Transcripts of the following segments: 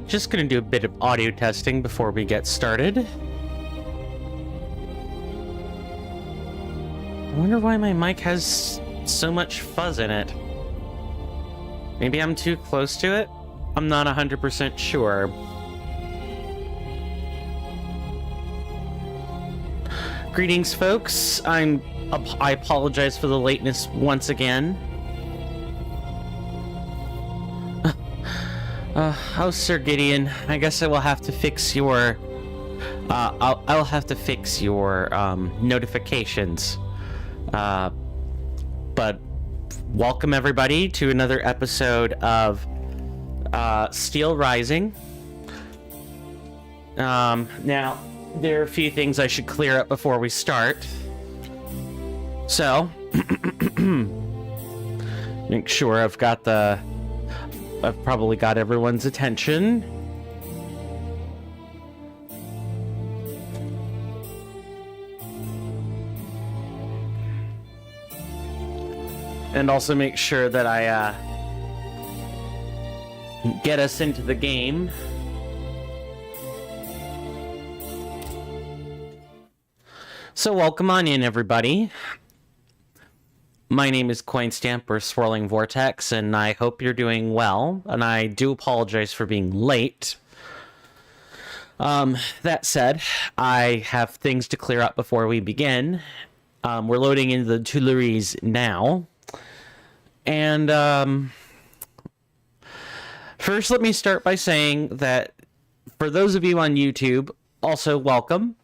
just gonna do a bit of audio testing before we get started. I wonder why my mic has so much fuzz in it. Maybe I'm too close to it? I'm not 100% sure. Greetings, folks. I apologize for the lateness once again. Oh, Sir Gideon, I guess I will have to fix your... I'll have to fix your, notifications. But welcome, everybody, to another episode of, Steelrising. Now, there are a few things I should clear up before we start. So, make sure I've probably got everyone's attention. And also make sure that I get us into the game. So welcome on in, everybody. My name is Coinstamp, or Swirling Vortex, and I hope you're doing well, and I do apologize for being late. That said, I have things to clear up before we begin. We're loading into the Tuileries now. And, first let me start by saying that for those of you on YouTube, also welcome.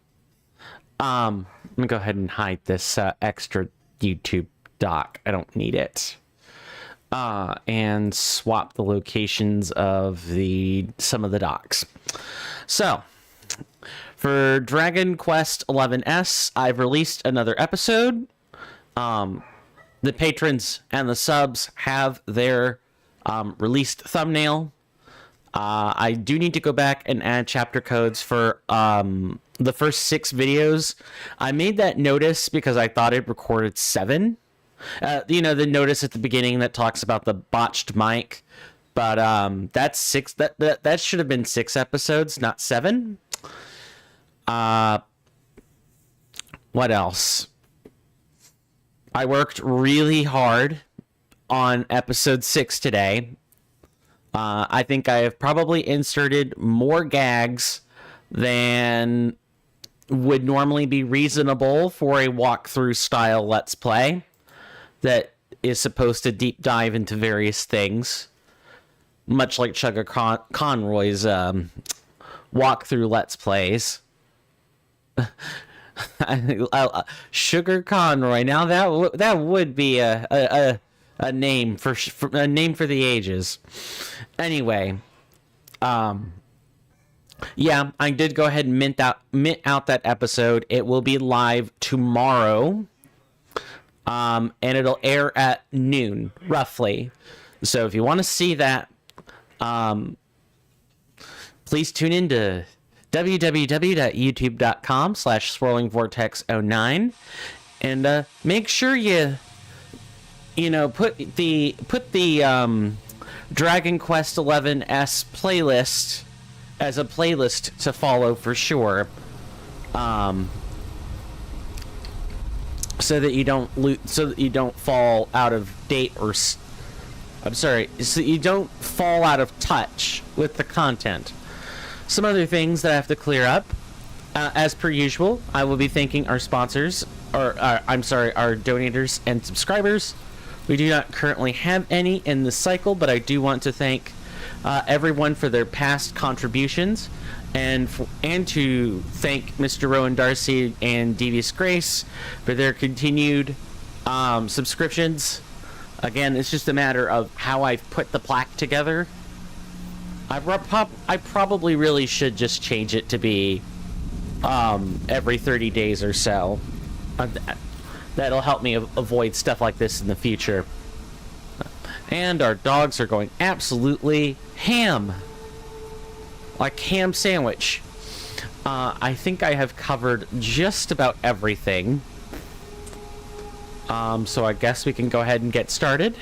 Let me go ahead and hide this extra YouTube dock. I don't need it. And swap the locations of some of the docks. So, for Dragon Quest XI's, I've released another episode. The patrons and the subs have their released thumbnail. I do need to go back and add chapter codes for the first 6 videos. I made that notice because I thought it recorded 7. You know, the notice at the beginning that talks about the botched mic. But that's 6. That should have been 6 episodes, not 7. What else? I worked really hard on episode 6 today. I think I have probably inserted more gags than would normally be reasonable for a walkthrough style Let's Play that is supposed to deep dive into various things, much like Sugar Conroy's walkthrough Let's Plays. Sugar Conroy. Now that would be a name for a name for the ages. Anyway, yeah, I did go ahead and mint out that episode. It will be live tomorrow. And it'll air at noon, roughly. So if you want to see that, please tune in to www.youtube.com/swirlingvortex09 and make sure you put the Dragon Quest XI's playlist as a playlist to follow for sure. So that you don't fall out of date so that you don't fall out of touch with the content. Some other things that I have to clear up. As per usual, I will be thanking our sponsors, our donators and subscribers. We do not currently have any in this cycle, but I do want to thank everyone for their past contributions, and to thank Mr. Rowan Darcy and Devious Grace for their continued subscriptions. Again, it's just a matter of how I've put the plaque together. I probably really should just change it to be every 30 days or so. That'll help me avoid stuff like this in the future. And our dogs are going absolutely ham. Like ham sandwich. I think I have covered just about everything. So I guess we can go ahead and get started.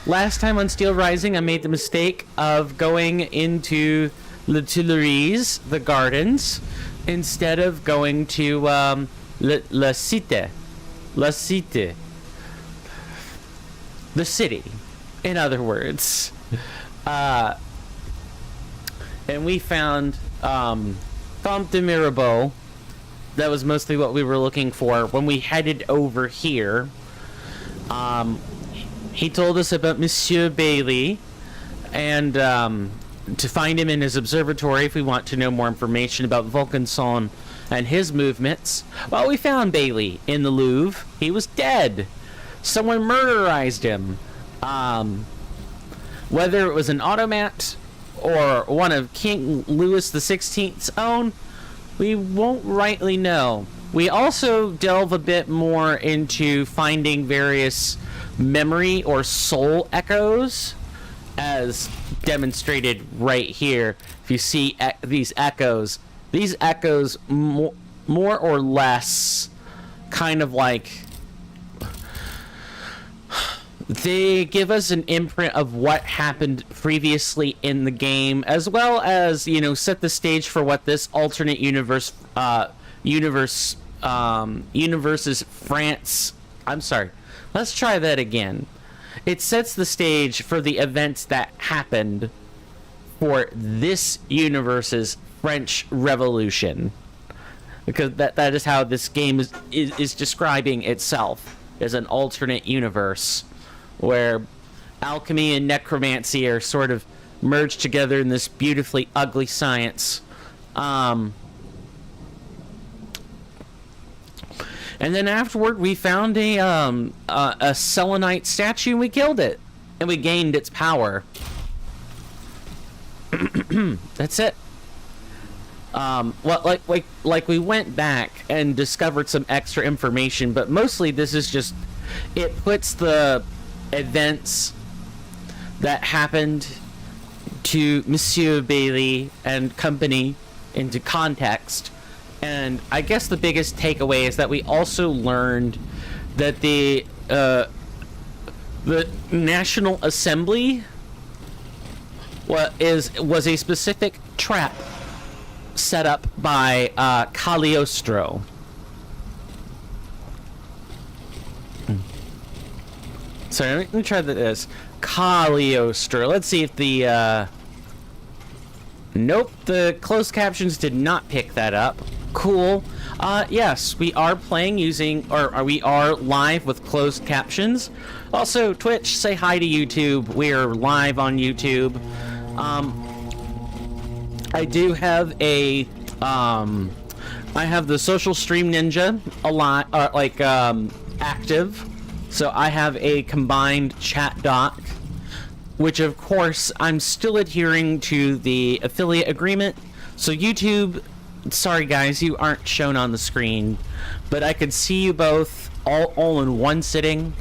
Last time on Steelrising, I made the mistake of going into the Tuileries, the gardens, instead of going to La Cité. La Cité. The city, in other words. And we found Comte de Mirabeau. That was mostly what we were looking for. When we headed over here, he told us about Monsieur Bailly, and to find him in his observatory if we want to know more information about Vaucanson and his movements. Well, we found Bailly in the Louvre. He was dead. Someone murderized him. Whether it was an automat or one of King Louis XVI's own, we won't rightly know. We also delve a bit more into finding various memory or soul echoes, as demonstrated right here. If you see these echoes more or less kind of like, they give us an imprint of what happened previously in the game, as well as, you know, set the stage for what this alternate universe's France. I'm sorry. Let's try that again. It sets the stage for the events that happened for this universe's French Revolution, because that is how this game is describing itself, as an alternate universe where alchemy and necromancy are sort of merged together in this beautifully ugly science. And then afterward, we found a Selenite statue, and we killed it, and we gained its power. That's it. Well, like we went back and discovered some extra information, but mostly this is just, it puts the events that happened to Monsieur Bailly and company into context. And I guess the biggest takeaway is that we also learned that the National Assembly was a specific trap set up by Cagliostro. Sorry, let me try this. Cagliostro. Let's see if the nope, the closed captions did not pick that up. Cool. Yes, we are playing using, or we are live with closed captions. Also, Twitch, say hi to YouTube. We are live on YouTube. I do have a, I have the Social Stream Ninja active. So I have a combined chat doc, which of course I'm still adhering to the affiliate agreement. So YouTube, sorry guys, you aren't shown on the screen, but I could see you both all in one sitting.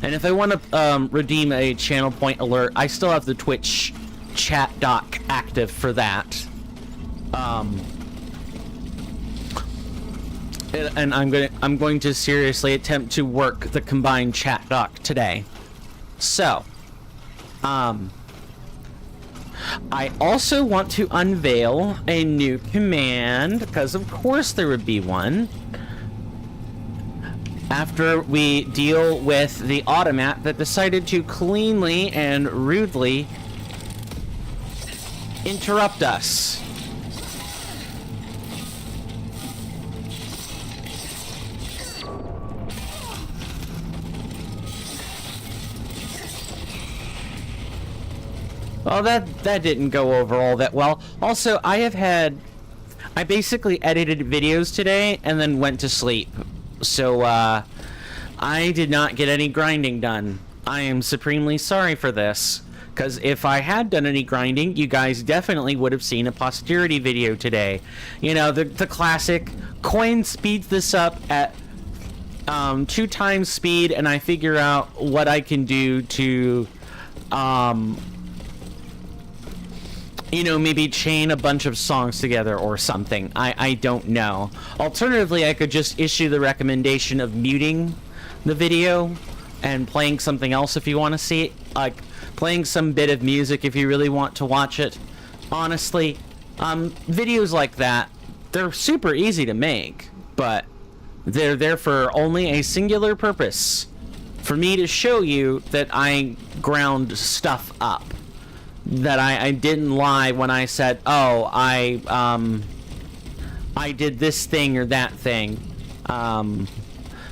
And if I want to redeem a channel point alert, I still have the Twitch chat doc active for that. And I'm going to seriously attempt to work the combined chat doc today. So, I also want to unveil a new command, because of course there would be one, after we deal with the automat that decided to cleanly and rudely interrupt us. Well, that didn't go over all that well. Also, I basically edited videos today and then went to sleep. So, I did not get any grinding done. I am supremely sorry for this, because if I had done any grinding, you guys definitely would have seen a posterity video today. You know, the classic, coin speeds this up at 2 times speed, and I figure out what I can do to, you know, maybe chain a bunch of songs together or something. I don't know. Alternatively, I could just issue the recommendation of muting the video and playing something else if you want to see it, like playing some bit of music if you really want to watch it. Honestly, videos like that, they're super easy to make, but they're there for only a singular purpose. For me to show you that I ground stuff up. That I didn't lie when I said, oh, I did this thing or that thing.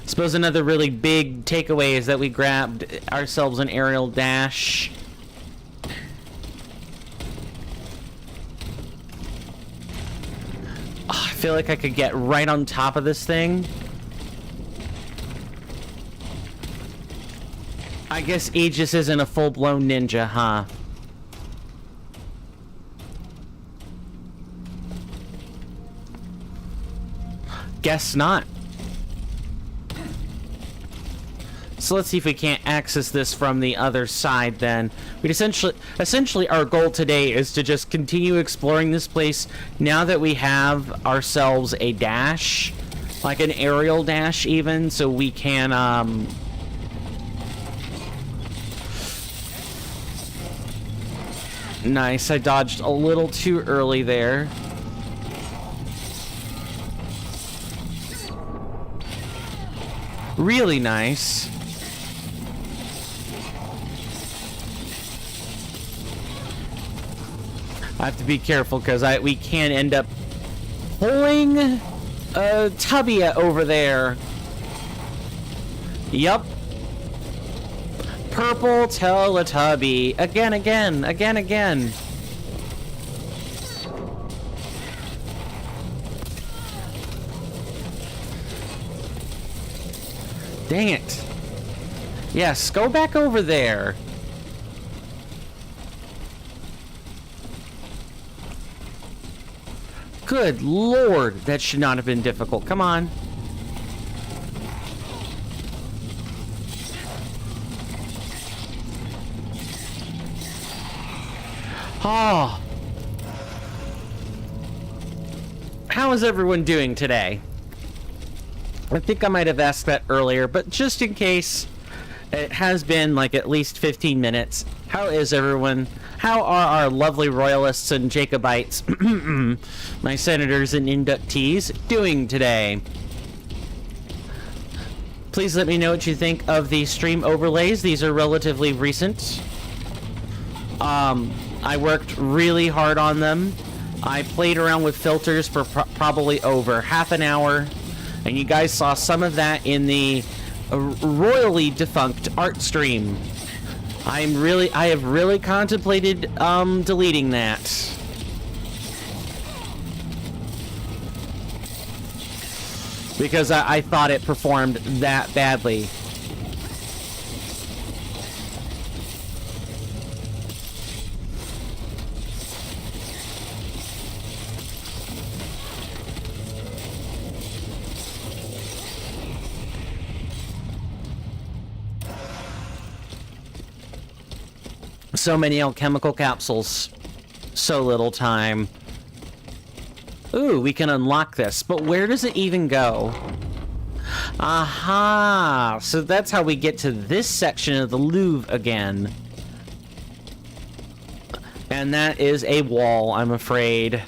Suppose another really big takeaway is that we grabbed ourselves an aerial dash. Oh, I feel like I could get right on top of this thing. I guess Aegis isn't a full-blown ninja, huh? Guess not. So let's see if we can't access this from the other side then. We'd essentially our goal today is to just continue exploring this place now that we have ourselves a dash, like an aerial dash even, so we can Nice, I dodged a little too early there. Really nice. I have to be careful because we can end up pulling a Tubia over there. Yup. Purple Teletubby. Again. Dang it. Yes, go back over there. Good lord, that should not have been difficult. Come on. Oh. How is everyone doing today? I think I might have asked that earlier, but just in case, it has been like at least 15 minutes. How is everyone? How are our lovely royalists and Jacobites, my senators and inductees, doing today? Please let me know what you think of the stream overlays. These are relatively recent. I worked really hard on them. I played around with filters for probably over half an hour, and you guys saw some of that in the royally defunct art stream. I have really contemplated deleting that. Because I thought it performed that badly. So many alchemical capsules. So little time. Ooh, we can unlock this, but where does it even go? Aha! So that's how we get to this section of the Louvre again. And that is a wall, I'm afraid.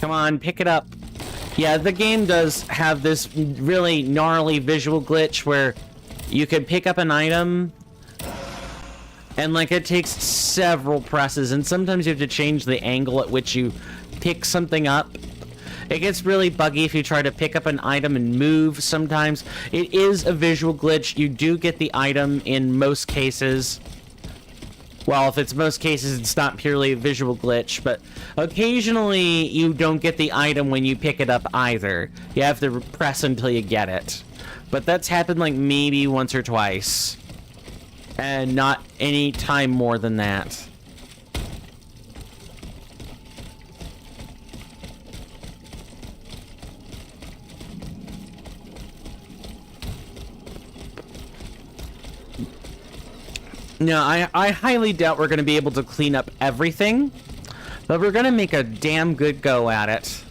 Come on, pick it up. Yeah, the game does have this really gnarly visual glitch where you can pick up an item and like it takes several presses, and sometimes you have to change the angle at which you pick something up. It gets really buggy if you try to pick up an item and move sometimes. It is a visual glitch. You do get the item in most cases. Well, if it's most cases, it's not purely a visual glitch, but occasionally you don't get the item when you pick it up either. You have to press until you get it. But that's happened like maybe once or twice. And not any time more than that. No, I highly doubt we're going to be able to clean up everything. But we're gonna make a damn good go at it.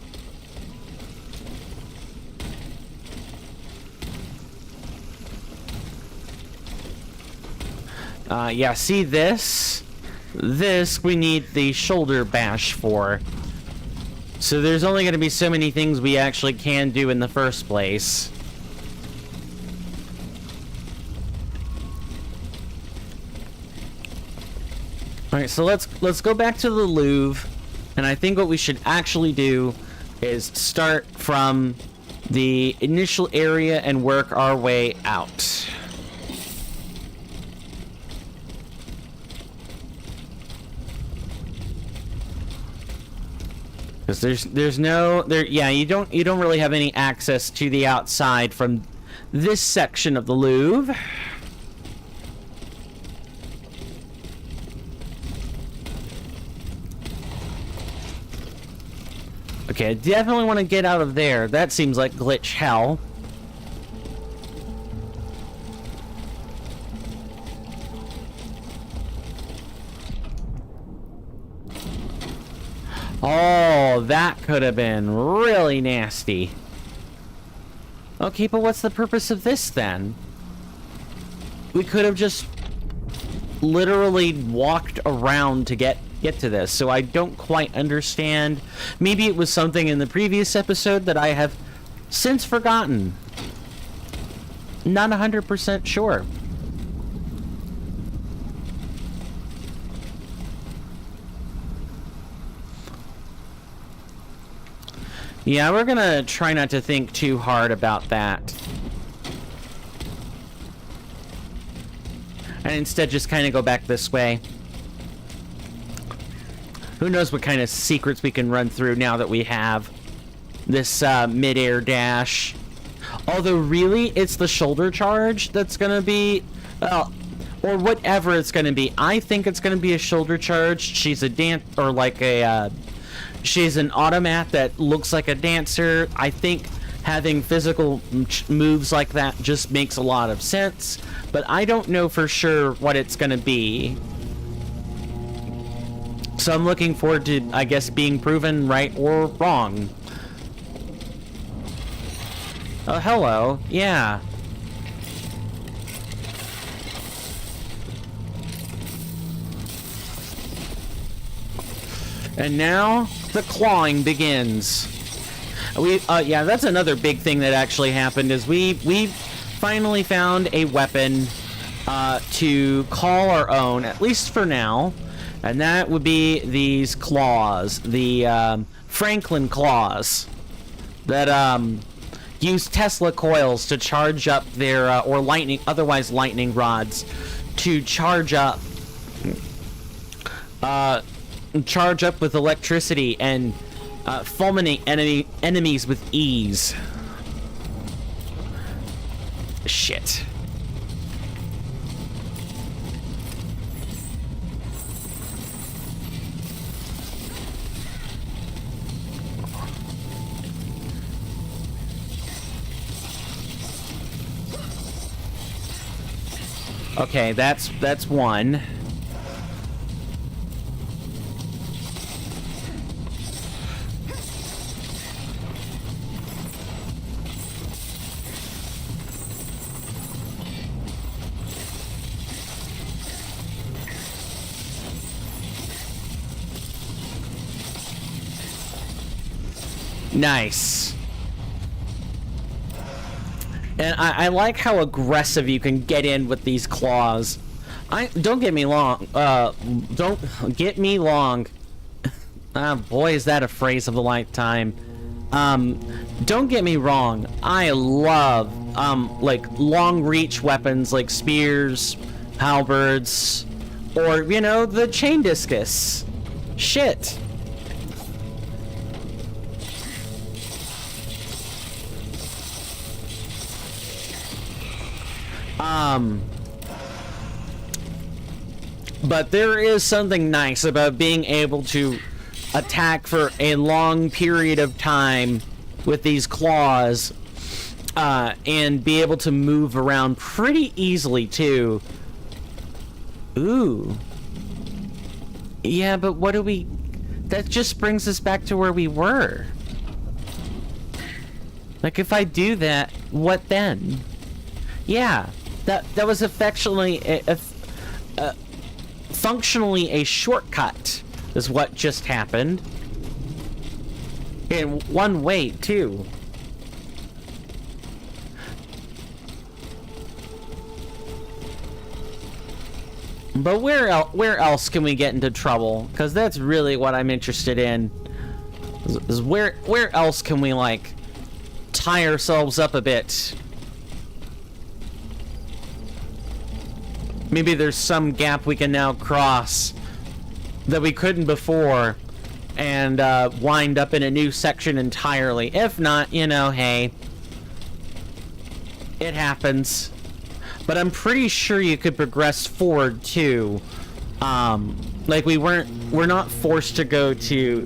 Yeah, see this? This we need the shoulder bash for. So there's only going to be so many things we actually can do in the first place. Alright, so let's go back to the Louvre, and I think what we should actually do is start from the initial area and work our way out. Because there's no yeah, you don't really have any access to the outside from this section of the Louvre. Okay, I definitely want to get out of there. That seems like glitch hell. Oh, that could have been really nasty. Okay, but what's the purpose of this then? We could have just literally walked around to get to this, so I don't quite understand. Maybe it was something in the previous episode that I have since forgotten. Not 100% sure. Yeah, we're gonna try not to think too hard about that. And instead just kind of go back this way. Who knows what kind of secrets we can run through now that we have this mid-air dash. Although really, it's the shoulder charge that's gonna be... or whatever it's gonna be. I think it's gonna be a shoulder charge. She's a dance... or like a... she's an automat that looks like a dancer. I think having physical moves like that just makes a lot of sense, but I don't know for sure what it's gonna be. So I'm looking forward to, I guess, being proven right or wrong. Oh, hello. Yeah. And now the clawing begins. Yeah, that's another big thing that actually happened is we finally found a weapon to call our own, at least for now, and that would be these claws, the Franklin claws that use Tesla coils to charge up their or otherwise lightning rods to charge up with electricity and fulminate enemies with ease. Shit. Okay, that's one. Nice. And I like how aggressive you can get in with these claws. Don't get me wrong. Don't get me wrong. Boy, is that a phrase of a lifetime. Don't get me wrong. I love like long reach weapons like spears, halberds, or you know, the chain discus. Shit. But there is something nice about being able to attack for a long period of time with these claws, and be able to move around pretty easily too. Ooh. Yeah, but what do we... that just brings us back to where we were. Like, if I do that, what then? Yeah, that was affectionately functionally a shortcut, is what just happened. In one way, too. But where else can we get into trouble? Because that's really what I'm interested in. Is where else can we, like, tie ourselves up a bit? Maybe there's some gap we can now cross that we couldn't before, and wind up in a new section entirely. If not, you know, hey, it happens. But I'm pretty sure you could progress forward too. Like we're not forced to go to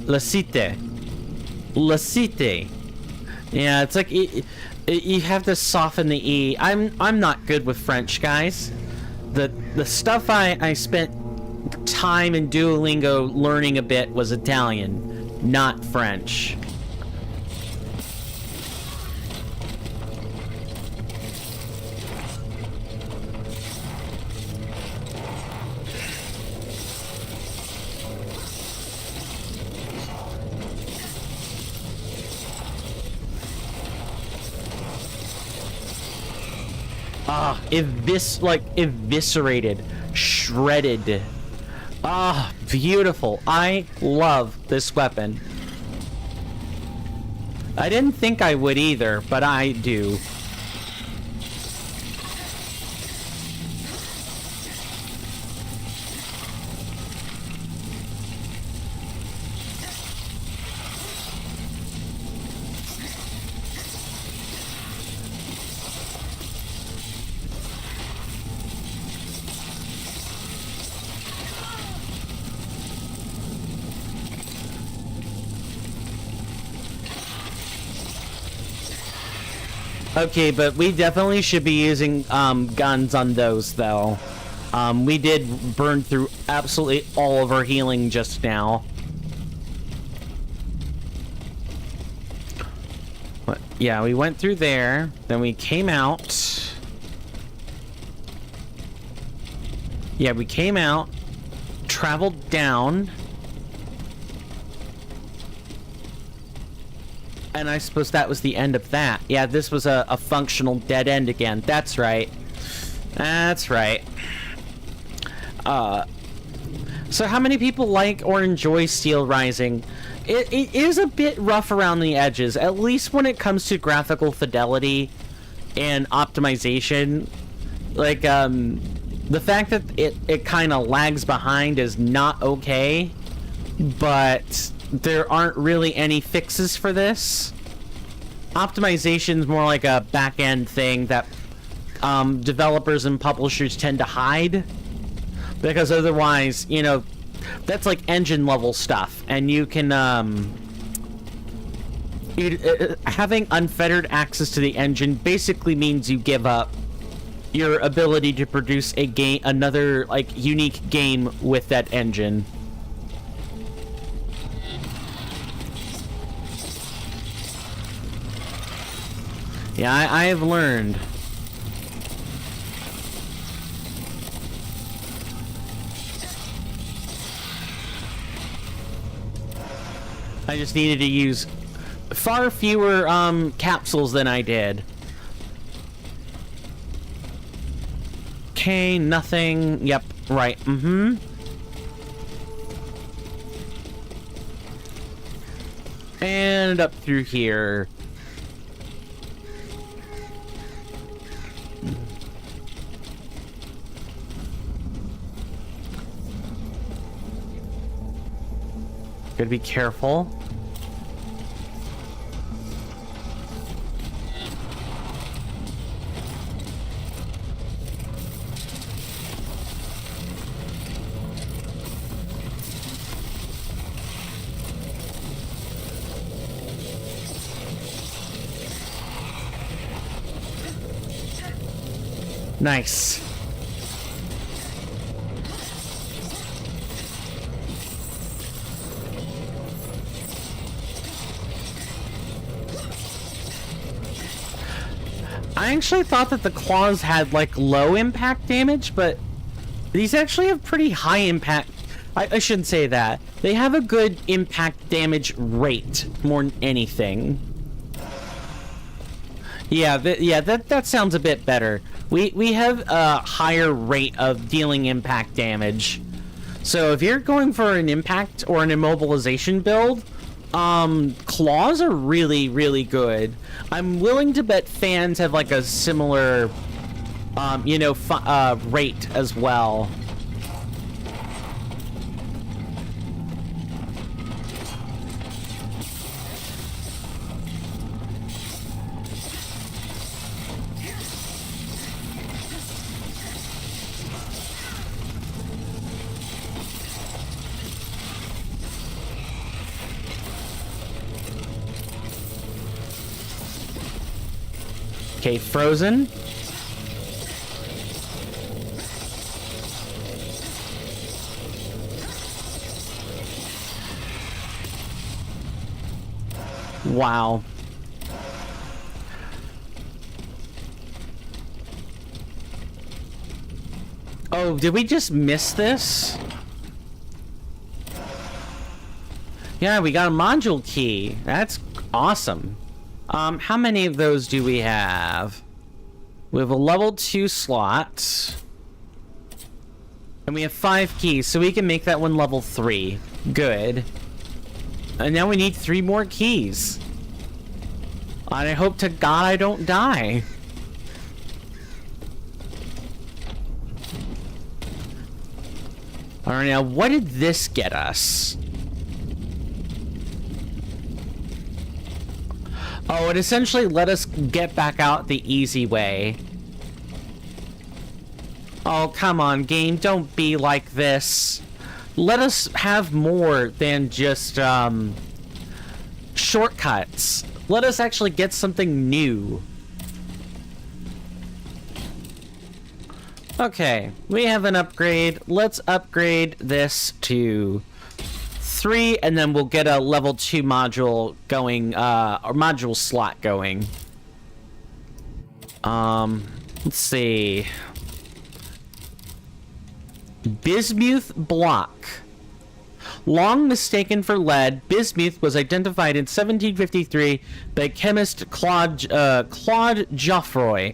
Cité. Yeah, it's like you have to soften the E. I'm not good with French, guys. The stuff I spent time in Duolingo learning a bit was Italian, not French. Eviscerated, shredded. Beautiful. I love this weapon. I didn't think I would either, but I do. Okay, but we definitely should be using guns on those, though. We did burn through absolutely all of our healing just now. But, yeah, we went through there, then we came out. Yeah, we came out, traveled down. And I suppose that was the end of that. Yeah, this was a functional dead end again. That's right. That's right. So how many people like or enjoy Steelrising? It is a bit rough around the edges, at least when it comes to graphical fidelity and optimization. Like, the fact that it kind of lags behind is not okay, but there aren't really any fixes for this. Optimization's more like a back-end thing that developers and publishers tend to hide, because otherwise, you know, that's like engine level stuff, and you can having unfettered access to the engine basically means you give up your ability to produce another like unique game with that engine. Yeah, I have learned. I just needed to use far fewer capsules than I did. Okay, nothing. Yep, right. And up through here. Gotta be careful. Nice. I actually thought that the claws had, like, low impact damage, but these actually have pretty high impact. I shouldn't say that. They have a good impact damage rate, more than anything. Yeah, that sounds a bit better. We have a higher rate of dealing impact damage. So if you're going for an impact or an immobilization build, claws are really, really good. I'm willing to bet fans have like a similar, you know, rate as well. Okay, frozen. Wow. Oh, did we just miss this? Yeah, we got a module key. That's awesome. How many of those do we have? We have a level 2 slot. And we have 5 keys, so we can make that one level 3. Good. And now we need 3 more keys. And I hope to God I don't die. Alright, now what did this get us? Oh, it essentially let us get back out the easy way. Oh, come on, game, don't be like this. Let us have more than just, shortcuts. Let us actually get something new. Okay, we have an upgrade. Let's upgrade this to 3, and then we'll get a level 2 module going, or module slot going. Let's see. Bismuth block. Long mistaken for lead, bismuth was identified in 1753 by chemist Claude Geoffroy.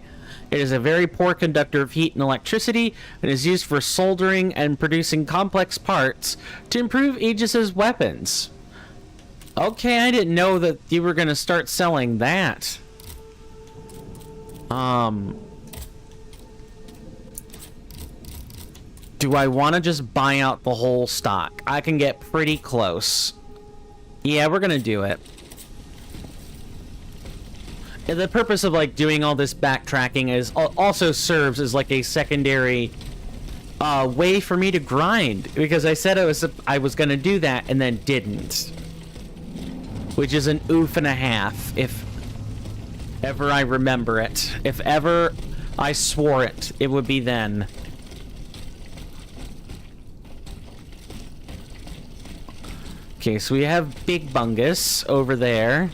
It is a very poor conductor of heat and electricity and is used for soldering and producing complex parts to improve Aegis's weapons. Okay, I didn't know that you were going to start selling that. Do I want to just buy out the whole stock? I can get pretty close. Yeah, we're going to do it. And the purpose of like doing all this backtracking is also serves as like a secondary way for me to grind, because I said I was gonna do that and then didn't, which is an oof and a half if ever I remember it. If ever I swore it, it would be then. Okay, so we have Big Bungus over there.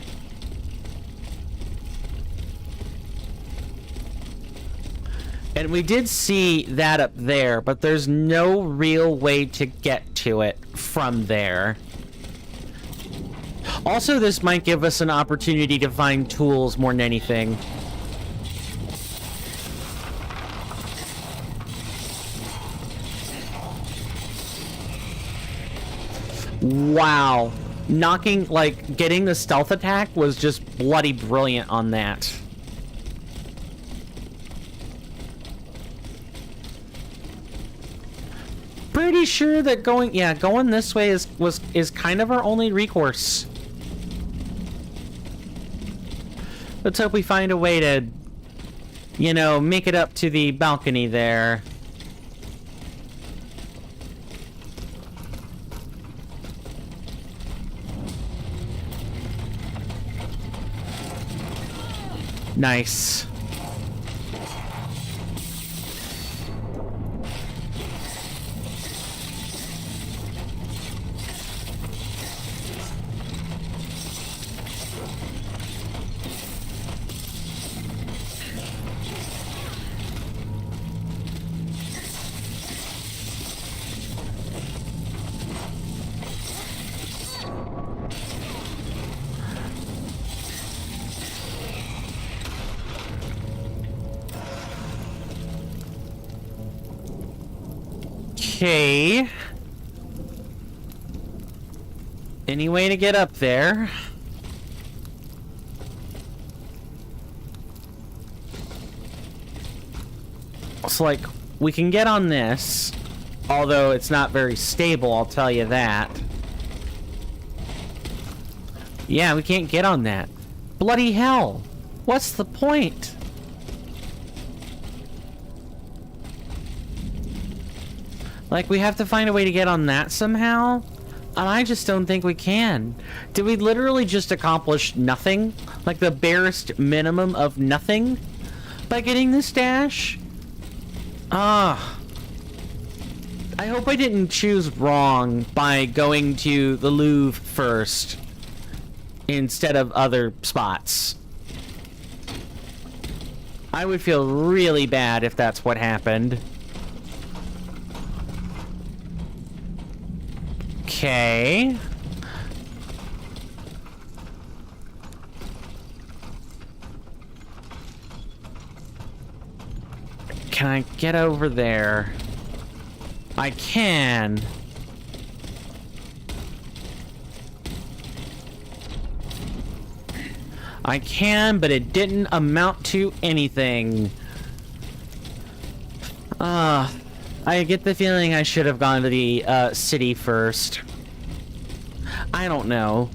And we did see that up there, but there's no real way to get to it from there. Also, this might give us an opportunity to find tools more than anything. Wow. Knocking, like, getting the stealth attack was just bloody brilliant on that. Pretty sure that going this way is kind of our only recourse. Let's hope we find a way to, you know, make it up to the balcony there. Nice. Okay. Any way to get up there? So, like, we can get on this, although it's not very stable, I'll tell you that. Yeah, we can't get on that. Bloody hell! What's the point? Like, we have to find a way to get on that somehow? And I just don't think we can. Did we literally just accomplish nothing? Like, the barest minimum of nothing? By getting this dash? Ah. I hope I didn't choose wrong by going to the Louvre first instead of other spots. I would feel really bad if that's what happened. Okay. Can I get over there? I can. I can, but it didn't amount to anything. I get the feeling I should have gone to the city first. I don't know.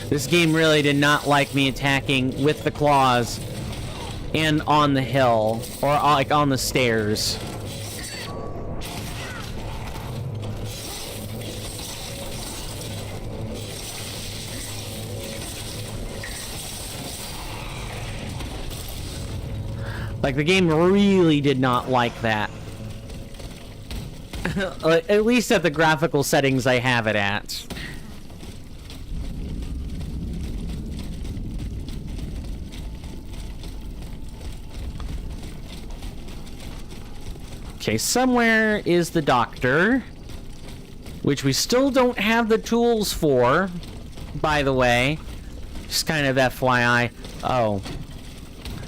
This game really did not like me attacking with the claws and on the hill, or like on the stairs. Like, the game really did not like that. At least at the graphical settings I have it at. Okay, somewhere is the doctor, which we still don't have the tools for, by the way. Just kind of FYI. Oh.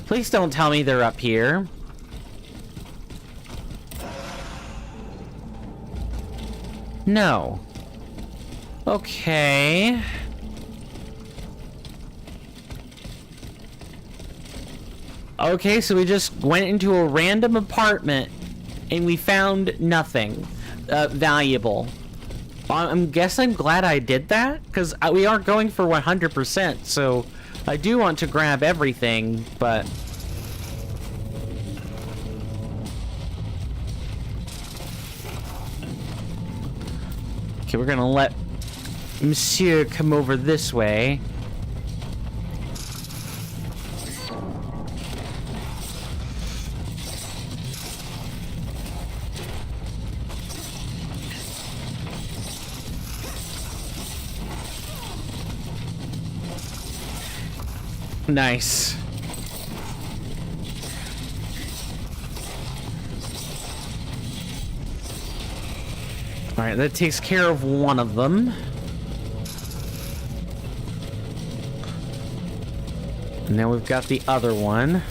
Please don't tell me they're up here. No. Okay. Okay, so we just went into a random apartment and we found nothing valuable. I guess I'm glad I did that, because we are going for 100%, so I do want to grab everything, but... Okay, we're gonna let Monsieur come over this way. Nice. Alright, that takes care of one of them. And now we've got the other one.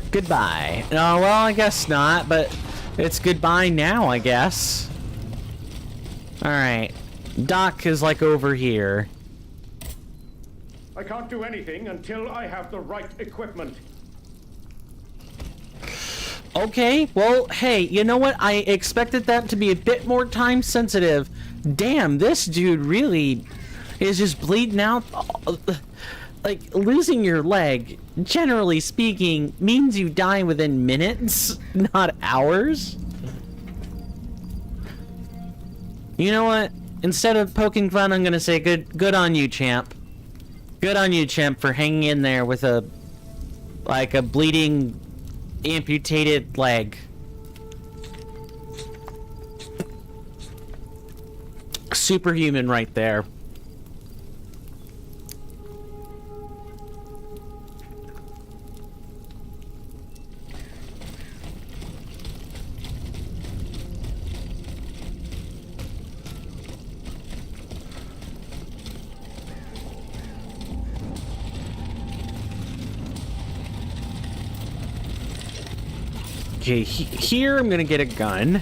Goodbye. Oh, well, I guess not, but it's goodbye now, I guess. Alright. Doc is, like, over here. I can't do anything until I have the right equipment. Okay, well, hey, you know what? I expected that to be a bit more time sensitive. Damn, this dude really is just bleeding out. Like, losing your leg, generally speaking, means you die within minutes, not hours. You know what? Instead of poking fun, I'm gonna say good on you, champ. Good on you, champ, for hanging in there with a bleeding, amputated leg. Superhuman right there. Okay, here I'm gonna get a gun.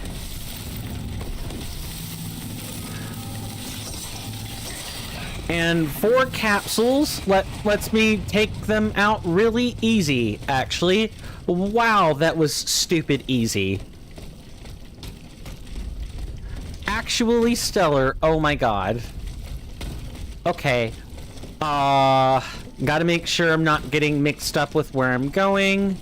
And 4 capsules lets me take them out really easy, actually. Wow, that was stupid easy. Actually stellar. Oh my god. Okay. Gotta make sure I'm not getting mixed up with where I'm going.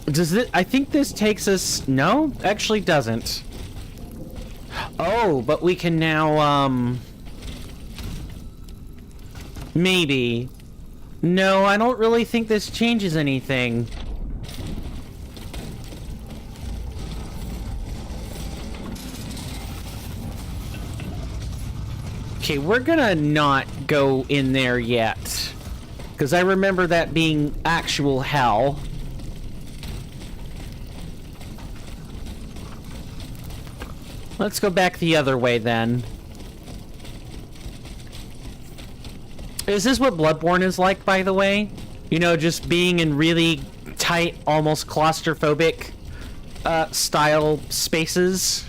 Does it? I think this takes us... No, actually doesn't. Oh, but we can now, maybe. No, I don't really think this changes anything. Okay, we're gonna not go in there yet. Because I remember that being actual hell. Let's go back the other way then. Is this what Bloodborne is like, by the way? You know, just being in really tight, almost claustrophobic style spaces?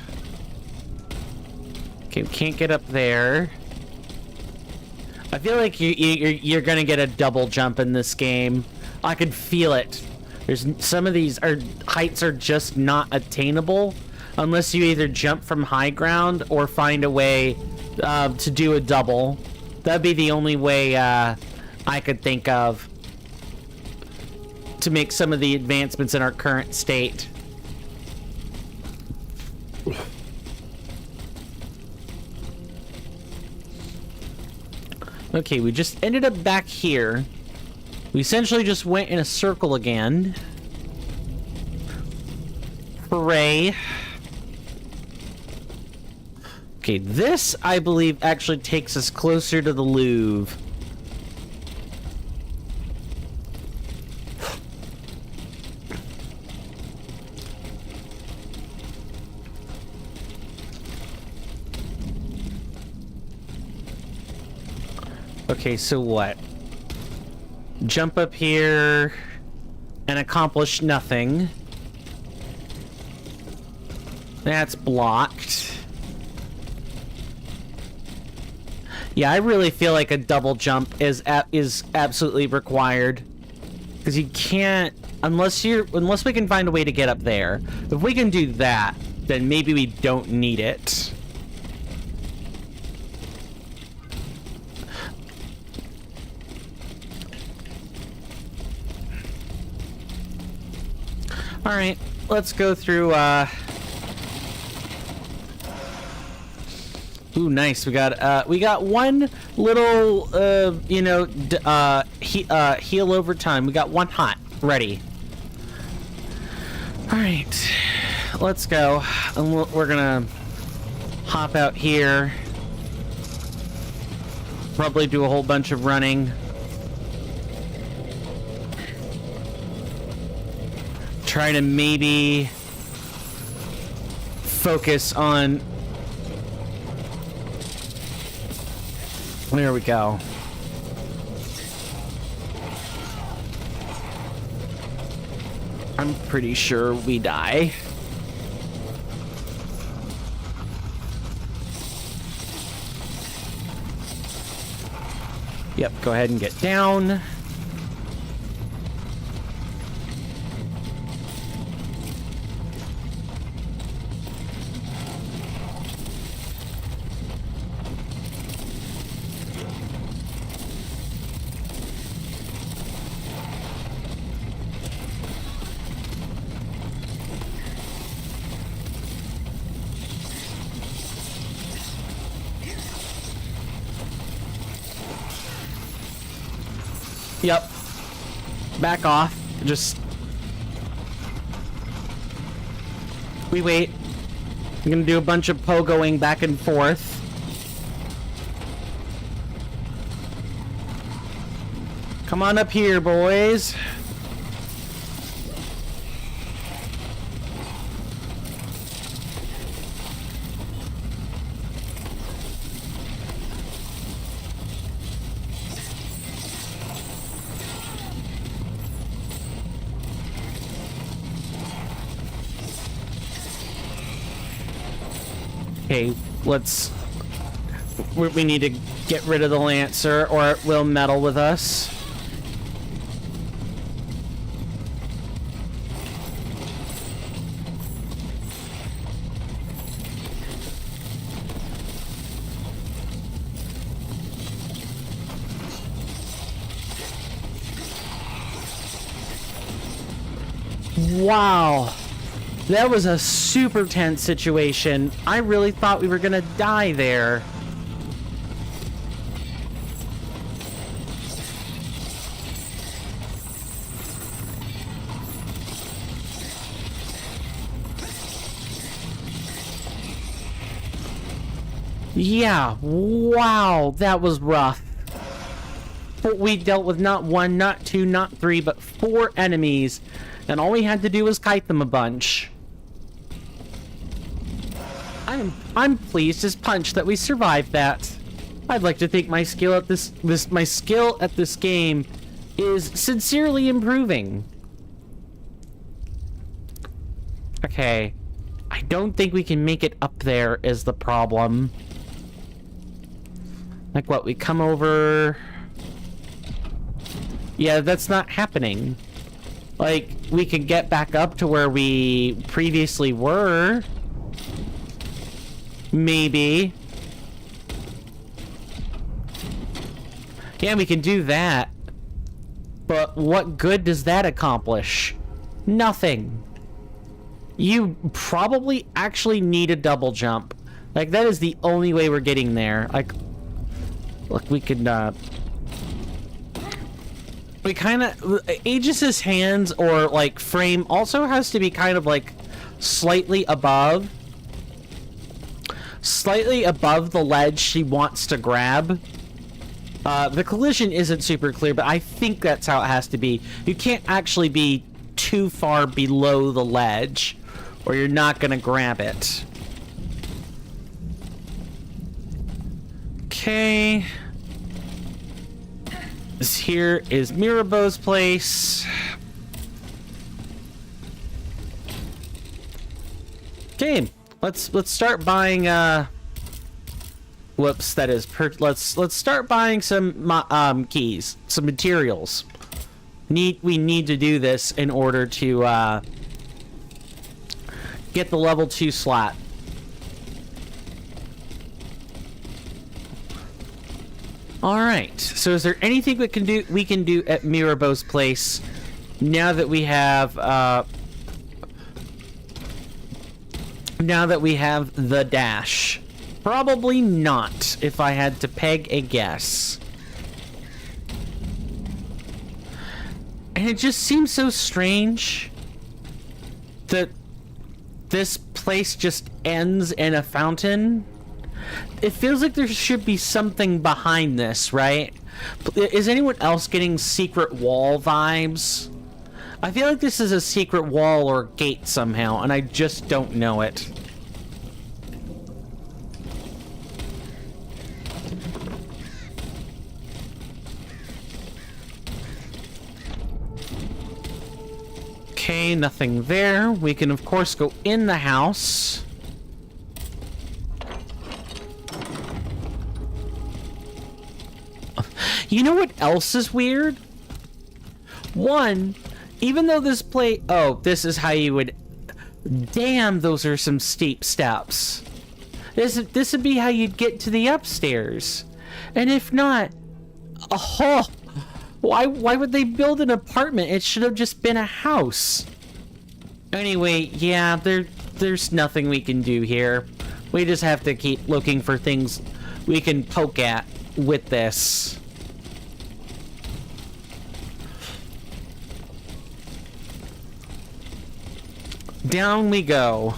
Okay, we can't get up there. I feel like you're gonna get a double jump in this game. I can feel it. There's some of these heights are just not attainable unless you either jump from high ground or find a way to do a double. That'd be the only way I could think of to make some of the advancements in our current state. Okay, we just ended up back here. We essentially just went in a circle again. Hooray. Okay, this, I believe, actually takes us closer to the Louvre. Okay, so what? Jump up here and accomplish nothing. That's blocked. Yeah, I really feel like a double jump is absolutely required. Because you can't unless we can find a way to get up there. If we can do that, then maybe we don't need it. All right, let's go through. Ooh, nice. We got one little, heal over time. We got one hot ready. All right, let's go. And we're gonna hop out here. Probably do a whole bunch of running. Try to maybe focus on... There we go. I'm pretty sure we die. Yep, go ahead and get down. Yep. Back off. Just... We wait. I'm gonna do a bunch of pogoing back and forth. Come on up here, boys. Okay, we need to get rid of the Lancer or it will meddle with us. Wow. That was a super tense situation. I really thought we were gonna die there. Yeah, wow, that was rough. But we dealt with not one, not two, not three, but 4 enemies, and all we had to do was kite them a bunch. I'm pleased as punch that we survived that. I'd like to think my skill at this game is sincerely improving. Okay, I don't think we can make it up there is the problem. Like what, we come over... Yeah, that's not happening. Like, we could get back up to where we previously were. Maybe. Yeah, we can do that. But what good does that accomplish? Nothing. You probably actually need a double jump. Like, that is the only way we're getting there. Like, look, we could, we kind of... Aegis's hands or, like, frame also has to be kind of, like, slightly above the ledge she wants to grab. The collision isn't super clear, but I think that's how it has to be. You can't actually be too far below the ledge, or you're not gonna grab it. Okay. This here is Mirabeau's place. Okay, let's start buying whoops, that is let's start buying some keys, some materials. We need to do this in order to get the level 2 slot. All right. So is there anything we can do at Mirabeau's place now that we have the dash? Probably not, if I had to peg a guess. And it just seems so strange that this place just ends in a fountain. It feels like there should be something behind this, right? Is anyone else getting secret wall vibes? I feel like this is a secret wall or gate somehow, and I just don't know it. Okay, nothing there. We can, of course, go in the house. You know what else is weird? One, even though this plate... Oh, this is how you would... Damn, those are some steep steps. This would be how you'd get to the upstairs. And if not... Oh... Why would they build an apartment? It should have just been a house. Anyway, yeah, there's nothing we can do here. We just have to keep looking for things we can poke at with this. Down we go.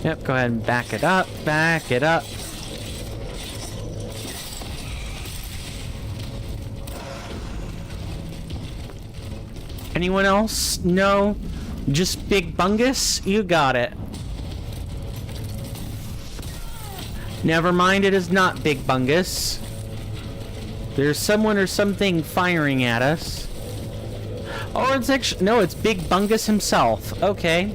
Yep, go ahead and back it up, back it up. Anyone else? No? Just Big Bungus? You got it. Never mind, it is not Big Bungus. There's someone or something firing at us. Oh, it's actually... No, it's Big Bungus himself. Okay.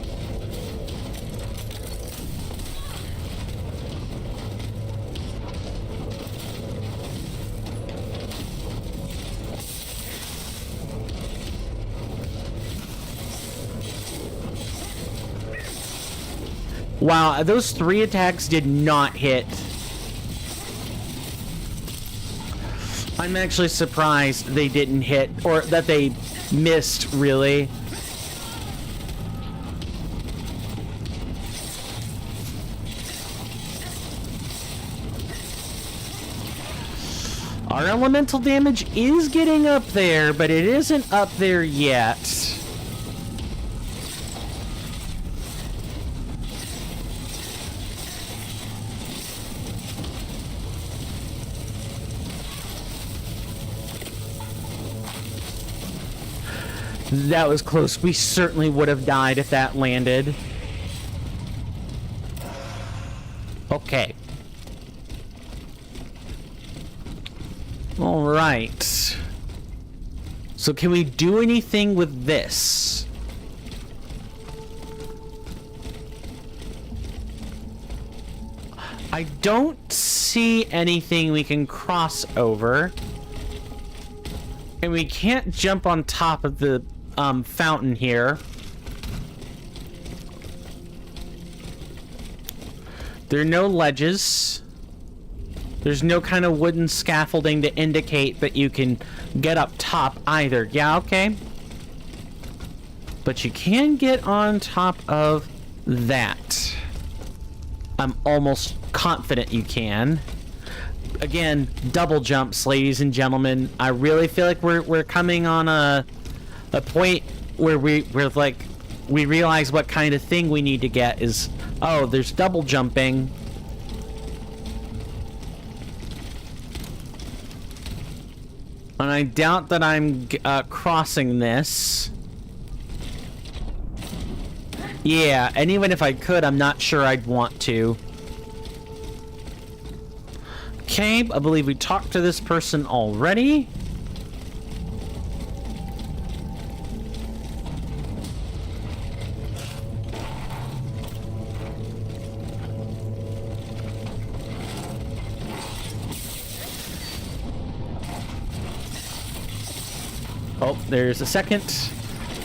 Wow, those 3 attacks did not hit. I'm actually surprised they didn't hit, or that they missed, really. Our elemental damage is getting up there, but it isn't up there yet. That was close. We certainly would have died if that landed. Okay. All right. So can we do anything with this? I don't see anything we can cross over. And we can't jump on top of the fountain here. There are no ledges. There's no kind of wooden scaffolding to indicate that you can get up top either. Yeah, okay. But you can get on top of that. I'm almost confident you can. Again, double jumps, ladies and gentlemen. I really feel like we're coming on a point where we realize what kind of thing we need to get is, oh, there's double jumping. And I doubt that I'm crossing this. Yeah, and even if I could, I'm not sure I'd want to. Okay, I believe we talked to this person already. Oh, there's a second.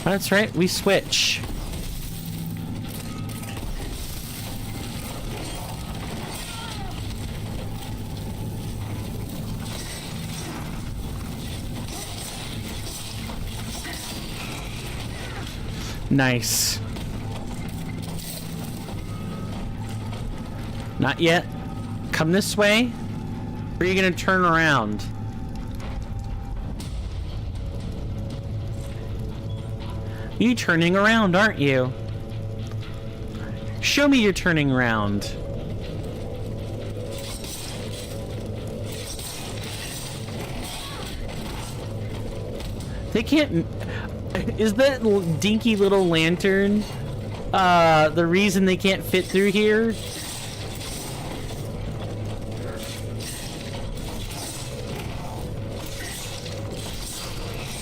That's right, we switch. Nice. Not yet. Come this way. Or are you gonna turn around? You turning around, aren't you? Show me you're turning around. They can't... Is that dinky little lantern the reason they can't fit through here?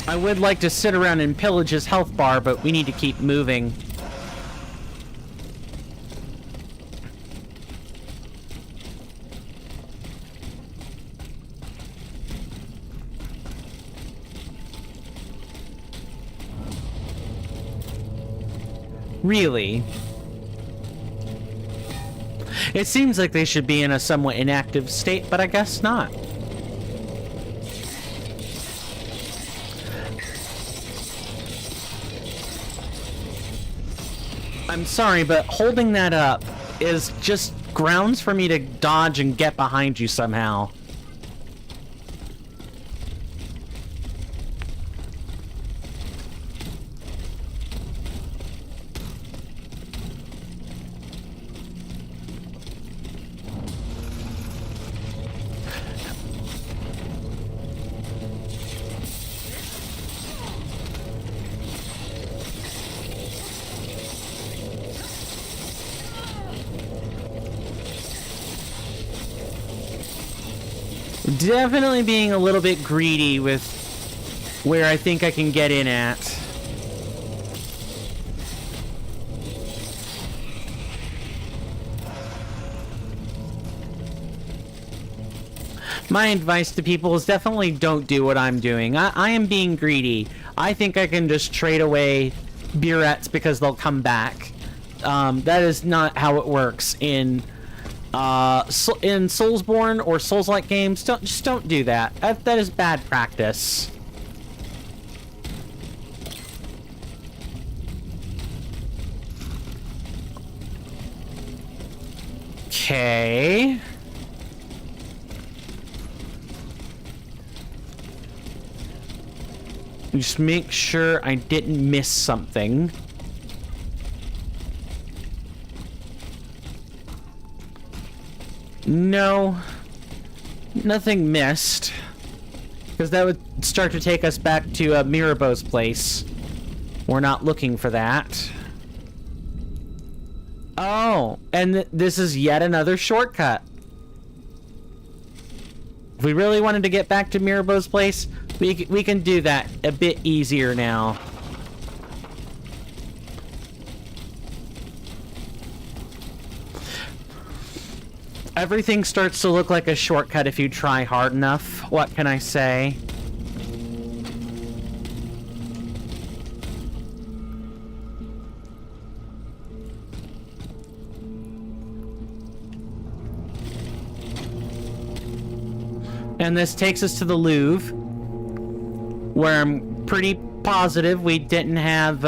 I would like to sit around and pillage his health bar, but we need to keep moving. Really? It seems like they should be in a somewhat inactive state, but I guess not. I'm sorry, but holding that up is just grounds for me to dodge and get behind you somehow. Definitely being a little bit greedy with where I think I can get in at. My advice to people is definitely don't do what I'm doing. I am being greedy. I think I can just trade away burettes because they'll come back. That is not how it works in Soulsborne or Souls-like games. Just don't do that. That is bad practice. Okay. Just make sure I didn't miss something. No. Nothing missed. Because that would start to take us back to Mirabeau's place. We're not looking for that. Oh, and this is yet another shortcut. If we really wanted to get back to Mirabeau's place, we can do that a bit easier now. Everything starts to look like a shortcut if you try hard enough. What can I say? And this takes us to the Louvre, where I'm pretty positive we didn't have,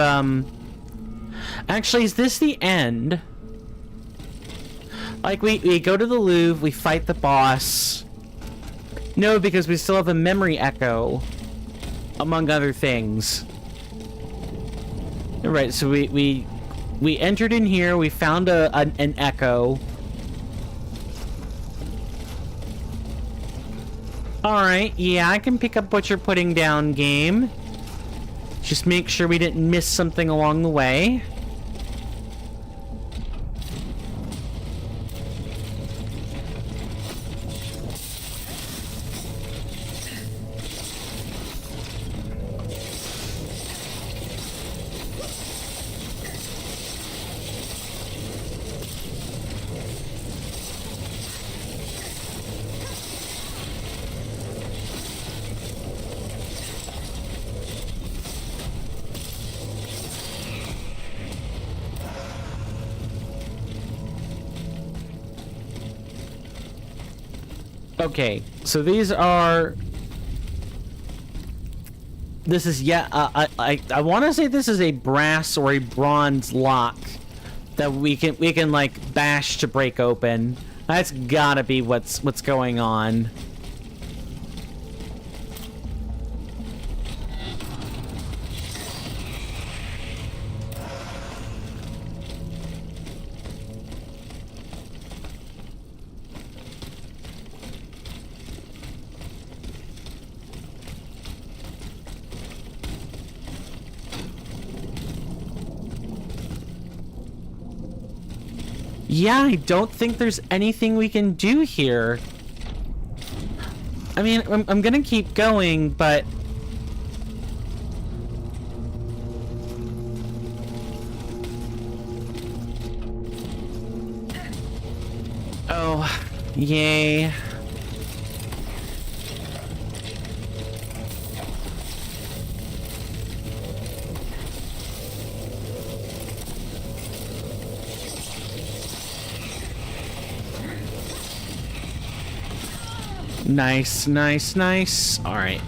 Actually, is this the end? Like, we go to the Louvre, we fight the boss. No, because we still have a memory echo, among other things. Right, so we entered in here, we found an echo. Alright, yeah, I can pick up what you're putting down, game. Just make sure we didn't miss something along the way. Okay, so these are... This is, yeah, I want to say this is a brass or a bronze lock that we can like bash to break open. That's gotta be what's going on. Yeah, I don't think there's anything we can do here. I mean, I'm gonna keep going, but... Oh, yay. Nice, nice, nice. All right.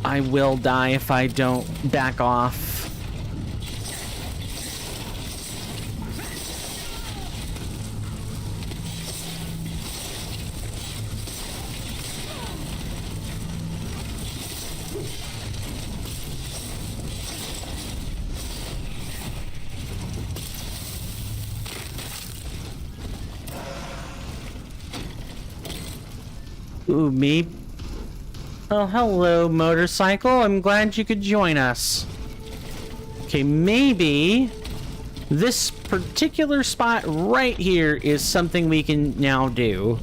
I will die if I don't back off. Ooh, me. Oh, hello, motorcycle. I'm glad you could join us. Okay, maybe this particular spot right here is something we can now do.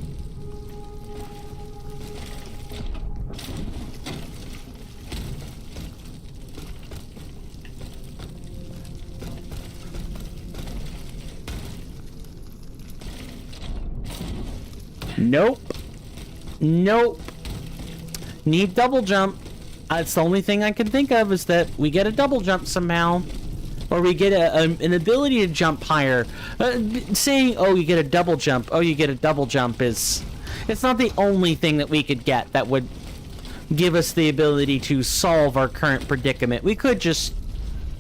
Nope. Nope. Need double jump. That's the only thing I can think of, is that we get a double jump somehow. Or we get an ability to jump higher. Saying, oh, you get a double jump. Oh, you get a double jump is... It's not the only thing that we could get that would give us the ability to solve our current predicament. We could just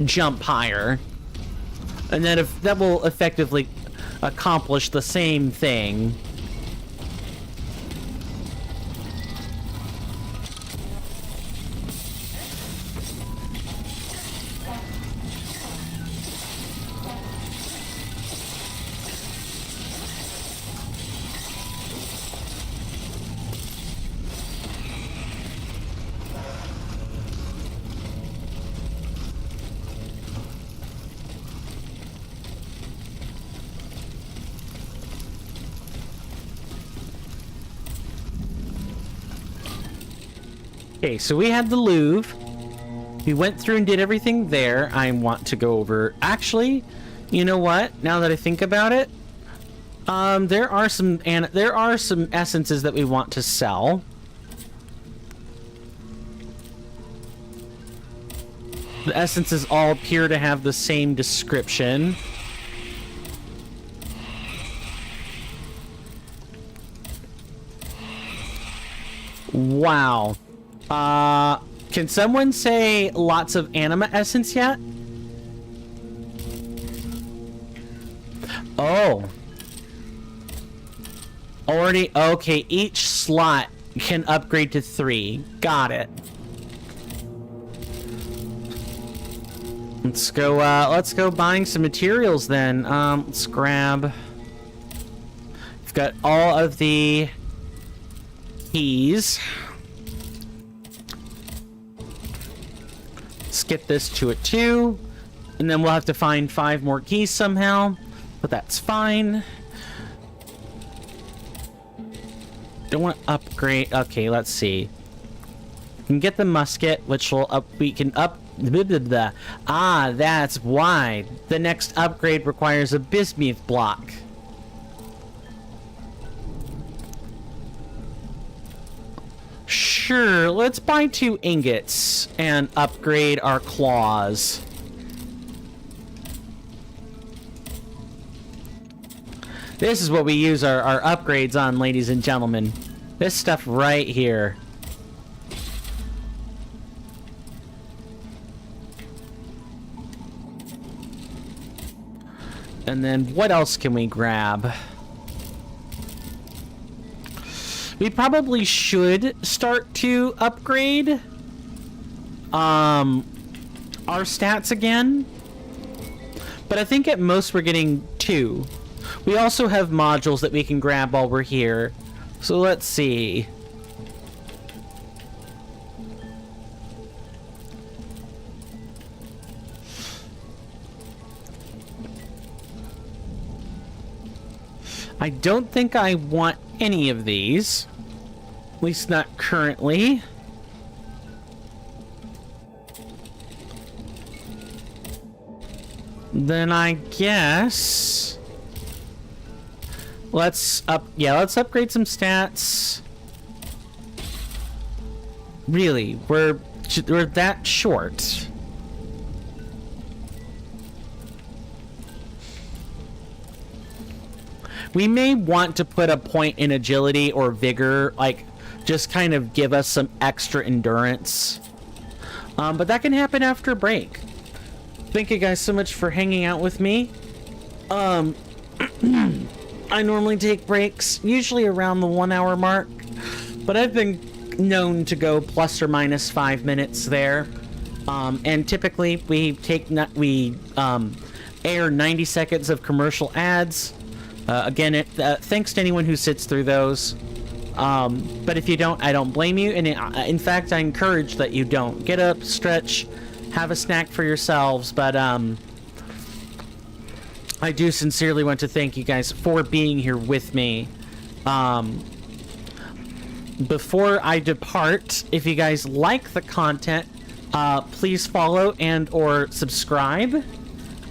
jump higher. And then if that will effectively accomplish the same thing. Okay, so we had the Louvre. We went through and did everything there. I want to go over... Actually, you know what? Now that I think about it, there are some essences that we want to sell. The essences all appear to have the same description. Wow. Can someone say lots of anima essence yet? Oh. Already, okay, each slot can upgrade to 3. Got it. Let's go buying some materials then. Let's grab... We've got all of the keys. Let's get this to a 2, and then we'll have to find 5 more keys somehow, but that's fine. Don't want to upgrade. Okay, let's see. We can get the musket, which will up. We can up. Blah, blah, blah. Ah, that's why the next upgrade requires a bismuth block. Sure, let's buy 2 ingots and upgrade our claws. This is what we use our upgrades on, ladies and gentlemen. This stuff right here. And then what else can we grab? We probably should start to upgrade our stats again. But I think at most we're getting 2. We also have modules that we can grab while we're here. So let's see. I don't think I want any of these. At least not currently. Then I guess... let's upgrade some stats. Really, we're that short. We may want to put a point in agility or vigor, like, just kind of give us some extra endurance. But that can happen after a break. Thank you guys so much for hanging out with me. I normally take breaks, usually around the 1 hour mark, but I've been known to go plus or minus 5 minutes there. And typically we air 90 seconds of commercial ads. Again, thanks to anyone who sits through those. But if you don't, I don't blame you. And in fact, I encourage that you don't. Get up, stretch, have a snack for yourselves, but I do sincerely want to thank you guys for being here with me. Before I depart, if you guys like the content, please follow and or subscribe,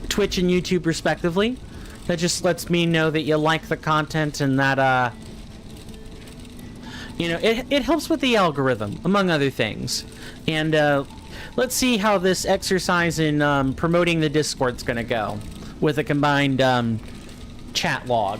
Twitch and YouTube respectively. That just lets me know that you like the content and that, you know, it helps with the algorithm, among other things. And let's see how this exercise in promoting the Discord's gonna go with a combined chat log.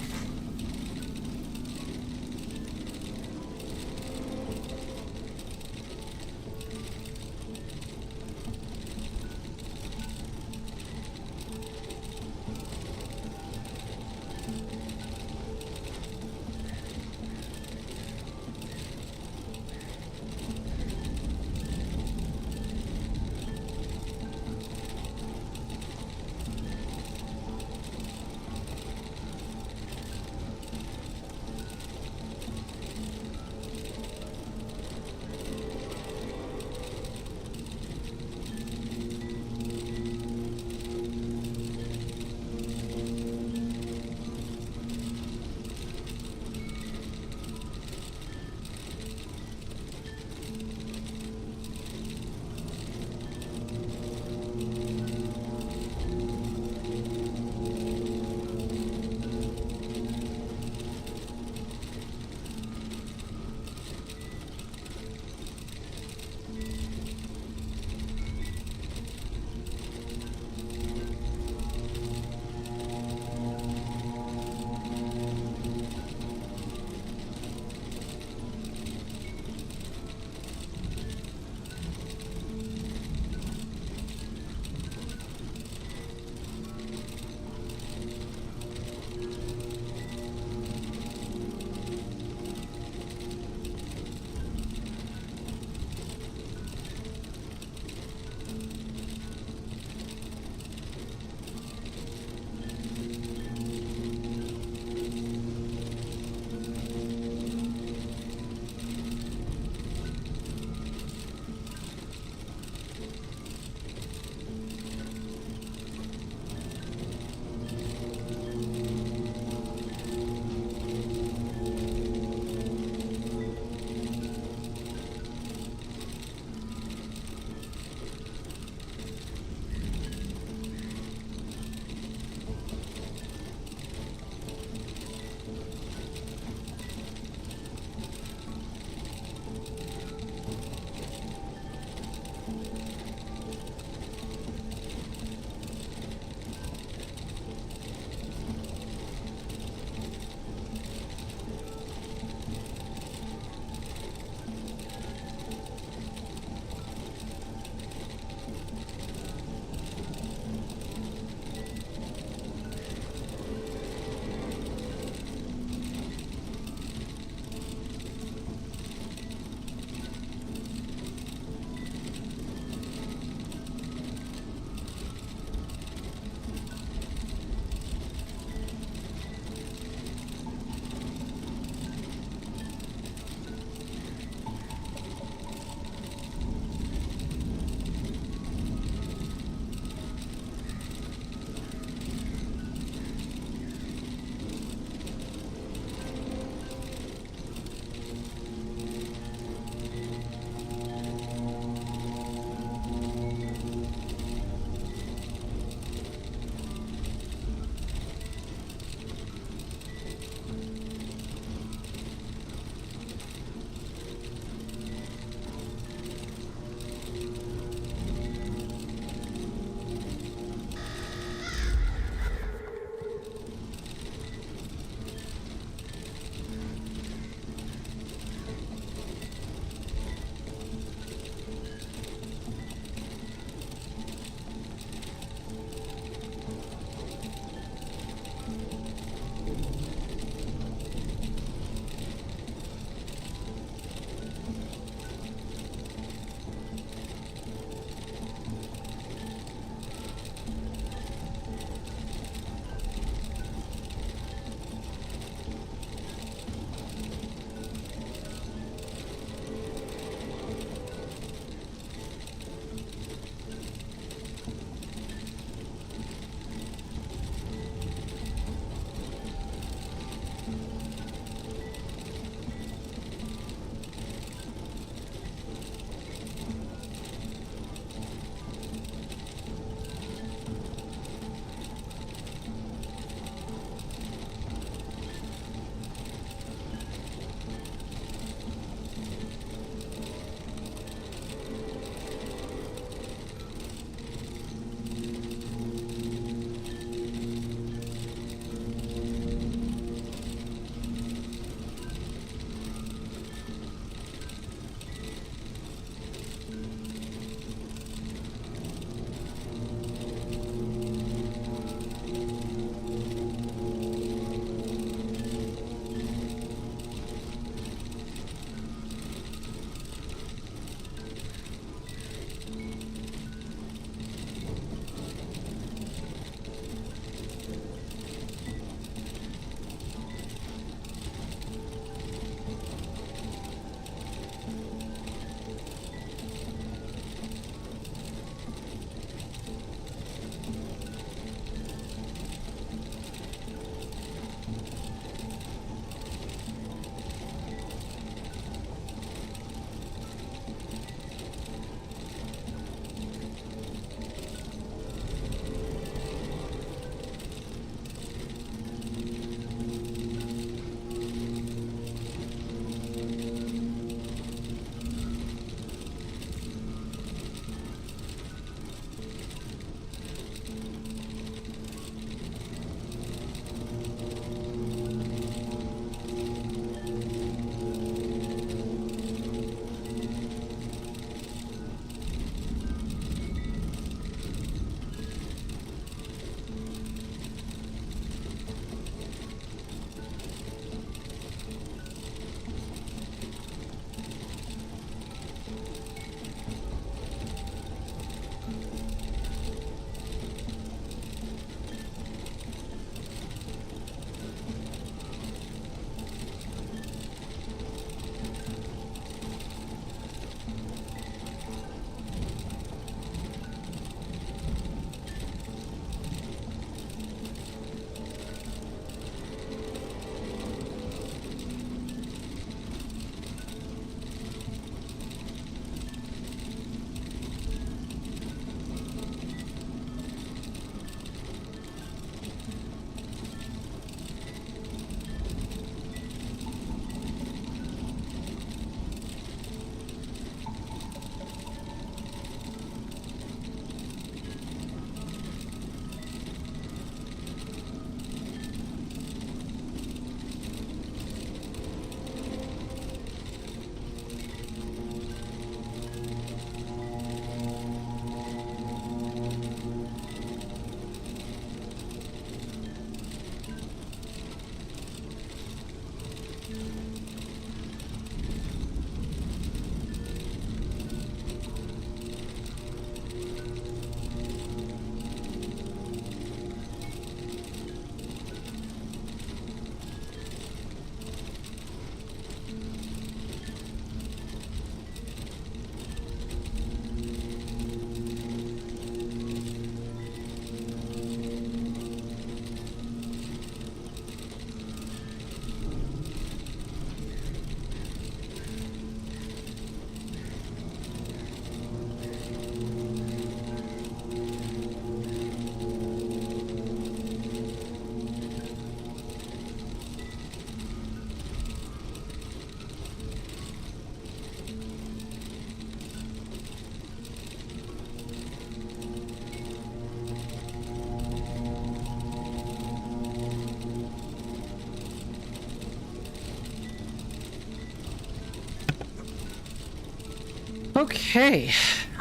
Okay,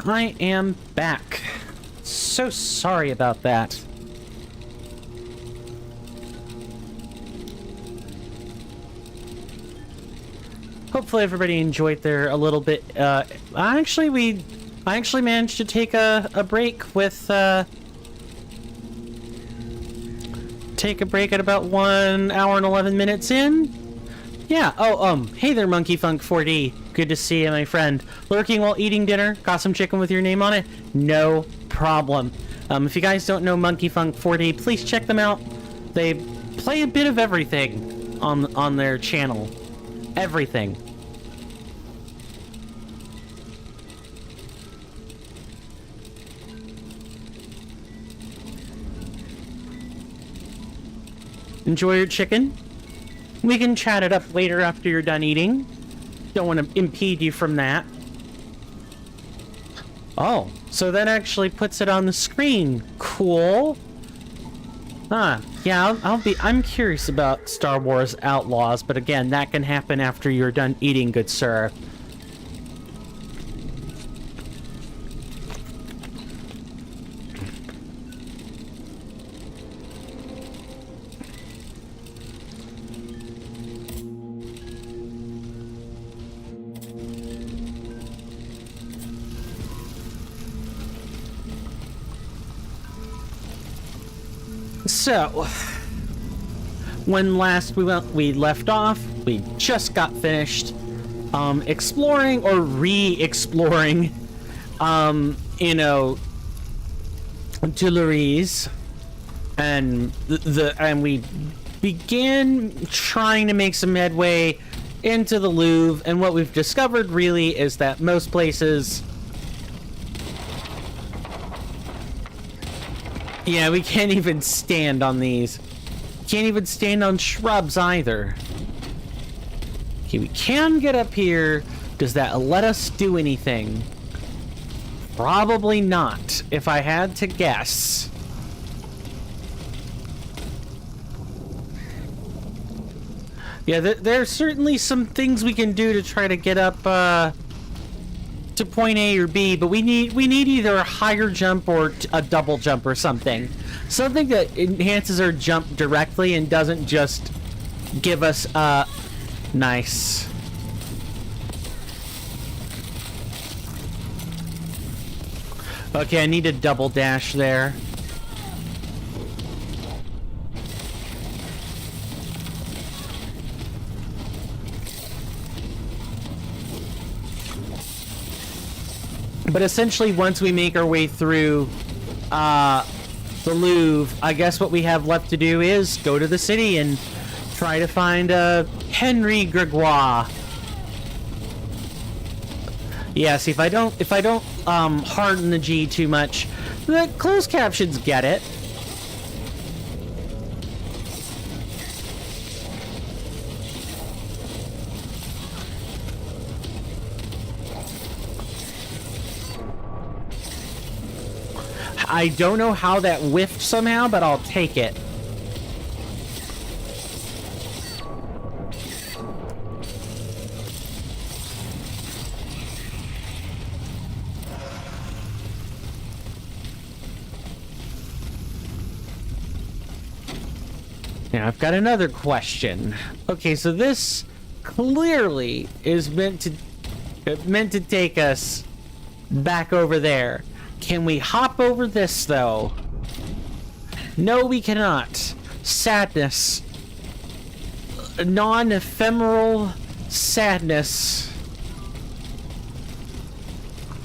I am back. So sorry about that. Hopefully everybody enjoyed there a little bit. I actually managed to take a break with take a break at about 1 hour and 11 minutes in. Yeah. Oh, hey there, Monkey Funk 4D. Good to see you, my friend. Lurking while eating dinner. Got some chicken with your name on it? No problem. If you guys don't know Monkey Funk 4D, please check them out. They play a bit of everything on their channel. Everything. Enjoy your chicken. We can chat it up later after you're done eating. Don't want to impede you from that. Oh, so that actually puts it on the screen. Cool. Huh. Yeah, I'm curious about Star Wars Outlaws, but again, that can happen after you're done eating, good sir. So, when last we left off, we just got finished exploring or re-exploring, Tuileries, and and we began trying to make some headway into the Louvre. And what we've discovered really is that most places. Yeah, we can't even stand on these. Can't even stand on shrubs either. Okay, we can get up here. Does that let us do anything? Probably not, if I had to guess. Yeah, there's certainly some things we can do to try to get up, to point A or B, but we need either a higher jump or a double jump or something. Something that enhances our jump directly and doesn't just give us nice. Okay, I need a double dash there. But essentially, once we make our way through the Louvre, I guess what we have left to do is go to the city and try to find Henry Gregoire. Yeah, see, if I don't harden the G too much, the closed captions get it. I don't know how that whiffed somehow, but I'll take it. Now, I've got another question. Okay, so this clearly is meant to take us back over there. Can we hop over this though? No, we cannot. Sadness. Non-ephemeral sadness.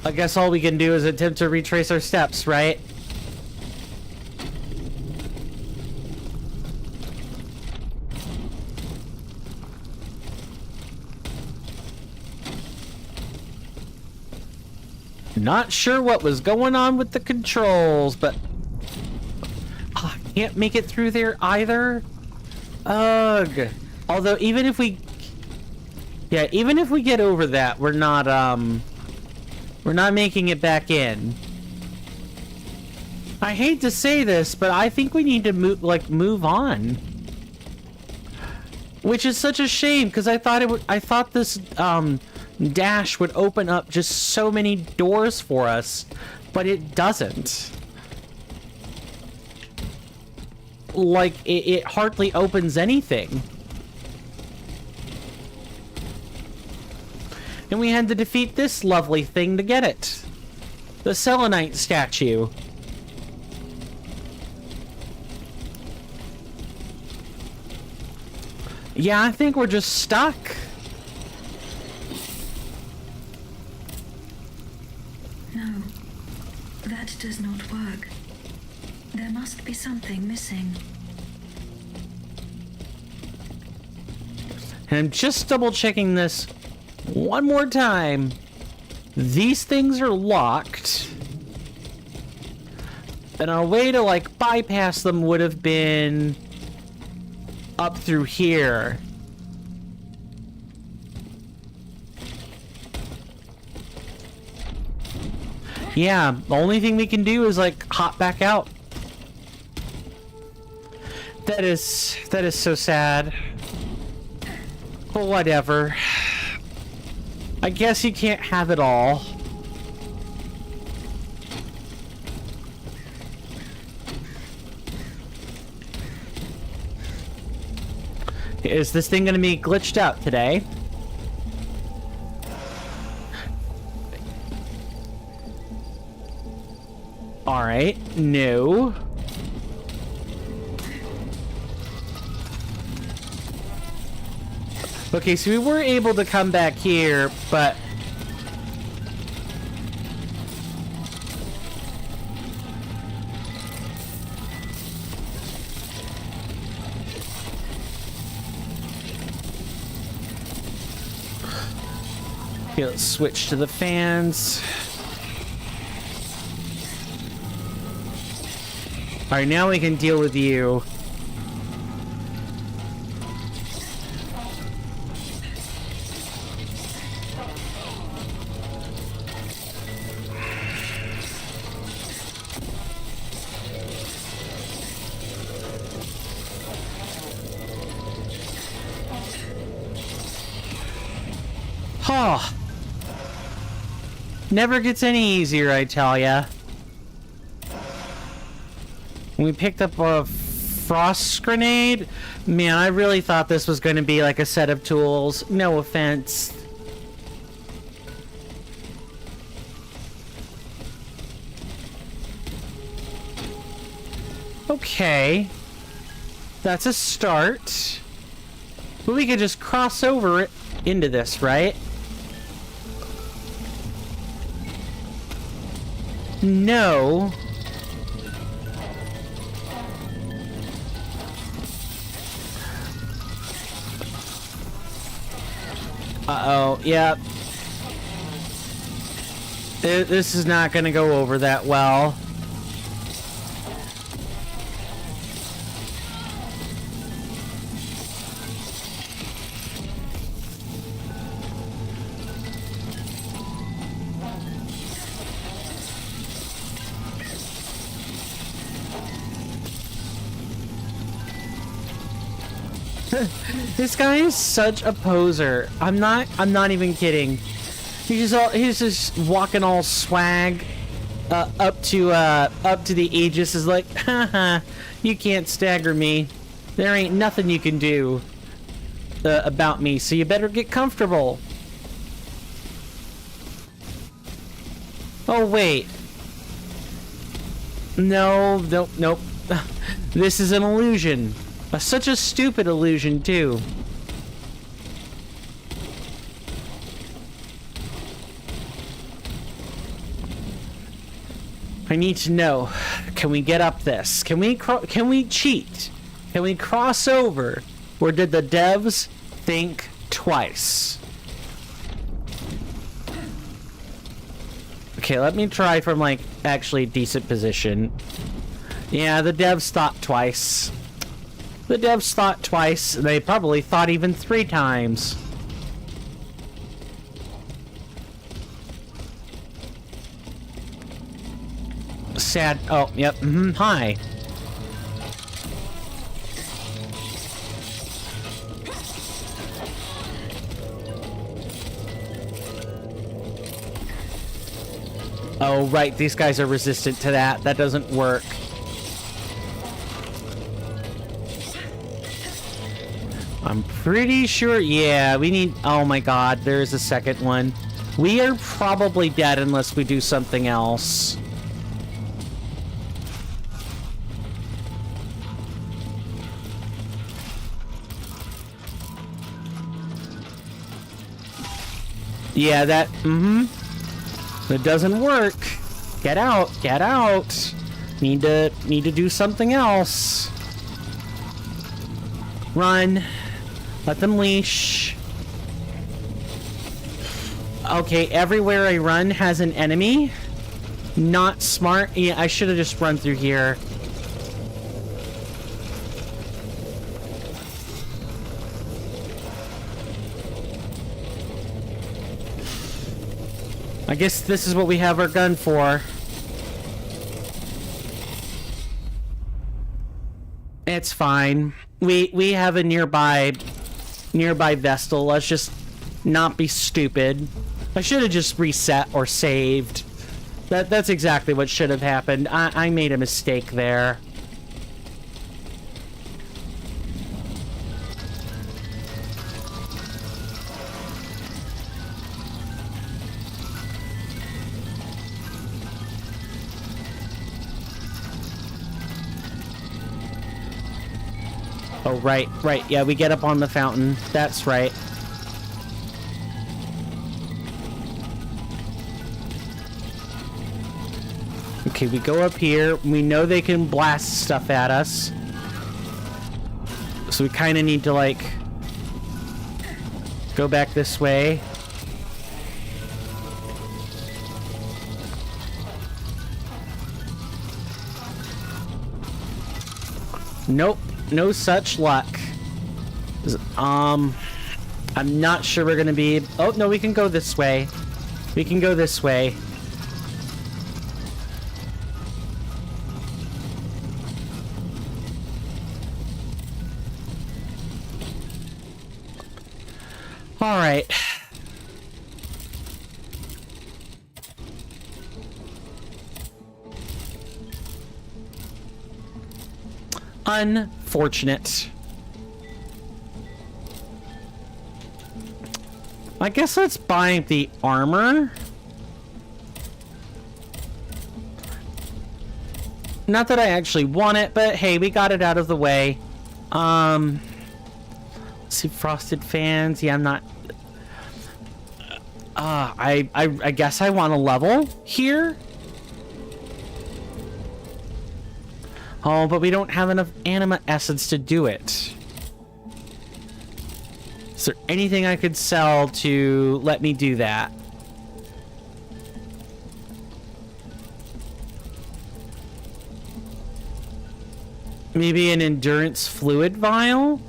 I guess all we can do is attempt to retrace our steps, right? Not sure what was going on with the controls, but I can't make it through there either. Ugh. Although even if we get over that, we're not making it back in. I hate to say this, but I think we need to move on. Which is such a shame, because I thought this dash would open up just so many doors for us, but it doesn't. Like, it hardly opens anything. And we had to defeat this lovely thing to get it. The Selenite Statue. Yeah, I think we're just stuck. No, that does not work. There must be something missing. And I'm just double checking this one more time. These things are locked. And our way to like bypass them would have been up through here. Yeah, the only thing we can do is like hop back out. That is so sad. But whatever. I guess you can't have it all. Is this thing gonna be glitched out today? Alright, no. Okay, so we were able to come back here, but... Okay, let's switch to the fans. Alright, now we can deal with you. Oh, never gets any easier, I tell ya. We picked up a frost grenade. Man, I really thought this was going to be like a set of tools. No offense. Okay. That's a start. But we could just cross over it into this, right? No. Uh-oh, yep. This is not gonna go over that well. This guy is such a poser. I'm not even kidding. He's just walking all swag up to the Aegis, is like, haha, you can't stagger me. There ain't nothing you can do. about me, so you better get comfortable. Oh, wait. No, nope, nope. This is an illusion. Such a stupid illusion, too. I need to know, can we get up this? Can we cheat? Can we cross over? Or did the devs think twice? Okay, let me try from, like, actually a decent position. Yeah, the devs thought twice. The devs thought twice. They probably thought even 3 times. Sad. Oh, yep. Hi. Oh, right. These guys are resistant to that. That doesn't work. I'm pretty sure. Yeah, we need... Oh my god, there's a second one. We are probably dead unless we do something else. Yeah, that... It doesn't work. Get out. Get out. Need to do something else. Run. Let them leash. Okay, everywhere I run has an enemy. Not smart. Yeah, I should have just run through here. I guess this is what we have our gun for. It's fine. We have a nearby Vestal. Let's just not be stupid. I should have just reset or saved. That's exactly what should have happened. I made a mistake there. Oh, right. Yeah, we get up on the fountain. That's right. Okay, we go up here. We know they can blast stuff at us. So we kind of need to, like, go back this way. Nope. No such luck. I'm not sure we're gonna be... Oh, no, we can go this way. We can go this way. Alright. Unfortunate. I guess let's buy the armor. Not that I actually want it, but hey, we got it out of the way. Let's see, frosted fans. Yeah, I'm not... I guess I want a level here. Oh, but we don't have enough anima essence to do it. Is there anything I could sell to let me do that? Maybe an endurance fluid vial?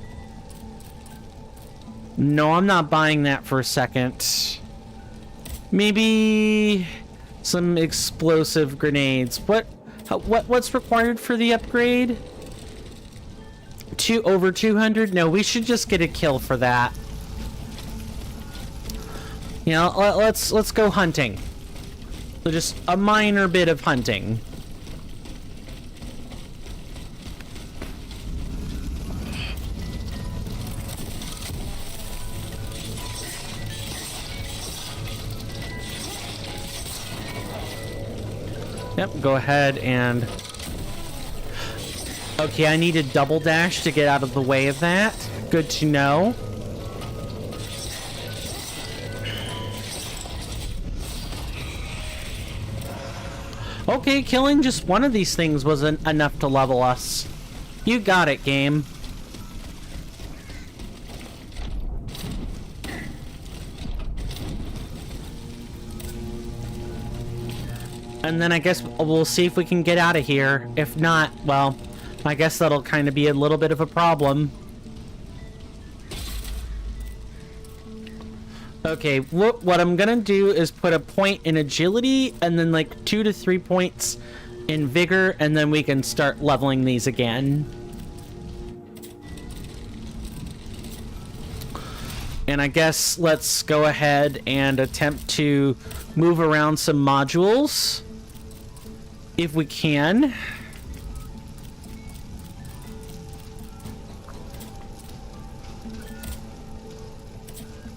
No, I'm not buying that for a second. Maybe some explosive grenades. What's required for the upgrade? Over 200? No, we should just get a kill for that. You know, let's go hunting. So just a minor bit of hunting. Yep, go ahead and... Okay, I need a double dash to get out of the way of that. Good to know. Okay, killing just one of these things wasn't enough to level us. You got it, game. And then I guess we'll see if we can get out of here. If not, well, I guess that'll kind of be a little bit of a problem. Okay, what I'm gonna do is put a point in agility and then like 2 to 3 points in vigor, and then we can start leveling these again. And I guess let's go ahead and attempt to move around some modules if we can.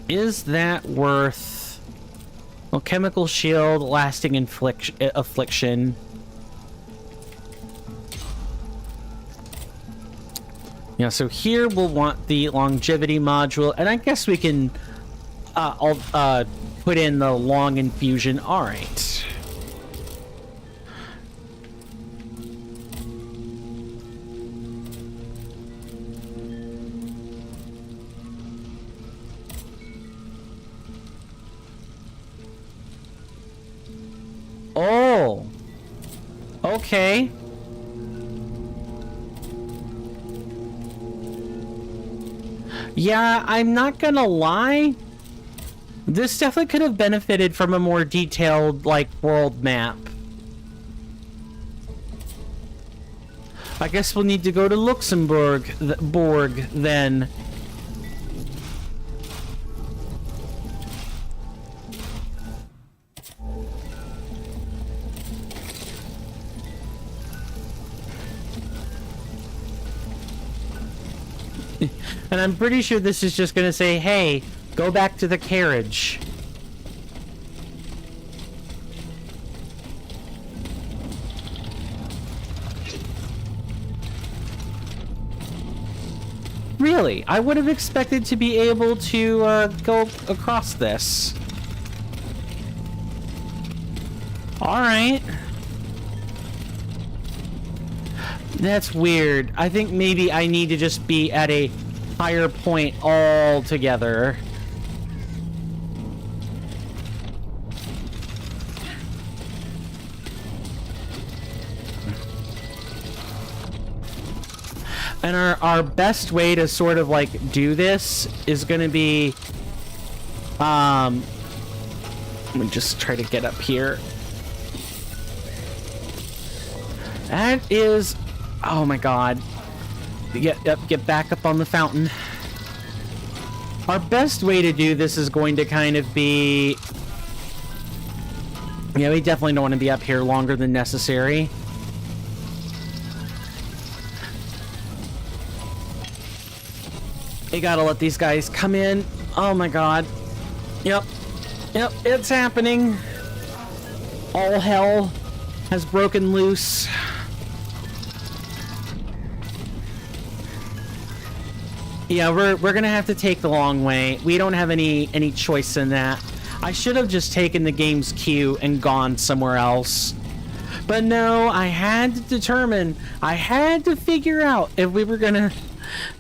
Is that worth... Well, chemical shield, lasting affliction. Yeah, so here we'll want the longevity module, and I guess we can put in the long infusion. All right. Oh, okay. Yeah, I'm not gonna lie. This definitely could have benefited from a more detailed, like, world map. I guess we'll need to go to Luxembourg then. And I'm pretty sure this is just gonna say, hey, go back to the carriage. Really? I would have expected to be able to go across this. Alright. That's weird. I think maybe I need to just be at a higher point altogether. And our best way to sort of like do this is going to be let me just try to get up here. That is, oh my god. Get back up on the fountain. Our best way to do this is going to kind of be... Yeah, we definitely don't want to be up here longer than necessary. You gotta let these guys come in. Oh my god. Yep, it's happening. All hell has broken loose. Yeah, we're gonna have to take the long way. We don't have any choice in that. I should have just taken the game's cue and gone somewhere else. But no, I had to figure out if we were gonna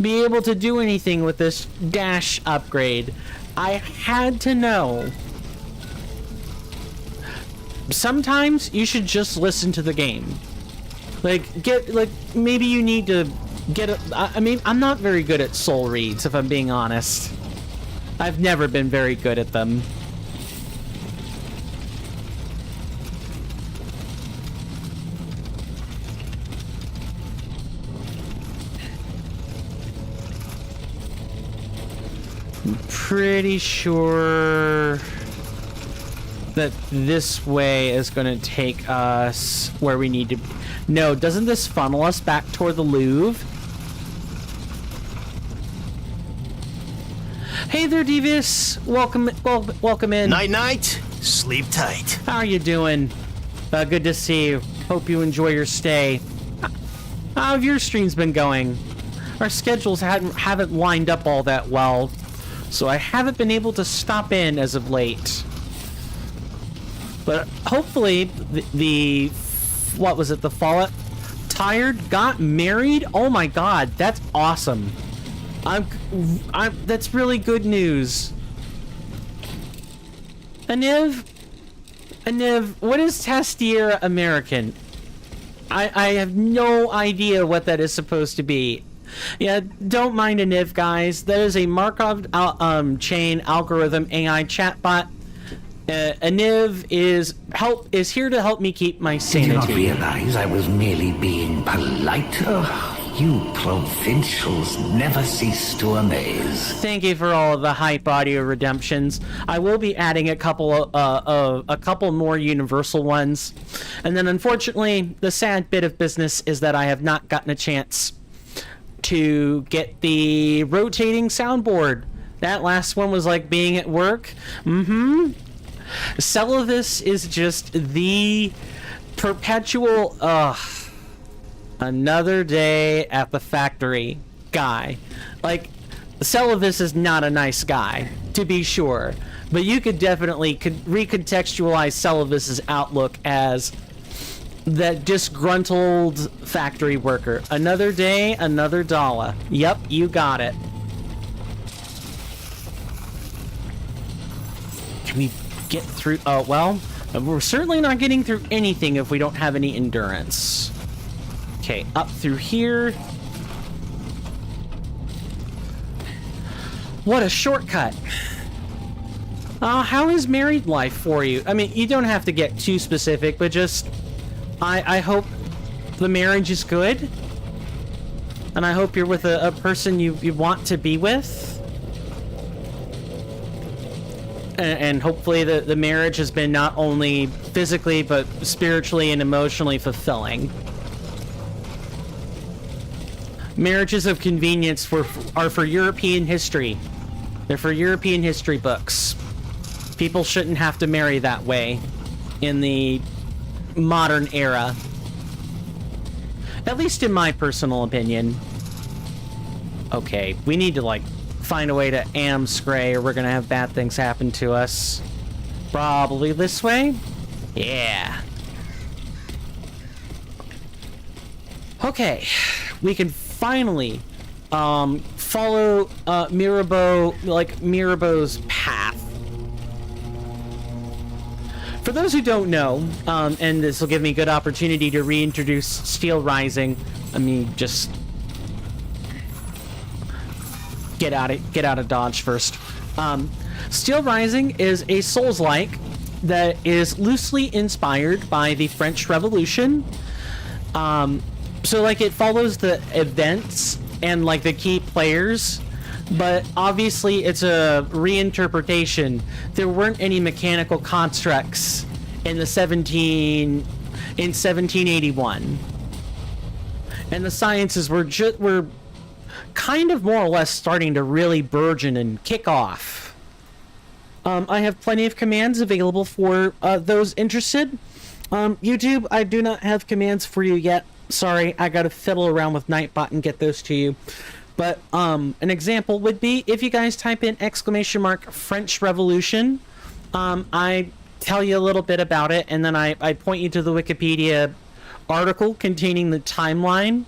be able to do anything with this dash upgrade. I had to know. Sometimes you should just listen to the game. Maybe you need to I mean, I'm not very good at soul reads, if I'm being honest. I've never been very good at them. I'm pretty sure that this way is going to take us where we need to... No, doesn't this funnel us back toward the Louvre? Hey there, Devious. Welcome in. Night, night. Sleep tight. How are you doing? Good to see you. Hope you enjoy your stay. How have your streams been going? Our schedules haven't lined up all that well, so I haven't been able to stop in as of late. But hopefully, the what was it? The Fallout Tired got married. Oh my God, that's awesome. That's really good news. Aniv, what is Tastiera American? I have no idea what that is supposed to be. Yeah, don't mind Aniv, guys. That is a Markov chain algorithm AI chatbot. Aniv is here to help me keep my sanity. Did you not realize I was merely being polite? Oh, you provincials never cease to amaze. Thank you for all of the hype audio redemptions. I will be adding a couple more universal ones. And then unfortunately, the sad bit of business is that I have not gotten a chance to get the rotating soundboard. That last one was like being at work. Celavis is just the perpetual another day at the factory guy. Like, Celavis is not a nice guy, to be sure, but you could definitely recontextualize Celavis's outlook as that disgruntled factory worker. Another day, another dollar. Yep, you got it. Can we get through? Oh, well, we're certainly not getting through anything if we don't have any endurance. Okay, up through here. What a shortcut. How is married life for you? I mean, you don't have to get too specific, but just I hope the marriage is good. And I hope you're with a person you want to be with. And hopefully the marriage has been not only physically, but spiritually and emotionally fulfilling. Marriages of convenience are for European history. They're for European history books. People shouldn't have to marry that way in the modern era. At least in my personal opinion. Okay, we need to, like, find a way to Scray or we're gonna have bad things happen to us. Probably this way? Yeah. Okay, we can finally follow Mirabeau, like Mirabeau's path. For those who don't know, and this will give me a good opportunity to reintroduce Steelrising. Let me just get out of Dodge first. Steelrising is a Souls-like that is loosely inspired by the French Revolution. So like it follows the events and like the key players, but obviously it's a reinterpretation. There weren't any mechanical constructs in 1781, and the sciences were kind of more or less starting to really burgeon and kick off. I have plenty of commands available for those interested. YouTube, I do not have commands for you yet. Sorry, I gotta fiddle around with Nightbot and get those to you. But an example would be if you guys type in ! French Revolution, I tell you a little bit about it, and then I point you to the Wikipedia article containing the timeline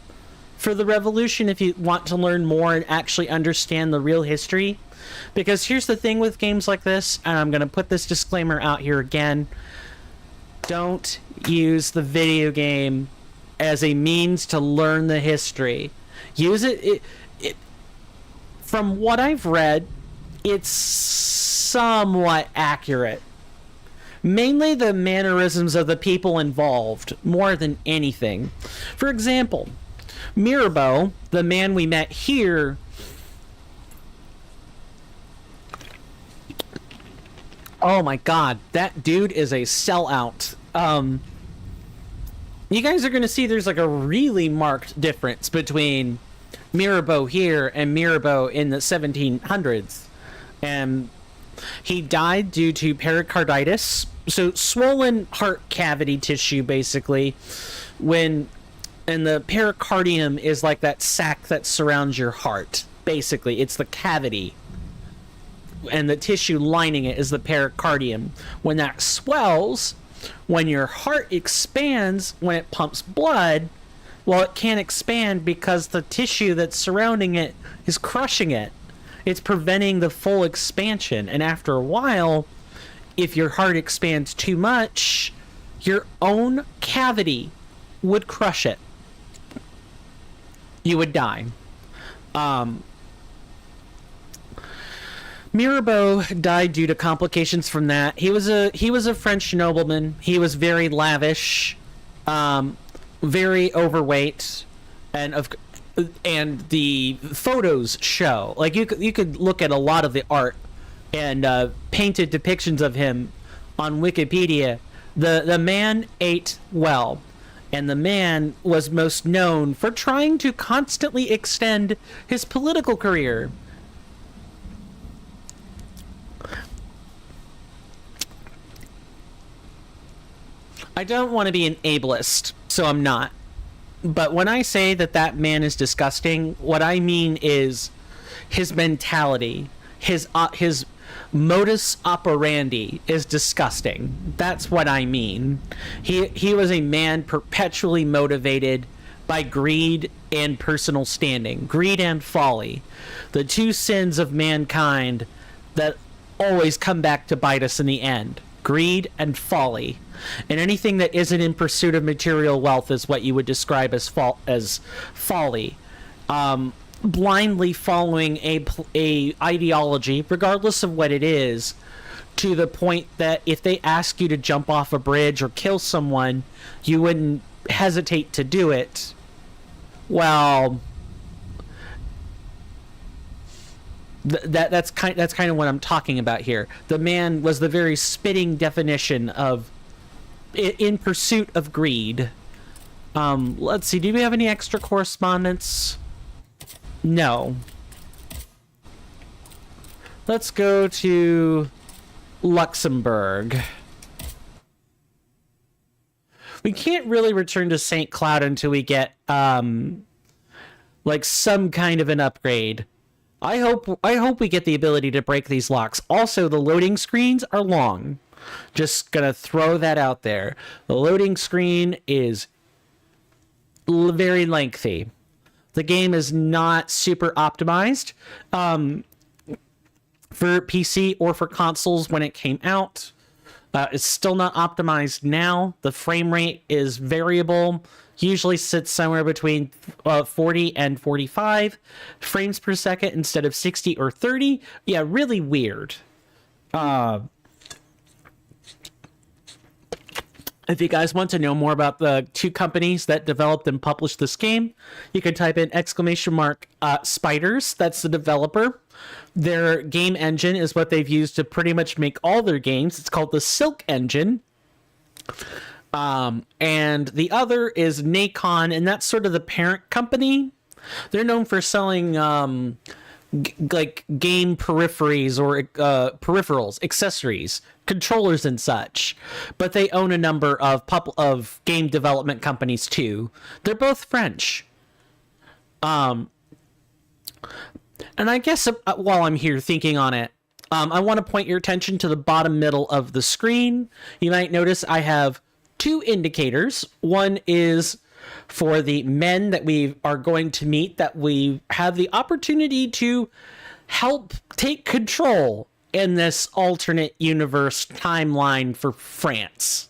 for the revolution if you want to learn more and actually understand the real history. Because here's the thing with games like this, and I'm going to put this disclaimer out here again. Don't use the video game as a means to learn the history. Use it from what I've read, it's somewhat accurate. Mainly the mannerisms of the people involved, more than anything. For example, Mirabeau, the man we met here, oh my god, that dude is a sellout. You guys are going to see there's like a really marked difference between Mirabeau here and Mirabeau in the 1700s. And He died due to pericarditis, so swollen heart cavity tissue, basically. And the pericardium is like that sac that surrounds your heart. Basically, it's the cavity. And the tissue lining it is the pericardium. When that swells, when your heart expands, when it pumps blood, well, it can't expand because the tissue that's surrounding it is crushing it. It's preventing the full expansion. And after a while, if your heart expands too much, your own cavity would crush it. You would die. Mirabeau died due to complications from that. He was a French nobleman. He was very lavish, very overweight, and the photos show, like, you could look at a lot of the art and painted depictions of him on Wikipedia. The man ate well, and the man was most known for trying to constantly extend his political career. I don't want to be an ableist, so I'm not. But when I say that man is disgusting, what I mean is his mentality, his modus operandi is disgusting. That's what I mean. He was a man perpetually motivated by greed and personal standing. Greed and folly. The two sins of mankind that always come back to bite us in the end. Greed and folly. And anything that isn't in pursuit of material wealth is what you would describe as folly. Blindly following a ideology, regardless of what it is, to the point that if they ask you to jump off a bridge or kill someone, you wouldn't hesitate to do it. Well, that's kind of what I'm talking about here. The man was the very spitting definition of in pursuit of greed. Let's see, do we have any extra correspondence? No. Let's go to Luxembourg. We can't really return to St. Cloud until we get like some kind of an upgrade. I hope we get the ability to break these locks. Also, the loading screens are long. Just gonna throw that out there. The loading screen is very lengthy. The game is not super optimized for PC or for consoles when it came out. It's still not optimized now. The frame rate is variable. Usually sits somewhere between 40 and 45 frames per second instead of 60 or 30. Yeah, really weird. If you guys want to know more about the two companies that developed and published this game, you can type in !Spiders. That's the developer. Their game engine is what they've used to pretty much make all their games. It's called the Silk Engine. And the other is Nacon, and that's sort of the parent company. They're known for selling like game peripheries or peripherals, accessories, controllers and such. But they own a number of game development companies too. They're both French. And I guess while I'm here thinking on it, I want to point your attention to the bottom middle of the screen. You might notice I have two indicators. One is for the men that we are going to meet, that we have the opportunity to help take control in this alternate universe timeline for France.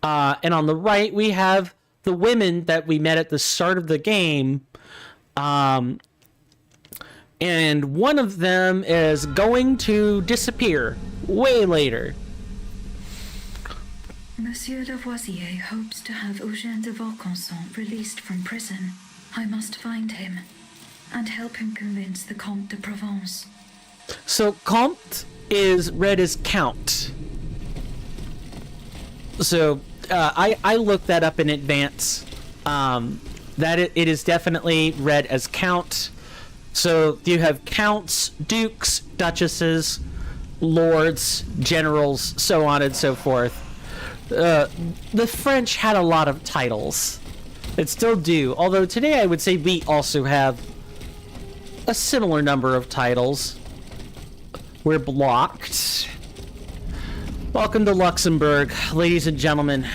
And on the right, we have the women that we met at the start of the game. And one of them is going to disappear way later. Monsieur Lavoisier hopes to have Eugène de Vaucanson released from prison. I must find him and help him convince the Comte de Provence. So Comte is read as Count. So I looked that up in advance. That it is definitely read as Count. So you have counts, dukes, duchesses, lords, generals, so on and so forth. The French had a lot of titles. It still do, although today I would say we also have a similar number of titles. We're blocked. Welcome to Luxembourg, ladies and gentlemen.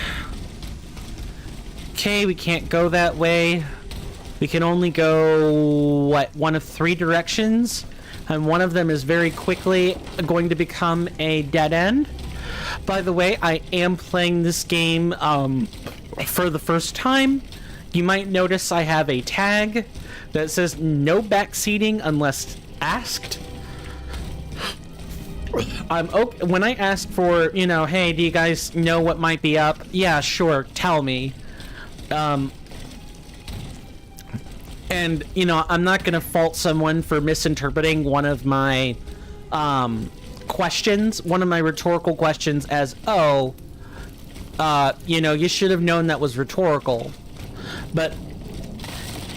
Okay, we can't go that way. We can only go, what, one of 3 directions? And one of them is very quickly going to become a dead end. By the way, I am playing this game for the first time. You might notice I have a tag that says no backseating unless asked. When I ask for, you know, hey, do you guys know what might be up? Yeah, sure, tell me. And, you know, I'm not going to fault someone for misinterpreting one of my questions, one of my rhetorical questions as, oh, you know, you should have known that was rhetorical. But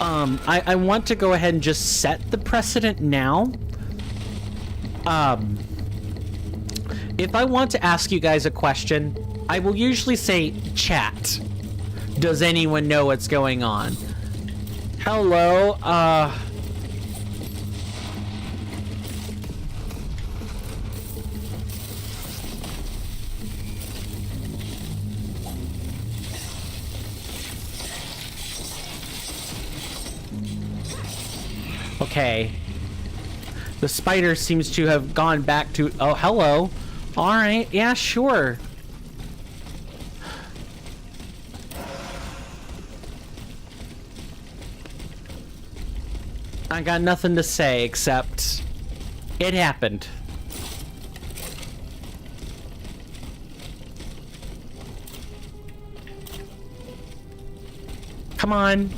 I want to go ahead and just set the precedent now. If I want to ask you guys a question, I will usually say, chat. Does anyone know what's going on? Hello, okay. The spider seems to have gone back to... Oh, hello. Alright, yeah, sure. I got nothing to say except it happened. Come on.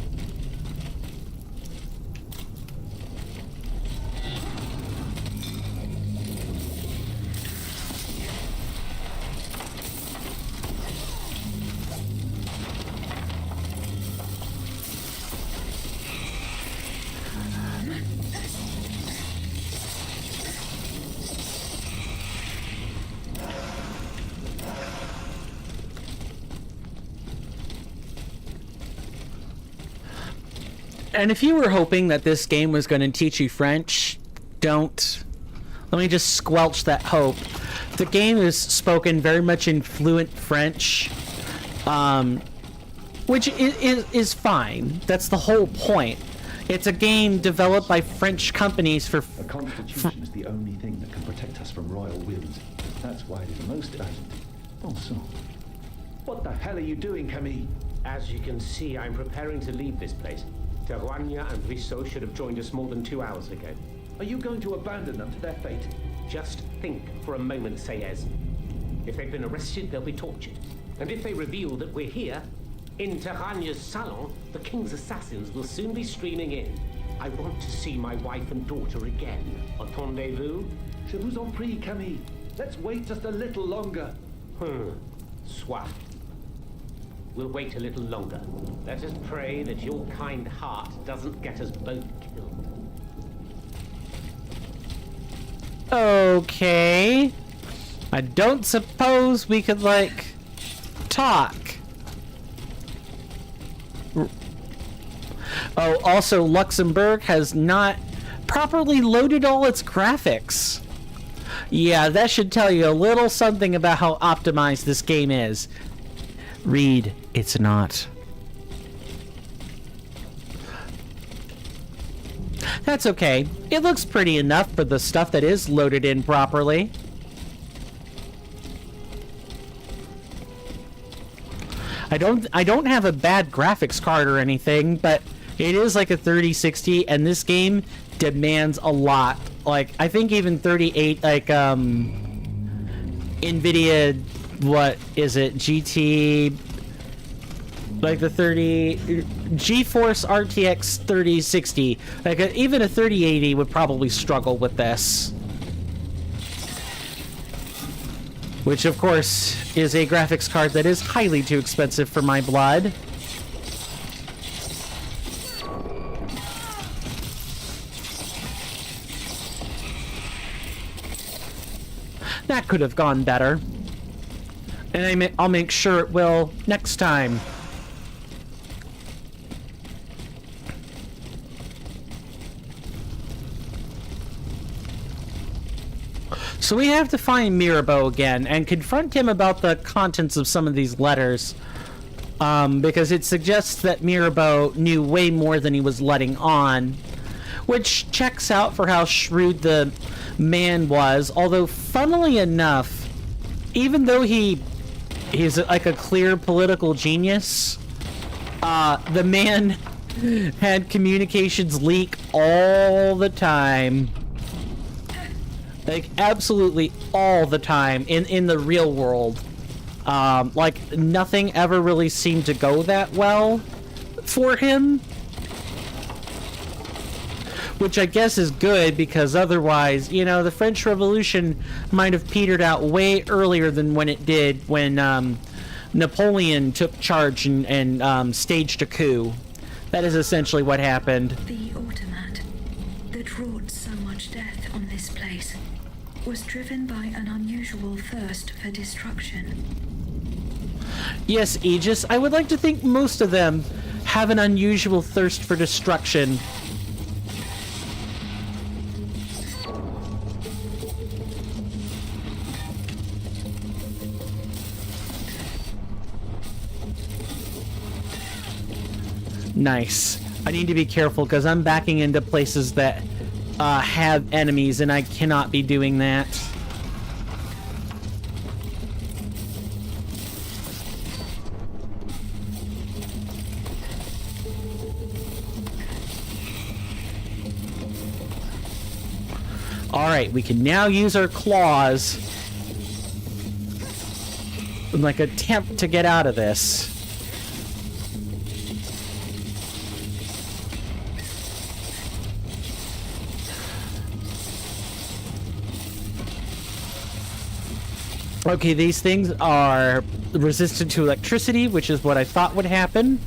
And if you were hoping that this game was going to teach you French, don't. Let me just squelch that hope. The game is spoken very much in fluent French, which is fine. That's the whole point. It's a game developed by French companies for... A constitution is the only thing that can protect us from royal whims. That's why it is most urgent. Also, what the hell are you doing, Camille? As you can see, I'm preparing to leave this place. Terouania and Brissot should have joined us more than 2 hours ago. Are you going to abandon them to their fate? Just think for a moment, Sayez. If they've been arrested, they'll be tortured. And if they reveal that we're here, in Terouania's salon, the king's assassins will soon be streaming in. I want to see my wife and daughter again. Attendez-vous? Je vous en prie, Camille. Let's wait just a little longer. Soit. We'll wait a little longer. Let us pray that your kind heart doesn't get us both killed. Okay. I don't suppose we could, like, talk. Oh, also, Luxembourg has not properly loaded all its graphics. Yeah, that should tell you a little something about how optimized this game is. Read, it's not. That's okay. It looks pretty enough for the stuff that is loaded in properly. I don't have a bad graphics card or anything, but it is like a 3060, and this game demands a lot. Like, I think even 38, like, NVIDIA, what is it, GT, like the GeForce RTX 3060, like even a 3080 would probably struggle with this. Which, of course, is a graphics card that is highly too expensive for my blood. That could have gone better. And I'll make sure it will next time. So we have to find Mirabeau again and confront him about the contents of some of these letters. Because it suggests that Mirabeau knew way more than he was letting on. Which checks out for how shrewd the man was. Although, funnily enough, even though he's like a clear political genius, the man had communications leak all the time. Like, absolutely all the time in the real world. Like, nothing ever really seemed to go that well for him. Which I guess is good, because otherwise, you know, the French Revolution might have petered out way earlier than when it did when Napoleon took charge and staged a coup. That is essentially what happened. The automat that wrought so much death on this place was driven by an unusual thirst for destruction. Yes, Aegis, I would like to think most of them have an unusual thirst for destruction. Nice. I need to be careful because I'm backing into places that have enemies, and I cannot be doing that. Alright, we can now use our claws and, like, attempt to get out of this. Okay, these things are resistant to electricity, which is what I thought would happen.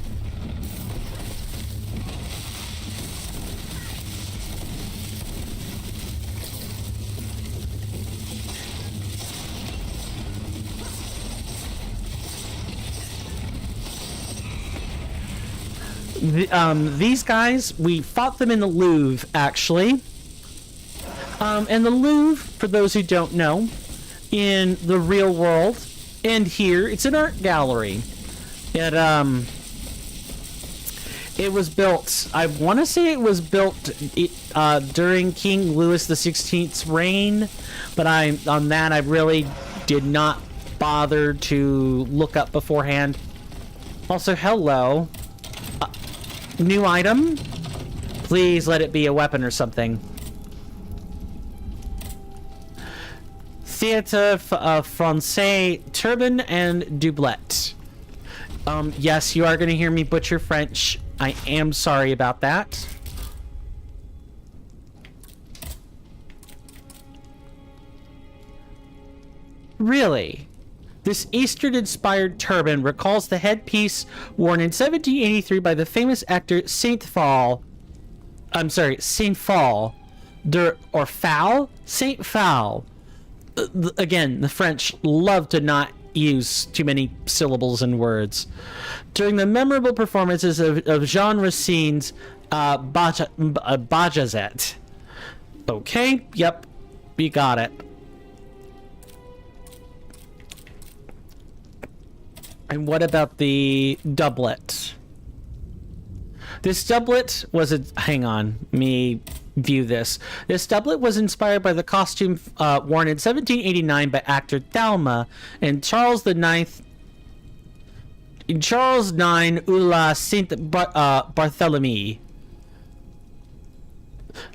These guys, we fought them in the Louvre, actually. And the Louvre, for those who don't know, in the real world, and here, it's an art gallery. It was built, I want to say it was built during King Louis XVI's reign, but on that I really did not bother to look up beforehand. Also, hello. New item? Please let it be a weapon or something. Theatre Francais, turban and doublet. Yes, you are going to hear me butcher French. I am sorry about that. Really? This Eastern-inspired turban recalls the headpiece worn in 1783 by the famous actor Saint-Phal, Saint-Phal. Again, the French love to not use too many syllables in words. During the memorable performances of Jean Racine's Bajazet. Okay, yep, we got it. And what about the doublet? This doublet was hang on, me view this. This doublet was inspired by the costume worn in 1789 by actor Talma in Charles IX ou la Saint Barthélemy,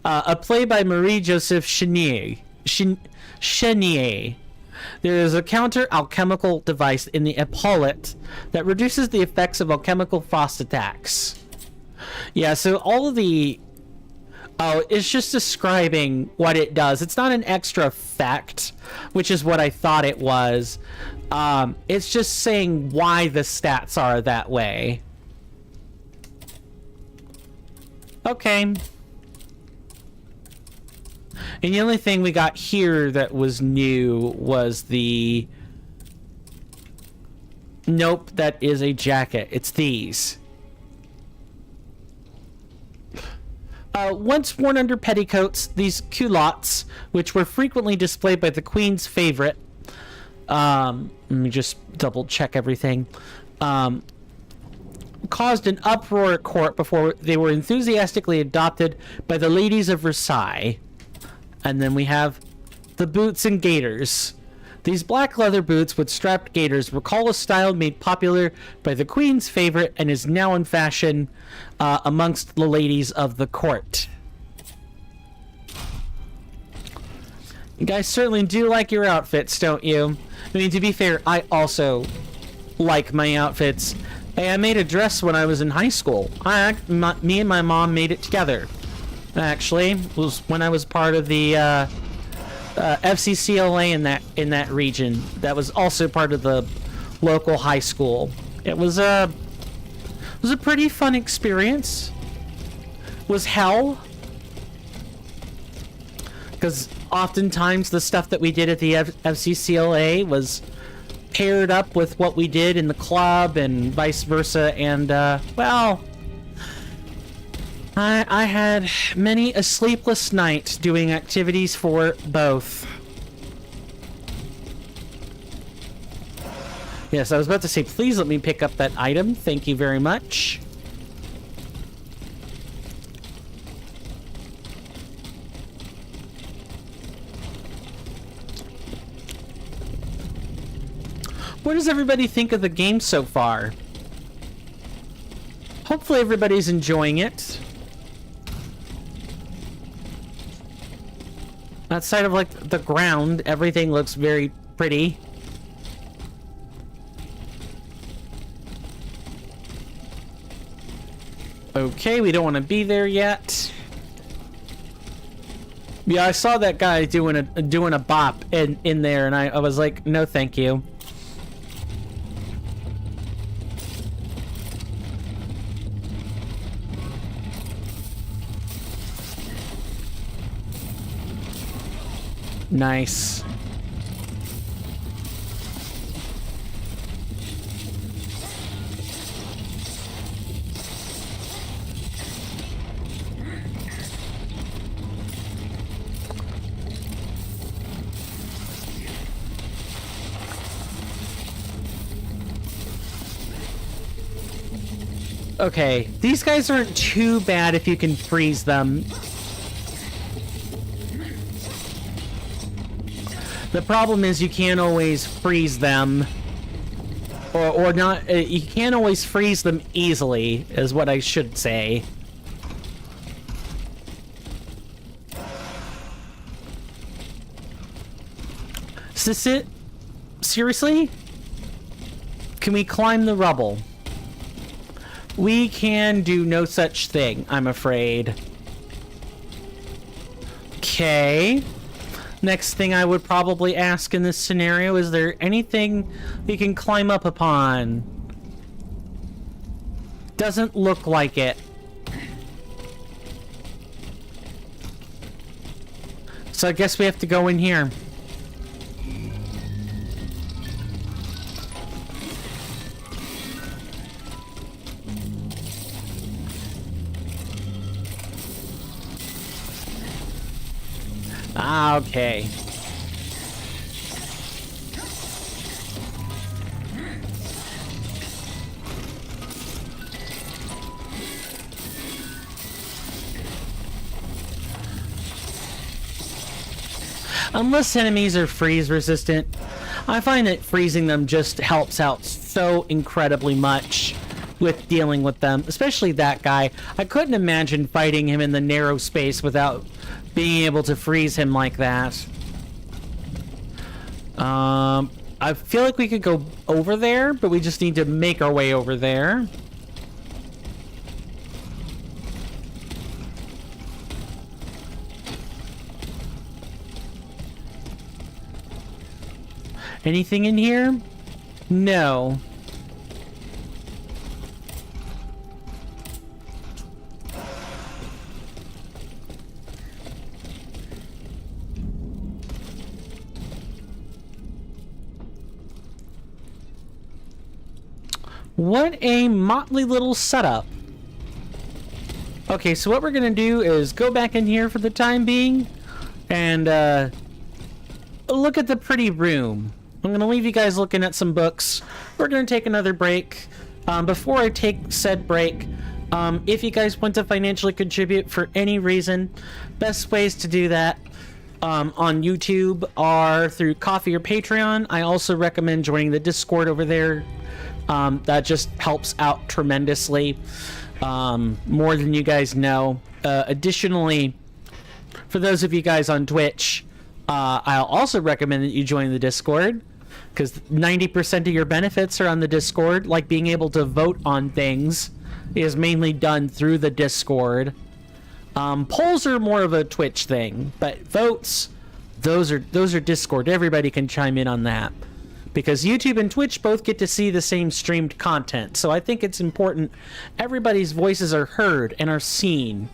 a play by Marie-Joseph Chenier. There is a counter-alchemical device in the epaulette that reduces the effects of alchemical frost attacks. Yeah, so all of the... Oh, it's just describing what it does. It's not an extra effect, which is what I thought it was. It's just saying why the stats are that way. Okay. And the only thing we got here that was new was the... Nope, that is a jacket. It's these. Once worn under petticoats, these culottes, which were frequently displayed by the Queen's favorite, let me just double check everything, caused an uproar at court before they were enthusiastically adopted by the ladies of Versailles. And then we have the boots and gaiters. These black leather boots with strapped gaiters recall a style made popular by the Queen's favorite and is now in fashion amongst the ladies of the court. You guys certainly do like your outfits, don't you? I mean, to be fair, I also like my outfits. Hey, I made a dress when I was in high school. Me and my mom made it together. Actually, it was when I was part of the FCCLA in that region. That was also part of the local high school. It was a pretty fun experience. It was hell, because oftentimes the stuff that we did at the FCCLA was paired up with what we did in the club and vice versa, and well, I had many a sleepless night doing activities for both. Yes, I was about to say, please let me pick up that item. Thank you very much. What does everybody think of the game so far? Hopefully everybody's enjoying it. Outside of, like, the ground, everything looks very pretty. Okay, we don't want to be there yet. Yeah, I saw that guy doing a bop in there, and I was like, no thank you. Nice. Okay, these guys aren't too bad if you can freeze them. The problem is you can't always freeze them, or not. You can't always freeze them easily, is what I should say. Is this it? Seriously? Can we climb the rubble? We can do no such thing, I'm afraid. Okay. Next thing I would probably ask in this scenario, is there anything we can climb up upon? Doesn't look like it. So I guess we have to go in here. Ah, okay. Unless enemies are freeze resistant, I find that freezing them just helps out so incredibly much with dealing with them, especially that guy. I couldn't imagine fighting him in the narrow space without being able to freeze him like that. I feel like we could go over there, but we just need to make our way over there. Anything in here? No. What a motley little setup. Okay, so what we're gonna do is go back in here for the time being and look at the pretty room. I'm gonna leave you guys looking at some books. We're gonna take another break. Before I take said break, if you guys want to financially contribute for any reason, best ways to do that on YouTube are through Ko-fi or Patreon. I also recommend joining the Discord over there. That just helps out tremendously, more than you guys know. Additionally, for those of you guys on Twitch, I'll also recommend that you join the Discord, because 90% of your benefits are on the Discord, like being able to vote on things is mainly done through the Discord. Polls are more of a Twitch thing, but votes, those are Discord. Everybody can chime in on that, because YouTube and Twitch both get to see the same streamed content. So I think it's important everybody's voices are heard and are seen.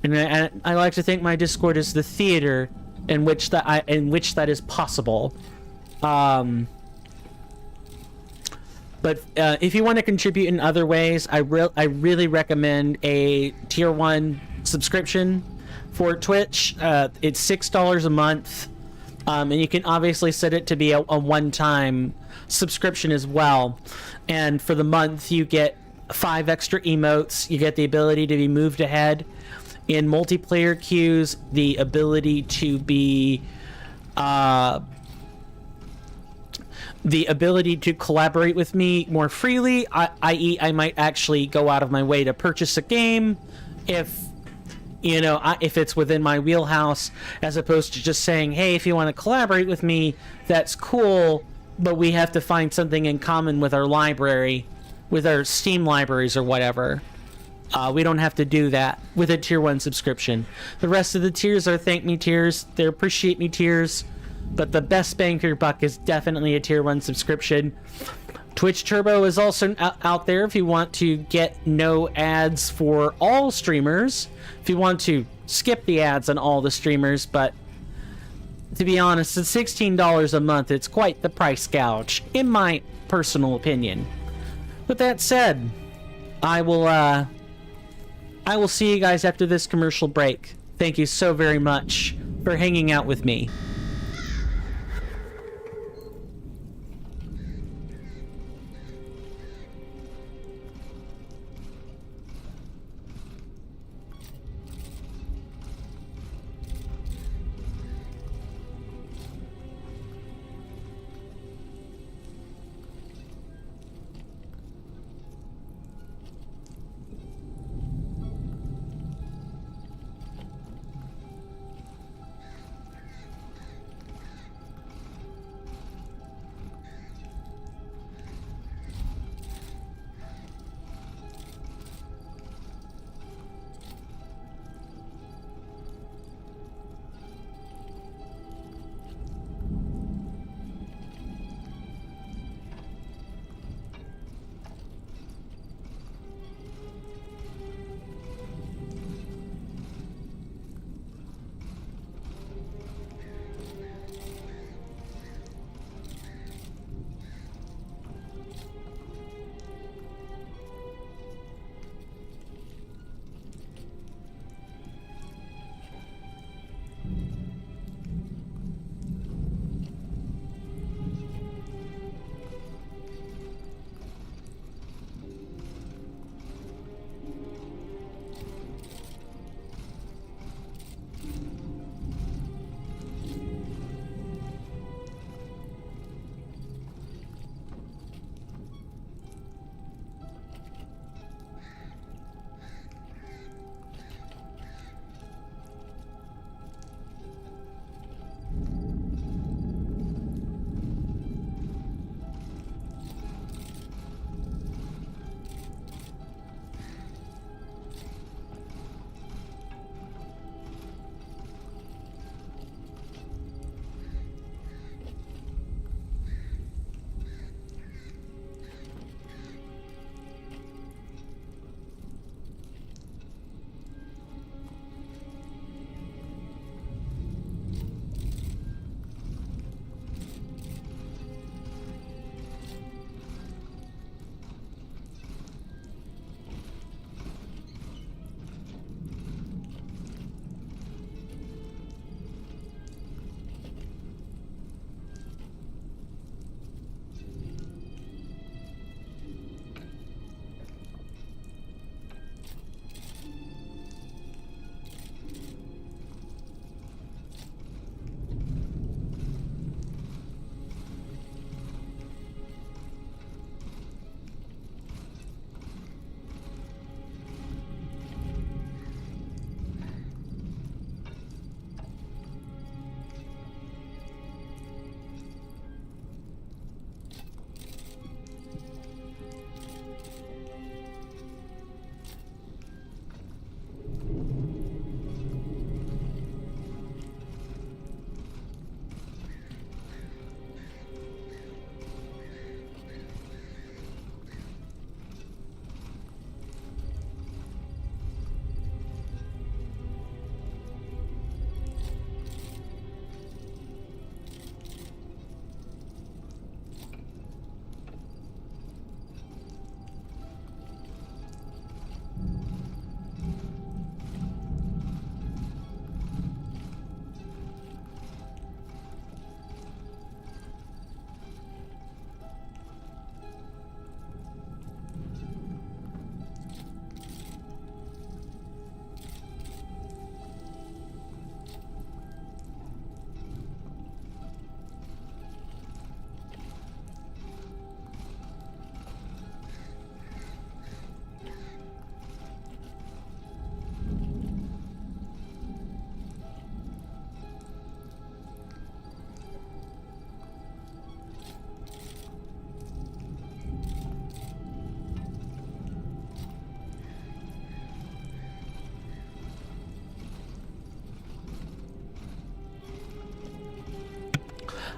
And I like to think my Discord is the theater in which that is possible. But if you want to contribute in other ways, I really recommend a tier 1 subscription for Twitch. It's $6 a month, and you can obviously set it to be a one-time subscription as well. And for the month, you get 5 extra emotes. You get the ability to be moved ahead in multiplayer queues, the ability to be the ability to collaborate with me more freely, i.e. I might actually go out of my way to purchase a game if if it's within my wheelhouse, as opposed to just saying, hey, if you want to collaborate with me, that's cool, but we have to find something in common with our library, with our Steam libraries or whatever. We don't have to do that with a tier 1 subscription. The rest of the tiers are thank me tiers, they're appreciate me tiers, but the best bang for your buck is definitely a tier 1 subscription. Twitch Turbo is also out there if you want to get no ads for all streamers, if you want to skip the ads on all the streamers. But to be honest, at $16 a month, it's quite the price gouge, in my personal opinion. With that said, I will see you guys after this commercial break. Thank you so very much for hanging out with me.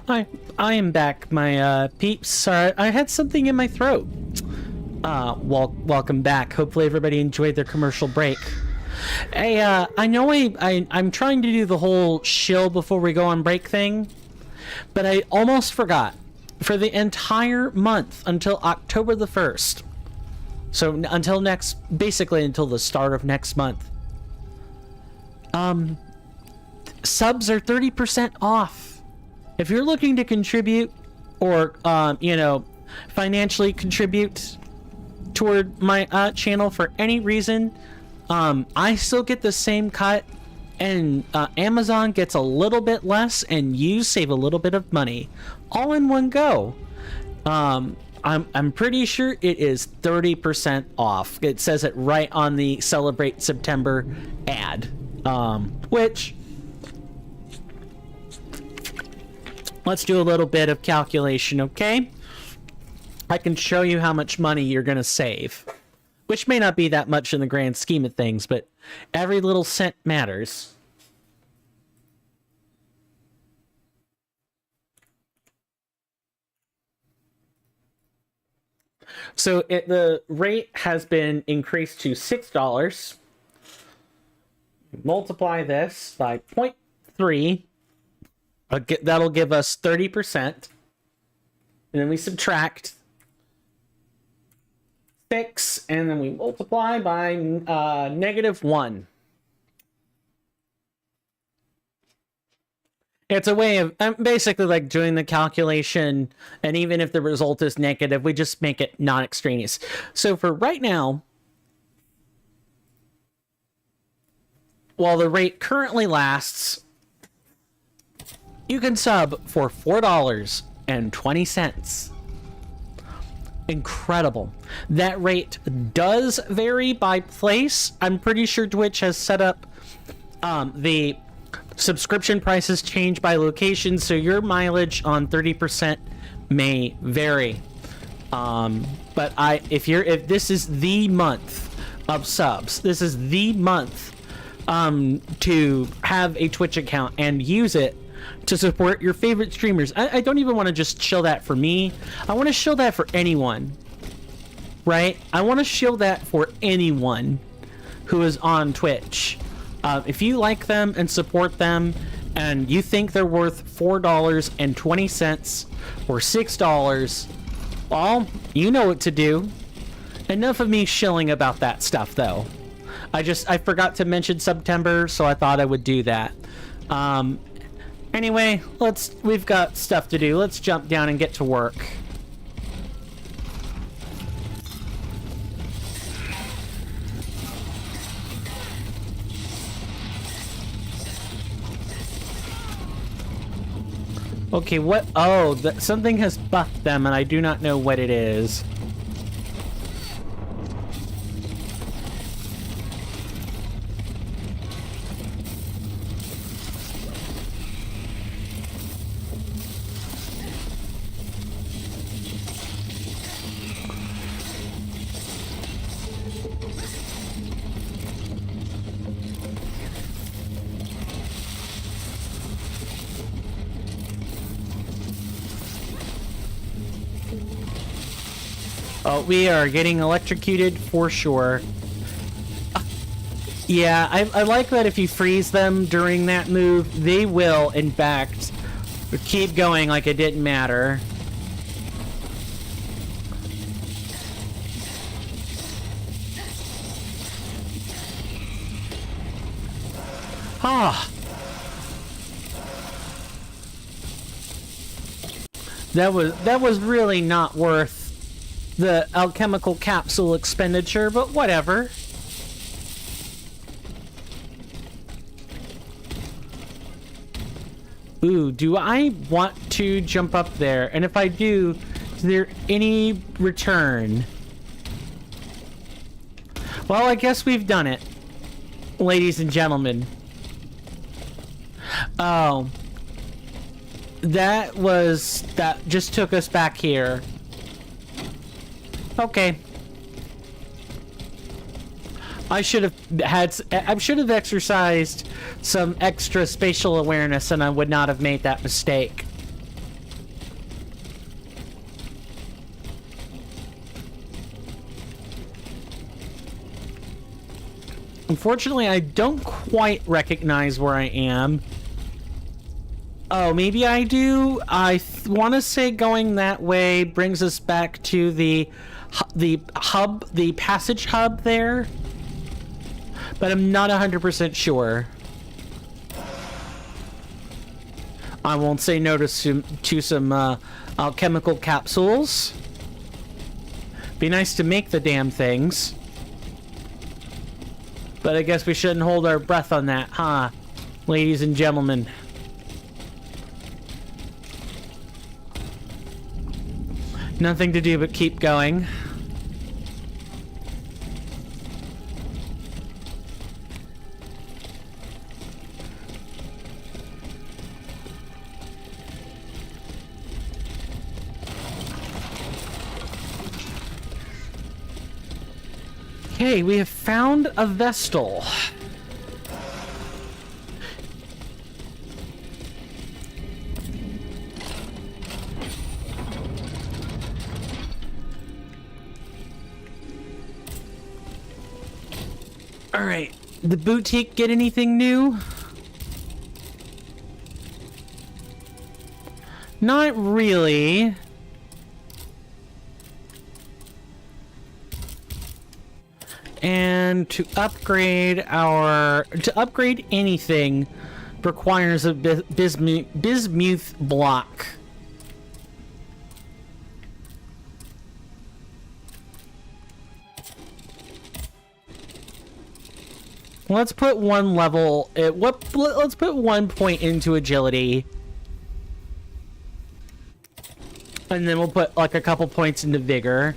I am back, my peeps. Sorry, I had something in my throat. Welcome back. Hopefully everybody enjoyed their commercial break. Hey, I know I'm trying to do the whole shill before we go on break thing, but I almost forgot. For the entire month until October the 1st, so until basically until the start of next month, subs are 30% off. If you're looking to contribute or, financially contribute toward my channel for any reason, I still get the same cut, and Amazon gets a little bit less, and you save a little bit of money, all in one go. I'm pretty sure it is 30% off. It says it right on the Celebrate September ad, which, let's do a little bit of calculation, okay? I can show you how much money you're gonna save, which may not be that much in the grand scheme of things, but every little cent matters. So the rate has been increased to $6. Multiply this by 0.3. That'll give us 30%. And then we subtract 6, and then we multiply by -1. It's a way of, I'm basically like doing the calculation, and even if the result is negative, we just make it non-extraneous. So for right now, while the rate currently lasts, you can sub for $4.20. Incredible. That rate does vary by place. I'm pretty sure Twitch has set up the subscription prices change by location, so your mileage on 30% may vary. But if this is the month of subs, this is the month to have a Twitch account and use it to support your favorite streamers. I don't even want to just shill that for me. I want to shill that for anyone, right? I want to shill that for anyone who is on Twitch. If you like them and support them, and you think they're worth $4.20 or $6, well, you know what to do. Enough of me shilling about that stuff, though. I forgot to mention September, so I thought I would do that. Anyway, we've got stuff to do. Let's jump down and get to work. Okay, what? Oh, something has buffed them, and I do not know what it is. Oh, we are getting electrocuted for sure. Yeah, I like that if you freeze them during that move, they will, in fact, keep going like it didn't matter. Ah. That was really not worth the alchemical capsule expenditure, but whatever. Ooh, do I want to jump up there? And if I do, is there any return? Well, I guess we've done it, ladies and gentlemen. Oh. That just took us back here. Okay. I should have exercised some extra spatial awareness, and I would not have made that mistake. Unfortunately, I don't quite recognize where I am. Oh, maybe I do. I want to say going that way brings us back to the hub, the passage hub there. But I'm not 100% sure. I won't say no to some alchemical capsules. Be nice to make the damn things. But I guess we shouldn't hold our breath on that, huh? Ladies and gentlemen. Nothing to do but keep going. Okay, we have found a Vestal. All right, the boutique get anything new? Not really. And to upgrade anything requires a bismuth block. Let's put one level. Let's put 1 point into agility, and then we'll put like a couple points into vigor.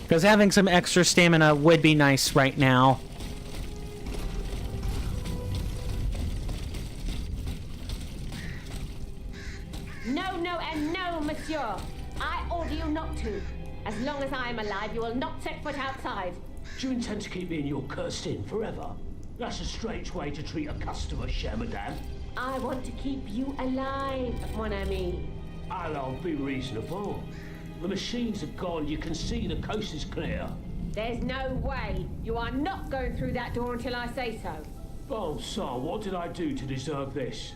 Because having some extra stamina would be nice right now. No, no, and no, monsieur. I order you not to. As long as I am alive, you will not set foot outside. Do you intend to keep me in your cursed inn forever? That's a strange way to treat a customer, cher madame. I want to keep you alive, mon ami. I'll be reasonable. The machines are gone. You can see the coast is clear. There's no way. You are not going through that door until I say so. Bon sang, what did I do to deserve this?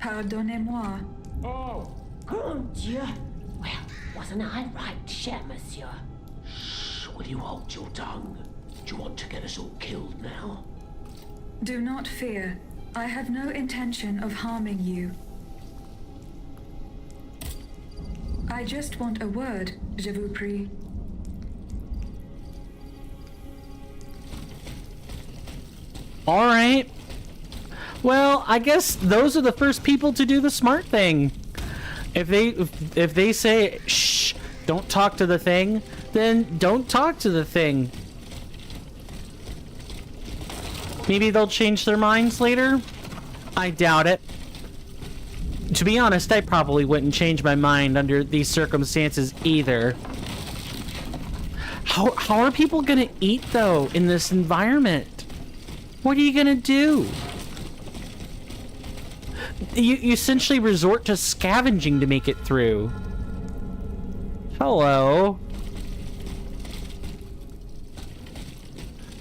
Pardonnez-moi. Oh! Grand Dieu. Well, wasn't I right, cher monsieur? Shh, will you hold your tongue? Do you want to get us all killed now? Do not fear. I have no intention of harming you. I just want a word, je vous prie. All right. Well, I guess those are the first people to do the smart thing. If they say, shh, don't talk to the thing, then don't talk to the thing. Maybe they'll change their minds later? I doubt it. To be honest, I probably wouldn't change my mind under these circumstances either. How are people gonna eat, though, in this environment? What are you gonna do? You essentially resort to scavenging to make it through. Hello.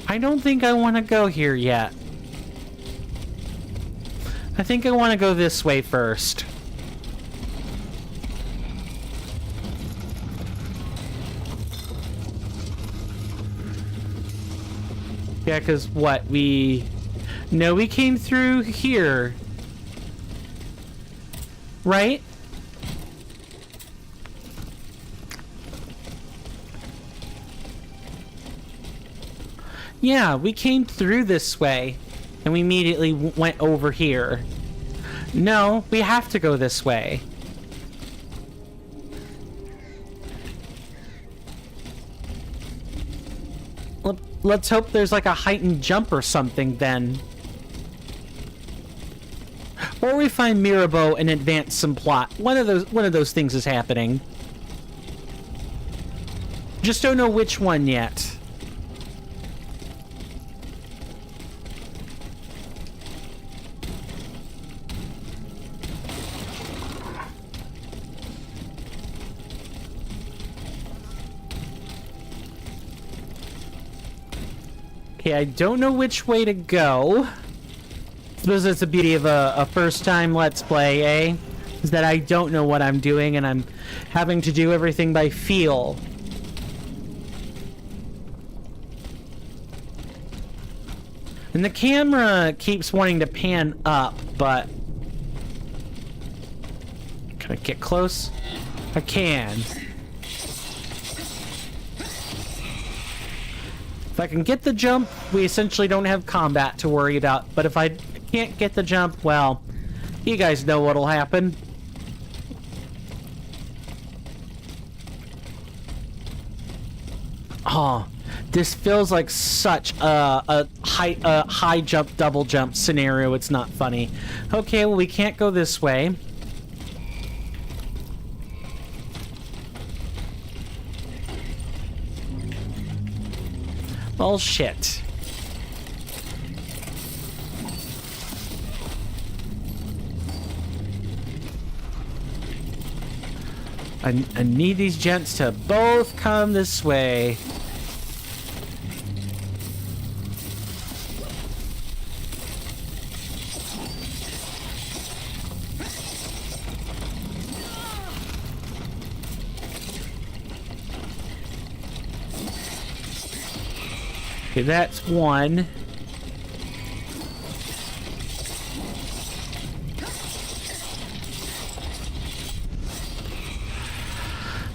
I don't think I want to go here yet. I think I want to go this way first. Yeah, because what? We came through here. Right? Yeah, we came through this way. And we immediately went over here. No, we have to go this way. Let's hope there's like a heightened jump or something then. Or we find Mirabeau and advance some plot. One of those things is happening. Just don't know which one yet. Okay, I don't know which way to go. I suppose that's the beauty of a first-time Let's Play, eh? Is that I don't know what I'm doing, and I'm having to do everything by feel. And the camera keeps wanting to pan up, but... Can I get close? I can. If I can get the jump, we essentially don't have combat to worry about. But if I can't get the jump, well, you guys know what'll happen. Oh, this feels like such a high jump, double jump scenario. It's not funny. Okay, well, we can't go this way. Well, shit. I need these gents to both come this way. Okay, that's one.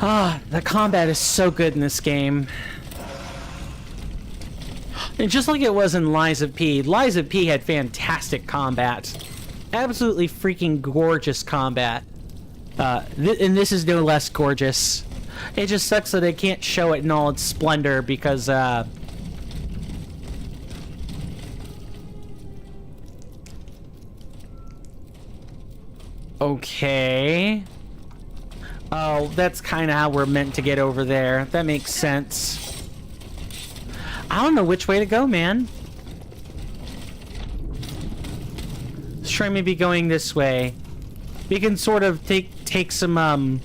Ah, the combat is so good in this game. And just like it was in Lies of P, Lies of P had fantastic combat. Absolutely freaking gorgeous combat. And this is no less gorgeous. It just sucks that they can't show it in all its splendor because, okay. Oh, that's kind of how we're meant to get over there. That makes sense. I don't know which way to go, man. Let's try maybe going this way. We can sort of take some,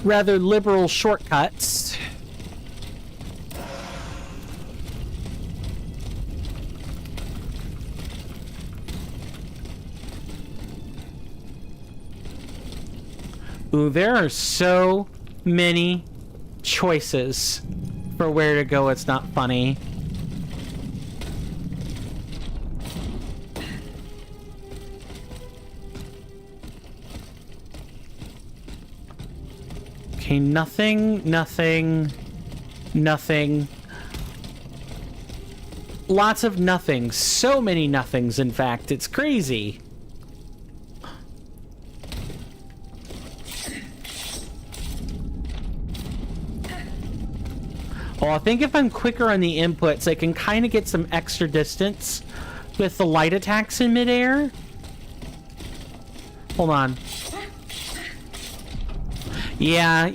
rather liberal shortcuts. Ooh, there are so many choices for where to go. It's not funny. Okay, nothing. Lots of nothings. So many nothings, in fact. It's crazy. Well, I think if I'm quicker on the inputs, I can kind of get some extra distance with the light attacks in midair. Hold on. Yeah,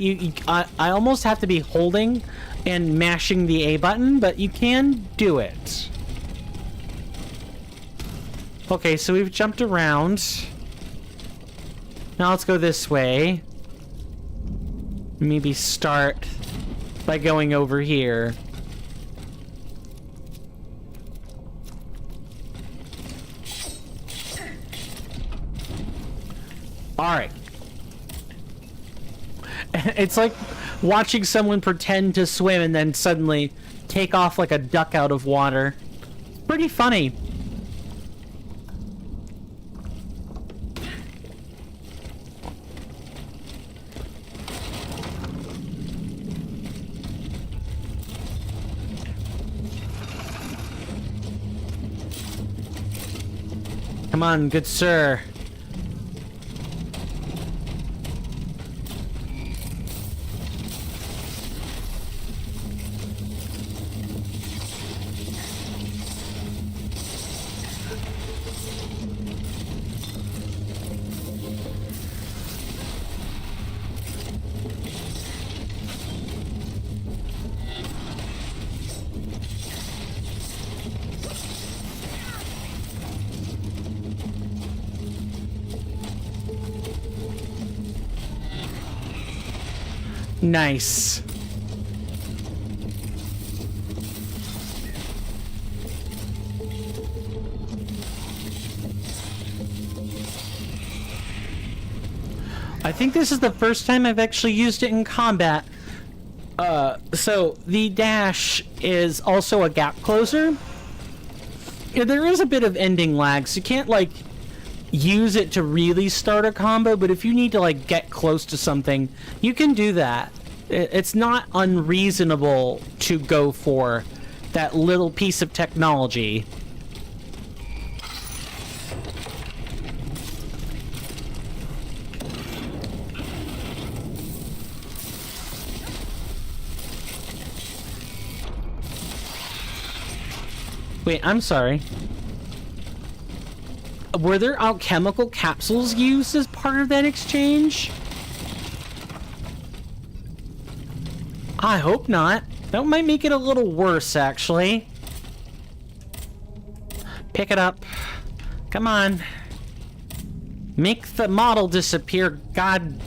I almost have to be holding and mashing the A button, but you can do it. Okay, so we've jumped around. Now let's go this way. Maybe start by going over here. Alright. It's like watching someone pretend to swim and then suddenly take off like a duck out of water. Pretty funny. Come on, good sir. Nice. I think this is the first time I've actually used it in combat. So the dash is also a gap closer. Yeah, there is a bit of ending lag, so you can't like use it to really start a combo, but if you need to like get close to something, you can do that. It's not unreasonable to go for that little piece of technology. Wait, I'm sorry. Were there alchemical capsules used as part of that exchange? I hope not. That might make it a little worse, actually. Pick it up. Come on. Make the model disappear. God.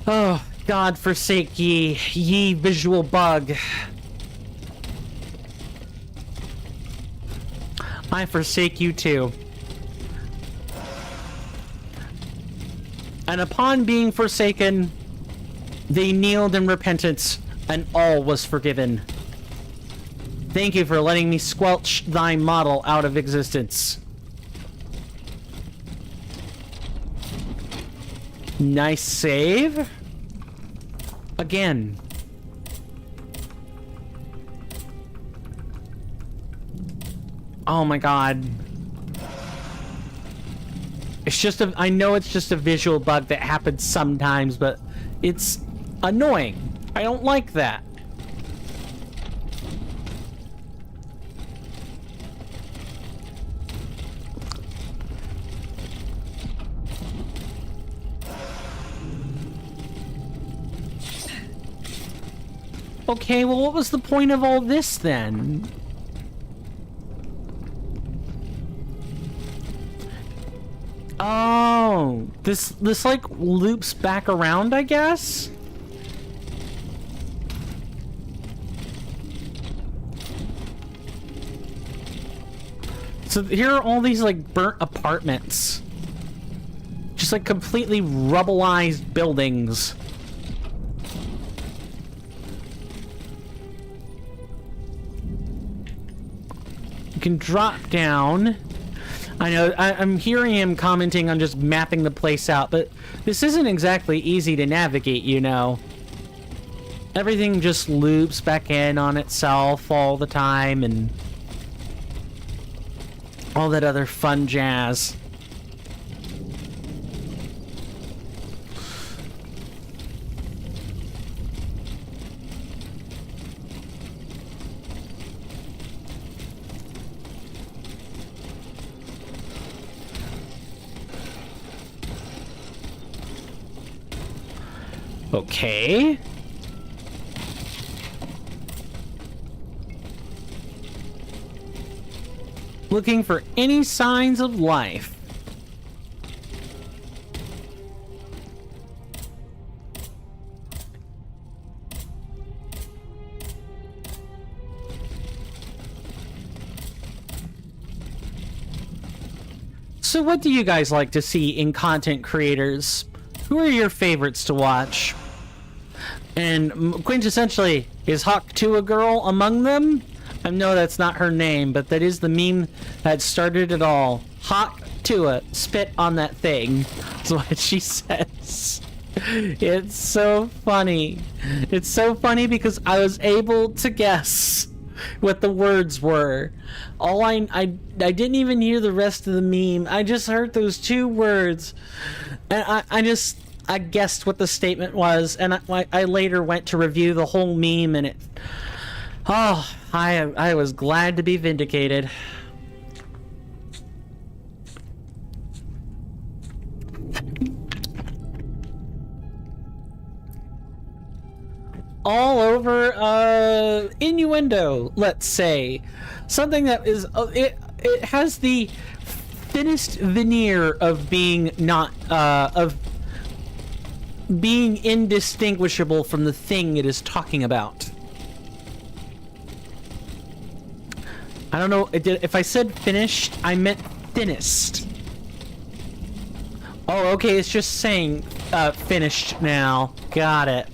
Oh, God forsake ye visual bug. I forsake you too. And upon being forsaken, they kneeled in repentance, and all was forgiven. Thank you for letting me squelch thy model out of existence. Nice save. Again. Oh my god. It's just I know it's just a visual bug that happens sometimes, but it's annoying. I don't like that. Okay, well, what was the point of all this then? Oh, this like loops back around, I guess? So here are all these like burnt apartments. Just like completely rubbleized buildings. You can drop down. I know, I'm hearing him commenting on just mapping the place out, but this isn't exactly easy to navigate, you know. Everything just loops back in on itself all the time, and all that other fun jazz. Okay. Looking for any signs of life. So what do you guys like to see in content creators? Who are your favorites to watch? And quintessentially, is Hawk 2 a girl among them? I know that's not her name, but that is the meme that started it all. Hawk Tua, spit on that thing. That's what she says. It's so funny. It's so funny because I was able to guess what the words were. I didn't even hear the rest of the meme. I just heard those two words. And I guessed what the statement was, and I later went to review the whole meme, and I was glad to be vindicated. All over innuendo, let's say. Something that is it has the thinnest veneer of being not of being indistinguishable from the thing it is talking about. I don't know if I said finished, I meant thinnest. Oh, okay, it's just saying finished now. Got it.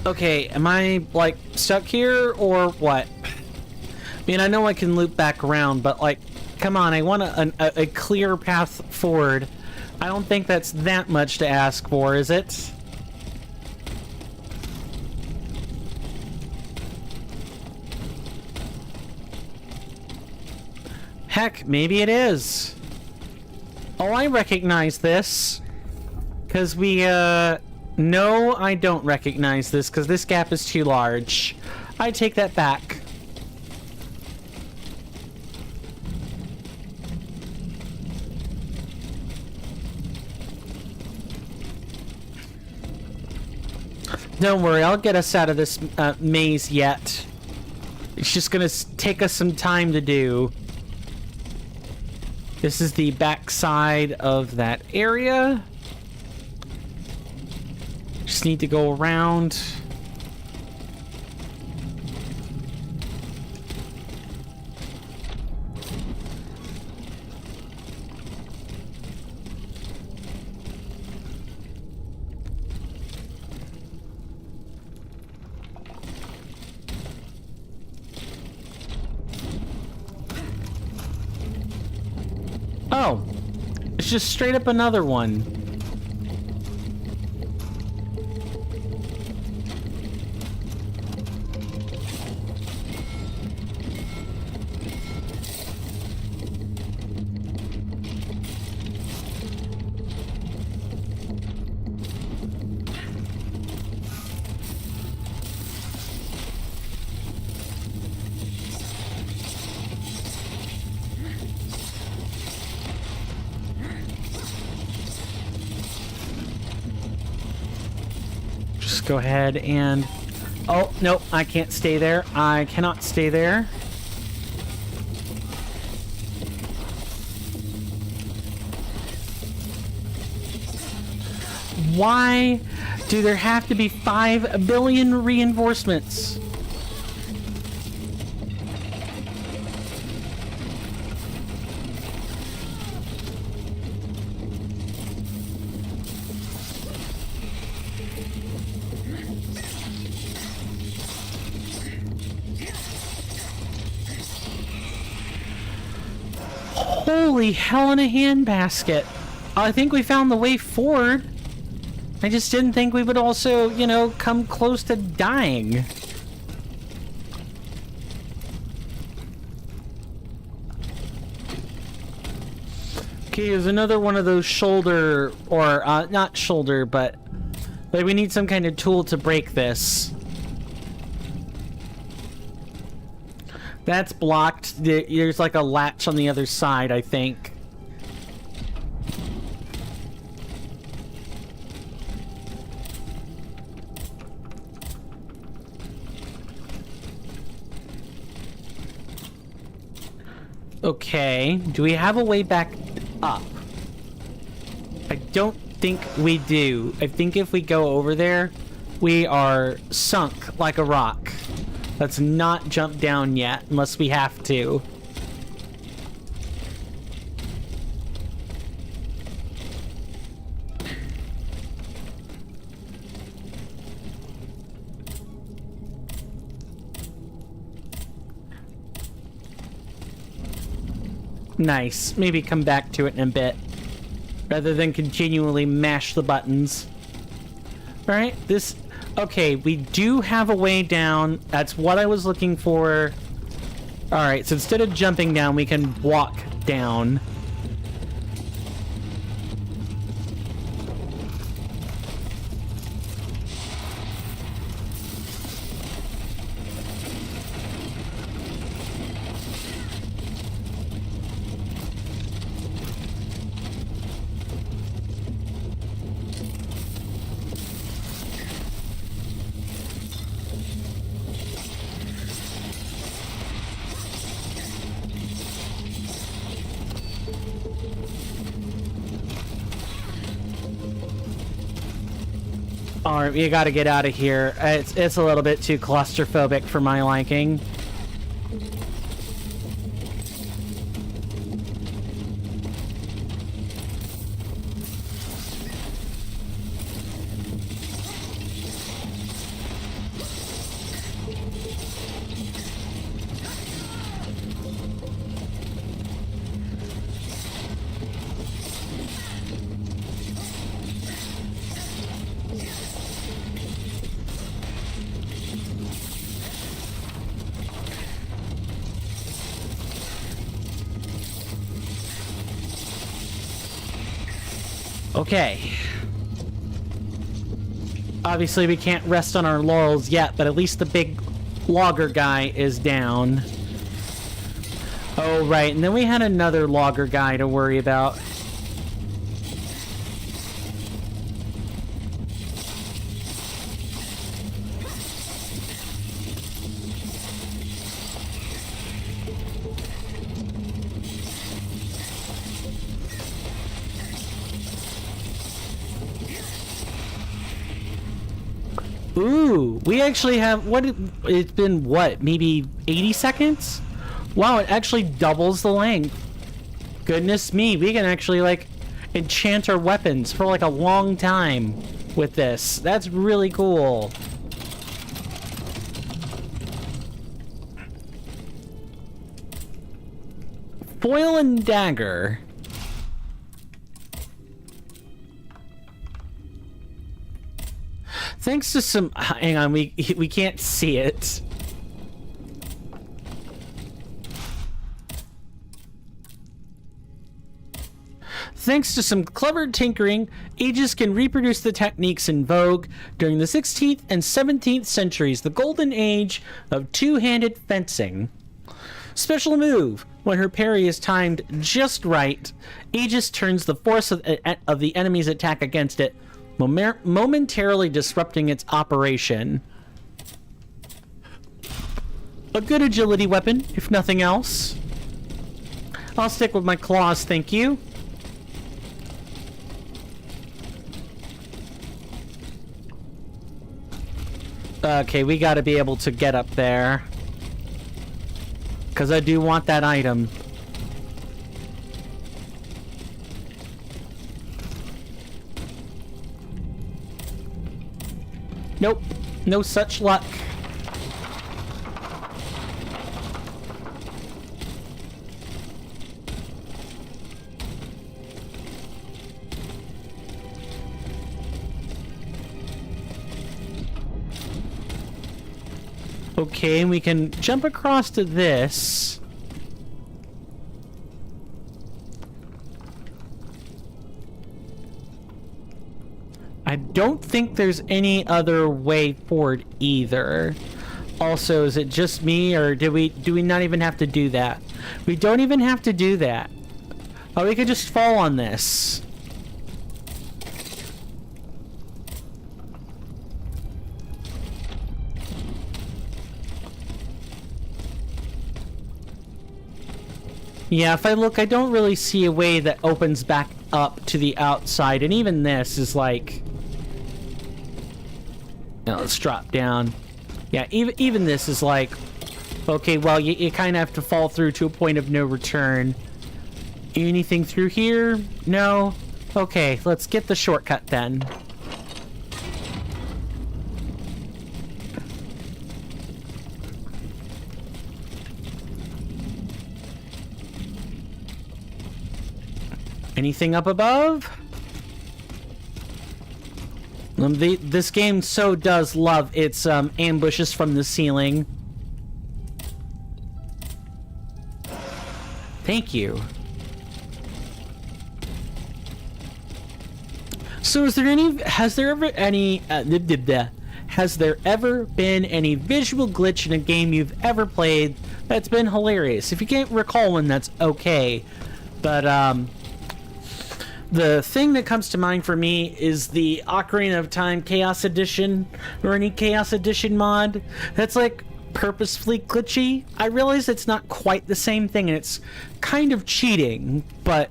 Okay, am I, like, stuck here, or what? I mean, I know I can loop back around, but, like, come on, I want a clear path forward. I don't think that's that much to ask for, is it? Heck, maybe it is. Oh, I recognize this. Because we, no, I don't recognize this, because this gap is too large. I take that back. Don't worry, I'll get us out of this maze yet. It's just gonna take us some time to do. This is the back side of that area. Just need to go around. Oh, it's just straight up another one. Go ahead and... Oh, nope, I can't stay there. I cannot stay there. Why do there have to be 5 billion reinforcements? Holy hell in a handbasket. I think we found the way forward. I just didn't think we would also, you know, come close to dying. Okay, there's another one of those shoulder, or, not shoulder, but... like, we need some kind of tool to break this. That's blocked. There's like a latch on the other side, I think. Okay, do we have a way back up? I don't think we do. I think if we go over there, we are sunk like a rock. Let's not jump down yet, unless we have to. Nice. Maybe come back to it in a bit, rather than continually mash the buttons. Alright, this... Okay, we do have a way down. That's what I was looking for. Alright, so instead of jumping down, we can walk down. Alright, we gotta get out of here. It's a little bit too claustrophobic for my liking. Okay. Obviously, we can't rest on our laurels yet, but at least the big logger guy is down. Oh, right. And then we had another logger guy to worry about. Ooh, we actually have, it's been what, maybe 80 seconds? Wow, it actually doubles the length. Goodness me, we can actually, like, enchant our weapons for, like, a long time with this. That's really cool. Foil and dagger. Thanks to some... Hang on, we can't see it. Thanks to some clever tinkering, Aegis can reproduce the techniques in vogue during the 16th and 17th centuries, the golden age of two-handed fencing. Special move. When her parry is timed just right, Aegis turns the force of the enemy's attack against it, momentarily disrupting its operation. A good agility weapon, if nothing else. I'll stick with my claws, thank you. Okay, we gotta be able to get up there. Because I do want that item. Nope, no such luck. Okay, we can jump across to this. I don't think there's any other way forward either. Also, is it just me, or do we not even have to do that? We don't even have to do that. Oh, we could just fall on this. Yeah, if I look, I don't really see a way that opens back up to the outside, and even this is like... Now let's drop down. Yeah, even this is like... Okay, well, you kind of have to fall through to a point of no return. Anything through here? No? Okay, let's get the shortcut then. Anything up above? This game so does love its ambushes from the ceiling. Thank you. So has there ever been any visual glitch in a game you've ever played that's been hilarious? If you can't recall one, that's okay. But the thing that comes to mind for me is the Ocarina of Time Chaos Edition, or any Chaos Edition mod that's like purposefully glitchy. I realize it's not quite the same thing and it's kind of cheating, but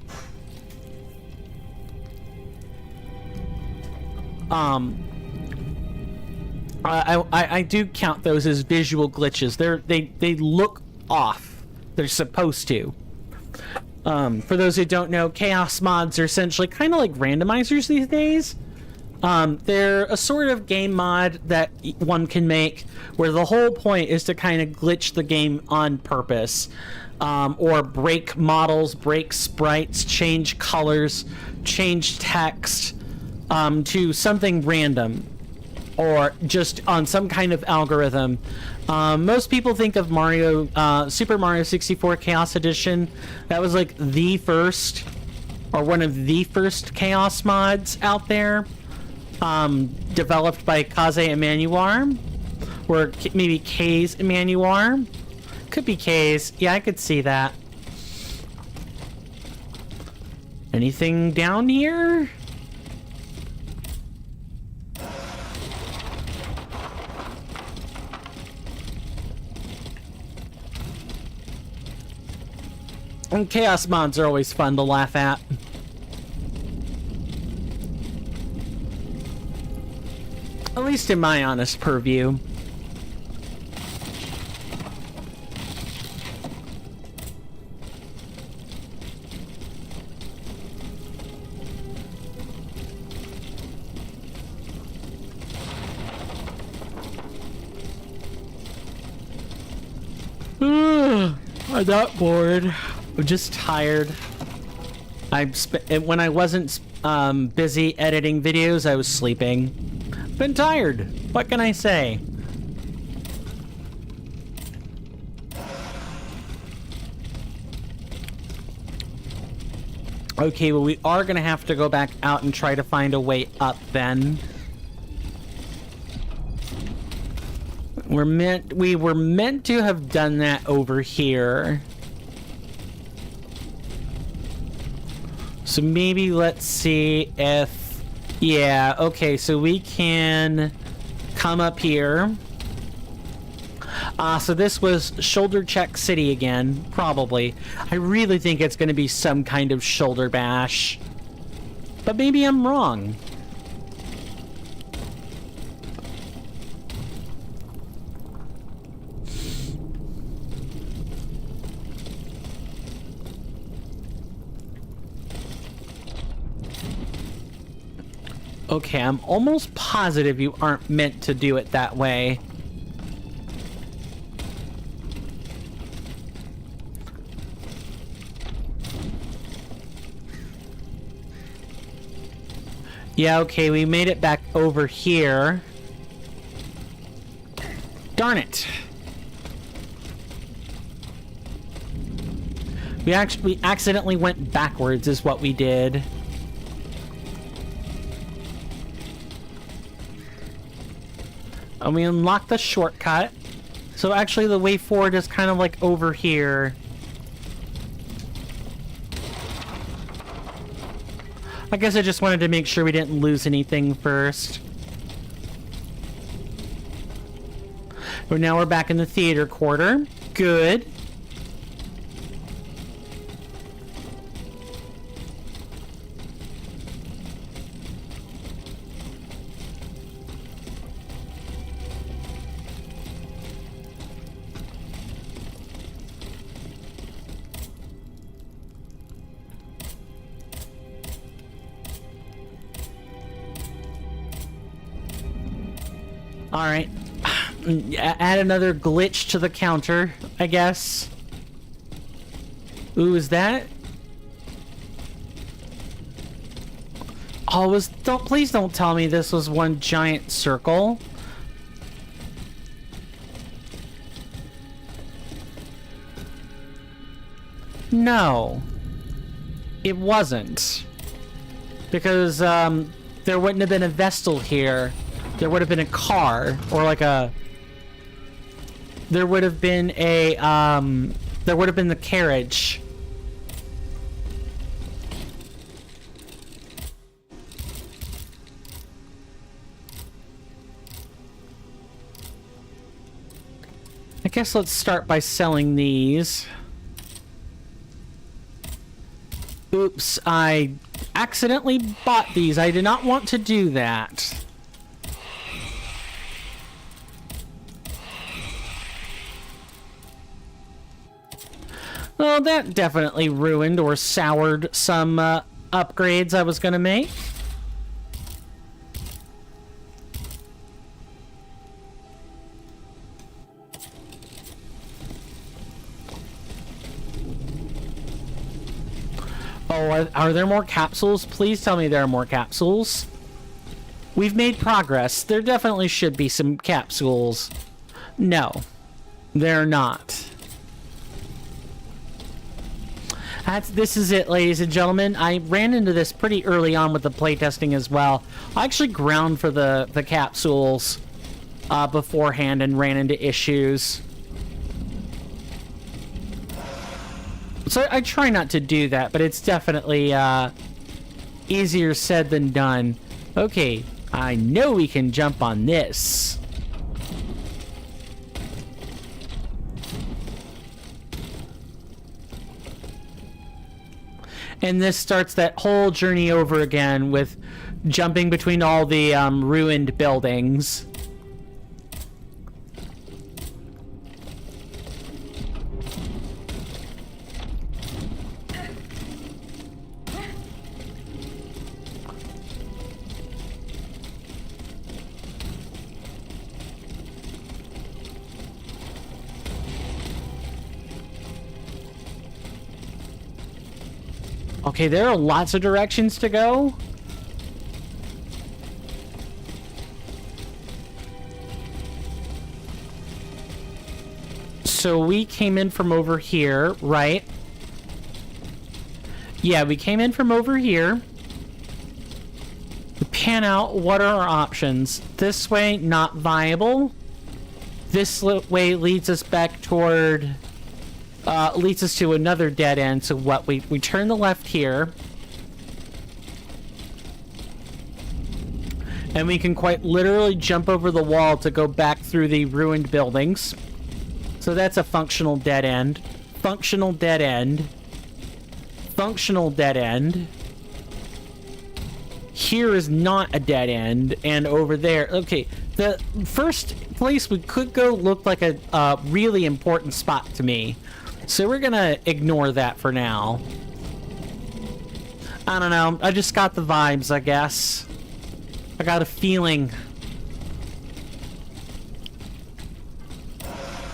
I do count those as visual glitches. They look off. They're supposed to. For those who don't know, chaos mods are essentially kind of like randomizers these days. They're a sort of game mod that one can make where the whole point is to kind of glitch the game on purpose. Or break models, break sprites, change colors, change text to something random. Or just on some kind of algorithm. Most people think of Super Mario 64 Chaos Edition. That was like the first or one of the first Chaos mods out there, developed by Kaze Emmanuar, or maybe K's Emmanuar. Could be K's. Yeah, I could see that. Anything down here? And Chaos mods are always fun to laugh at. At least in my honest purview. I'm not bored. I'm just tired. When I wasn't busy editing videos, I was sleeping. Been tired. What can I say? Okay, well, we are gonna have to go back out and try to find a way up then. We were meant to have done that over here. So maybe let's see if... Yeah, okay, so we can come up here. So this was Shoulder Check City again, probably. I really think it's going to be some kind of shoulder bash. But maybe I'm wrong. Okay, I'm almost positive you aren't meant to do it that way. Yeah, okay, we made it back over here. Darn it. We accidentally went backwards is what we did. And we unlocked the shortcut. So actually the way forward is kind of like over here. I guess I just wanted to make sure we didn't lose anything first. But now we're back in the theater quarter. Good. Alright. Add another glitch to the counter, I guess. Ooh, is that? Oh, please don't tell me this was one giant circle. No. It wasn't. Because, there wouldn't have been a Vestal here. There would have been a car, or like a... There would have been a, there would have been the carriage. I guess let's start by selling these. Oops, I accidentally bought these. I did not want to do that. Well, that definitely ruined or soured some upgrades I was gonna make. Oh, are there more capsules? Please tell me there are more capsules. We've made progress. There definitely should be some capsules. No, they're not. This is it, ladies and gentlemen. I ran into this pretty early on with the playtesting as well. I actually ground for the capsules beforehand and ran into issues. So I try not to do that, but it's definitely easier said than done. Okay, I know we can jump on this. And this starts that whole journey over again with jumping between all the ruined buildings. Okay, there are lots of directions to go. So we came in from over here, right? Yeah, we came in from over here. We pan out, what are our options? This way, not viable. This way leads us back toward... leads us to another dead end. So what, we turn the left here. And we can quite literally jump over the wall to go back through the ruined buildings. So that's a functional dead end. Functional dead end. Functional dead end. Here is not a dead end. And over there, okay, the first place we could go looked like a really important spot to me. So we're gonna ignore that for now. I don't know. I just got the vibes, I guess. I got a feeling.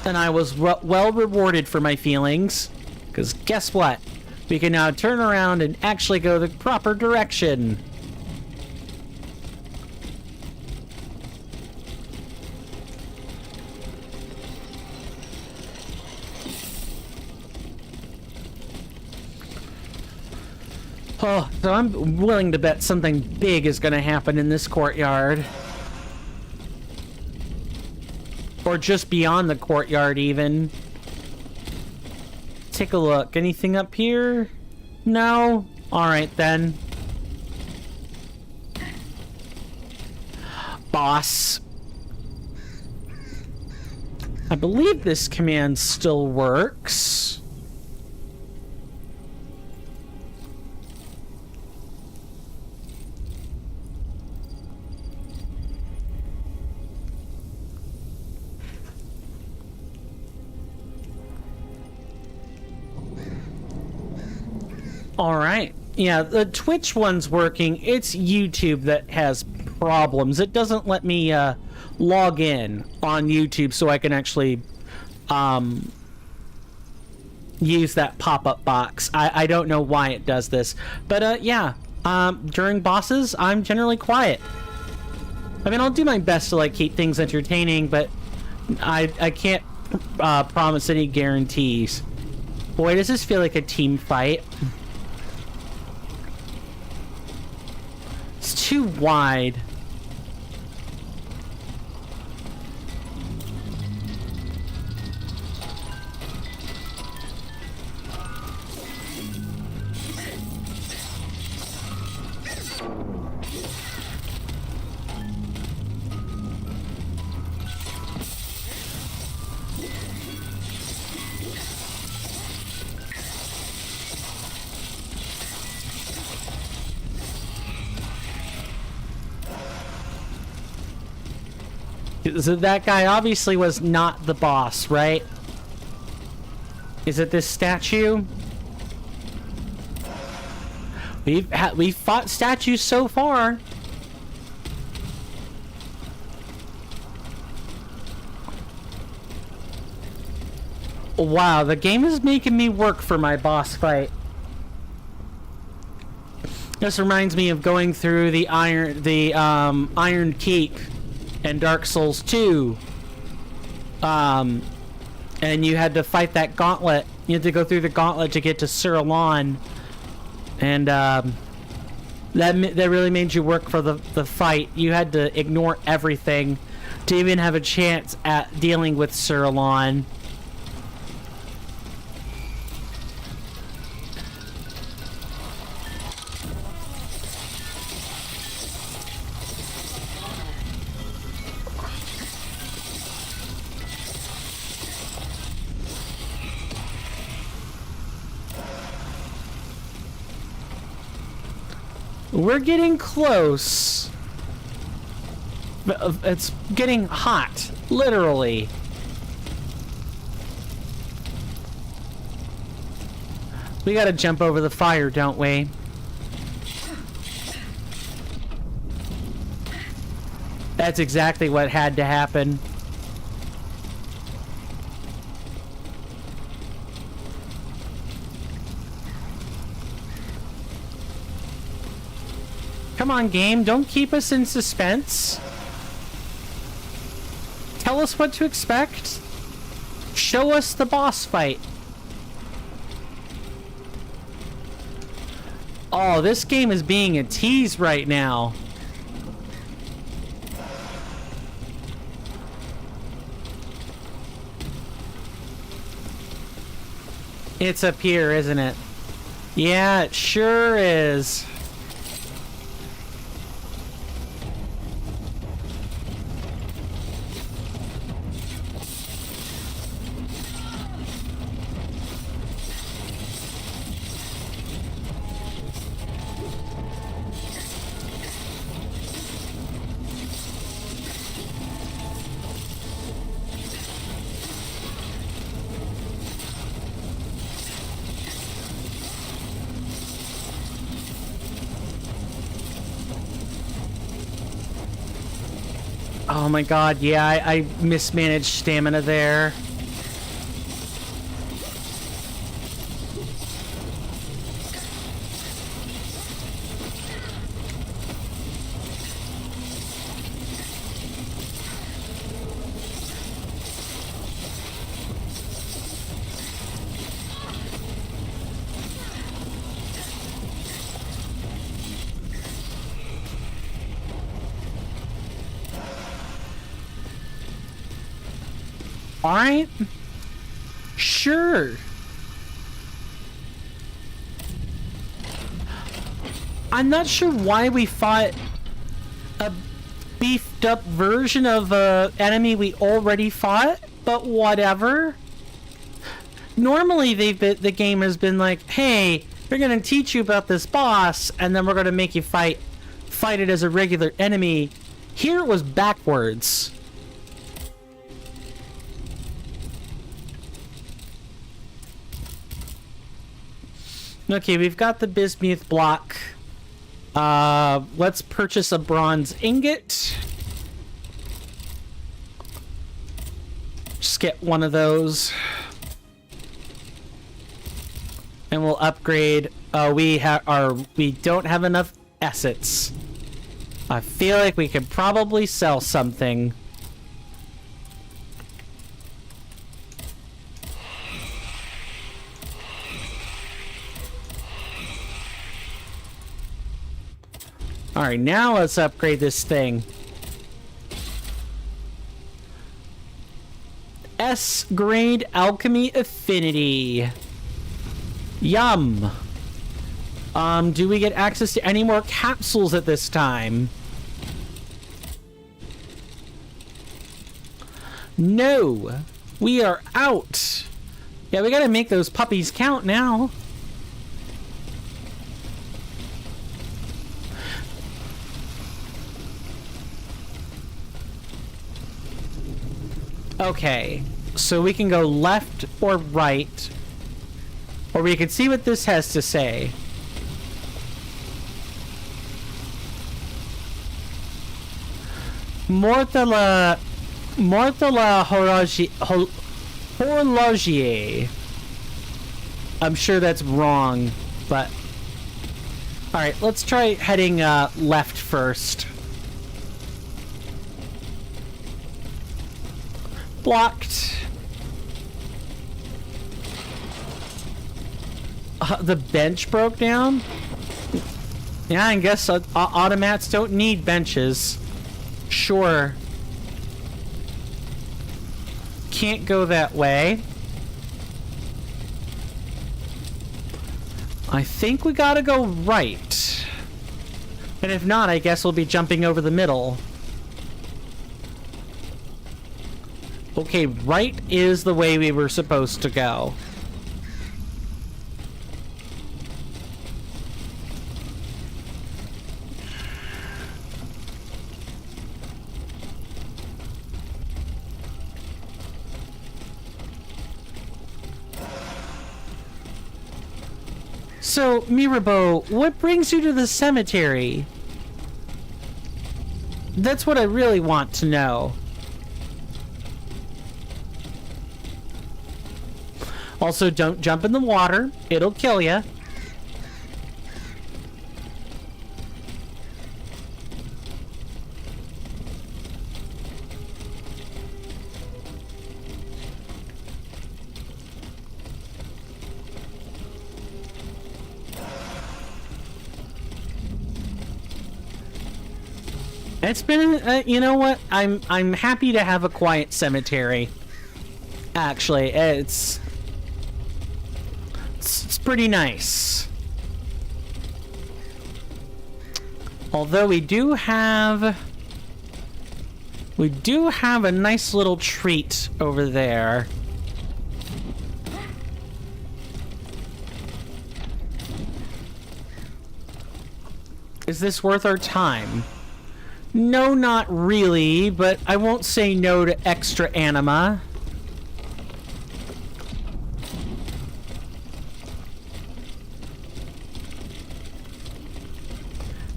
And I was well rewarded for my feelings. Because guess what? We can now turn around and actually go the proper direction. Oh, so I'm willing to bet something big is going to happen in this courtyard. Or just beyond the courtyard, even. Take a look. Anything up here? No? Alright, then. Boss. I believe this command still works. Alright. Yeah, the Twitch one's working. It's YouTube that has problems. It doesn't let me log in on YouTube so I can actually use that pop-up box. I don't know why it does this. But yeah, during bosses, I'm generally quiet. I mean, I'll do my best to like keep things entertaining, but I can't promise any guarantees. Boy, does this feel like a team fight. It's too wide. So that guy obviously was not the boss, right? Is it this statue? We've fought statues so far. Wow, the game is making me work for my boss fight. This reminds me of going through the Iron Keep and Dark Souls 2. And you had to fight that gauntlet. You had to go through the gauntlet to get to Ceylon. And that really made you work for the fight. You had to ignore everything to even have a chance at dealing with Ceylon. We're getting close. It's getting hot, literally. We gotta jump over the fire, don't we? That's exactly what had to happen. Come on, game. Don't keep us in suspense. Tell us what to expect. Show us the boss fight. Oh, this game is being a tease right now. It's up here, isn't it? Yeah, it sure is. Oh my god, yeah, I mismanaged stamina there. Alright. Sure. I'm not sure why we fought a beefed up version of an enemy we already fought, but whatever. Normally the game has been like, hey, we're gonna teach you about this boss, and then we're gonna make you fight it as a regular enemy. Here it was backwards. Okay, we've got the bismuth block. Let's purchase a bronze ingot. Just get one of those. And we'll upgrade. We don't have enough assets. I feel like we could probably sell something. Alright, now let's upgrade this thing. S grade alchemy affinity. Yum. Do we get access to any more capsules at this time? No. We are out. Yeah, we gotta make those puppies count now. Okay, so we can go left or right, or we can see what this has to say. Mortala horlogier. I'm sure that's wrong, but... Alright, let's try heading left first. Blocked. The bench broke down? Yeah, I guess automats don't need benches. Sure. Can't go that way. I think we gotta go right. And if not, I guess we'll be jumping over the middle. Okay, right is the way we were supposed to go. So, Mirabeau, what brings you to the cemetery? That's what I really want to know. Also, don't jump in the water. It'll kill you. It's been, you know what? I'm happy to have a quiet cemetery. Actually, it's pretty nice. Although we do have a nice little treat over there. Is this worth our time? No, not really, but I won't say no to extra anima.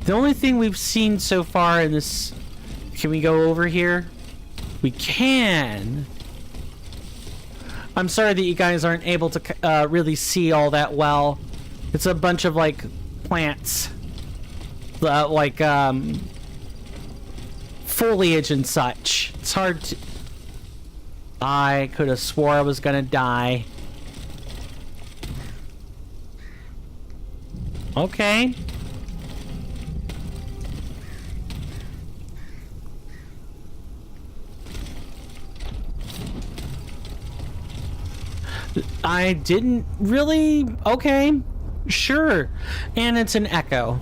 The only thing we've seen so far in this... Can we go over here? We can! I'm sorry that you guys aren't able to really see all that well. It's a bunch of, like, plants. Foliage and such. It's hard to... I could have swore I was gonna die. Okay. I didn't really... Okay. Sure. And it's an echo.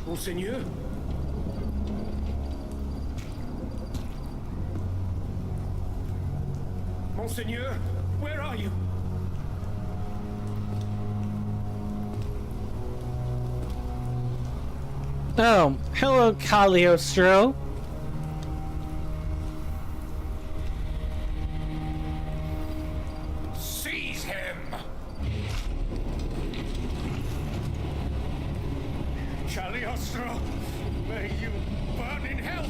Monseigneur? Monseigneur, where are you? Oh, hello, Cagliostro. Seize him! Cagliostro, may you burn in hell!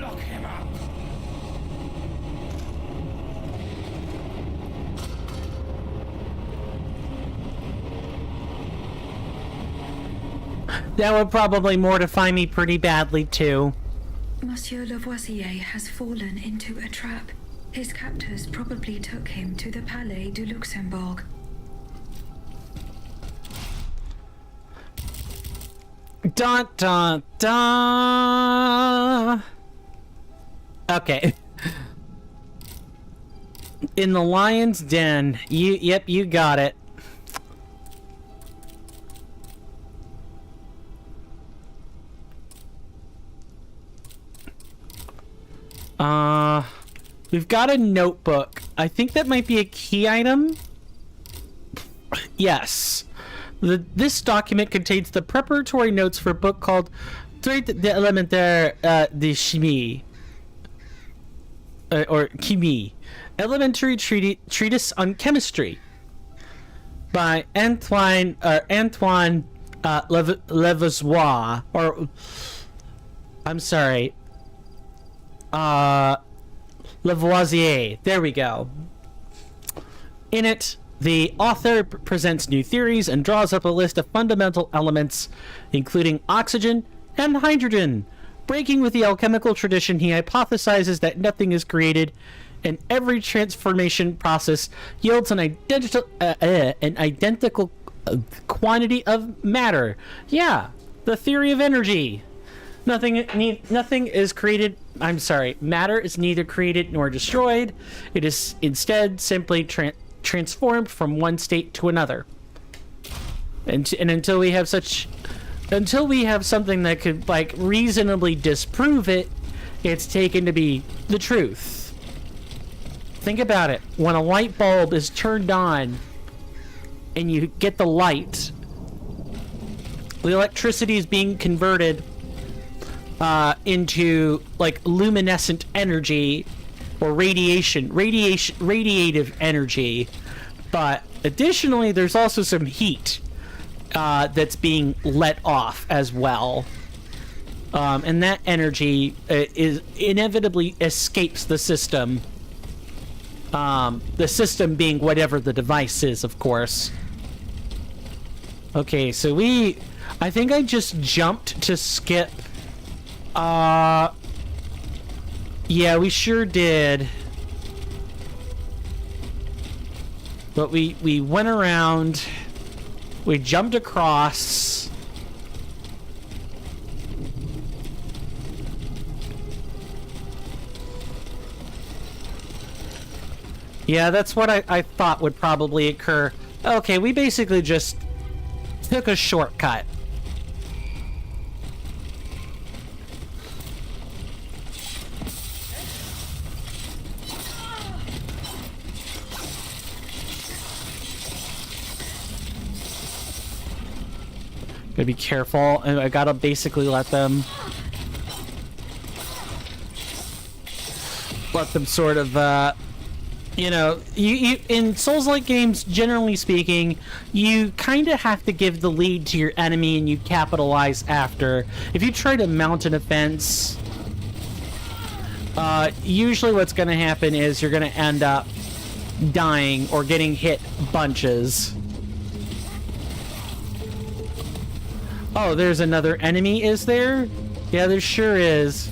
Lock him up! That would probably mortify me pretty badly, too. Monsieur Lavoisier has fallen into a trap. His captors probably took him to the Palais du Luxembourg. Dun dun dun. Okay. In the lion's den. Yep, you got it. We've got a notebook. I think that might be a key item. Yes. This document contains the preparatory notes for a book called Traité d'élémentaire de chimie. Or chimie. Elementary Treatise on Chemistry. By Antoine Lavoisier. Or... I'm sorry. Lavoisier. There we go. In it, The author presents new theories and draws up a list of fundamental elements, including oxygen and hydrogen. Breaking with the alchemical tradition, he hypothesizes that nothing is created, and every transformation process yields an identical quantity of matter. Yeah, the theory of energy. Nothing is created. I'm sorry. Matter is neither created nor destroyed. It is instead simply transformed from one state to another. And until we have something that could like reasonably disprove it, it's taken to be the truth. Think about it. When a light bulb is turned on and you get the light, the electricity is being converted into like luminescent energy or radiative energy. But additionally, there's also some heat that's being let off as well. And that energy is inevitably escapes the system. The system being whatever the device is, of course. Okay, so I think I just jumped to skip. Yeah, we sure did. But we went around. We jumped across. Yeah, that's what I thought would probably occur. Okay, we basically just took a shortcut. Gotta be careful, and I gotta basically let them sort of, you know, you in Souls-like games, generally speaking, you kind of have to give the lead to your enemy and you capitalize after. If you try to mount an offense, usually what's gonna happen is you're gonna end up dying or getting hit bunches. Oh, there's another enemy, is there? Yeah, there sure is.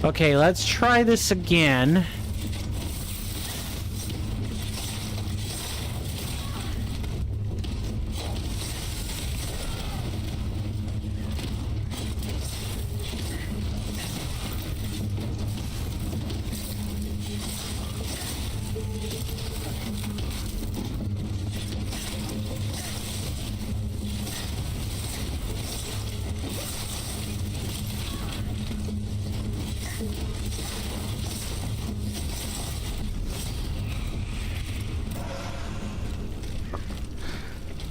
Okay, let's try this again.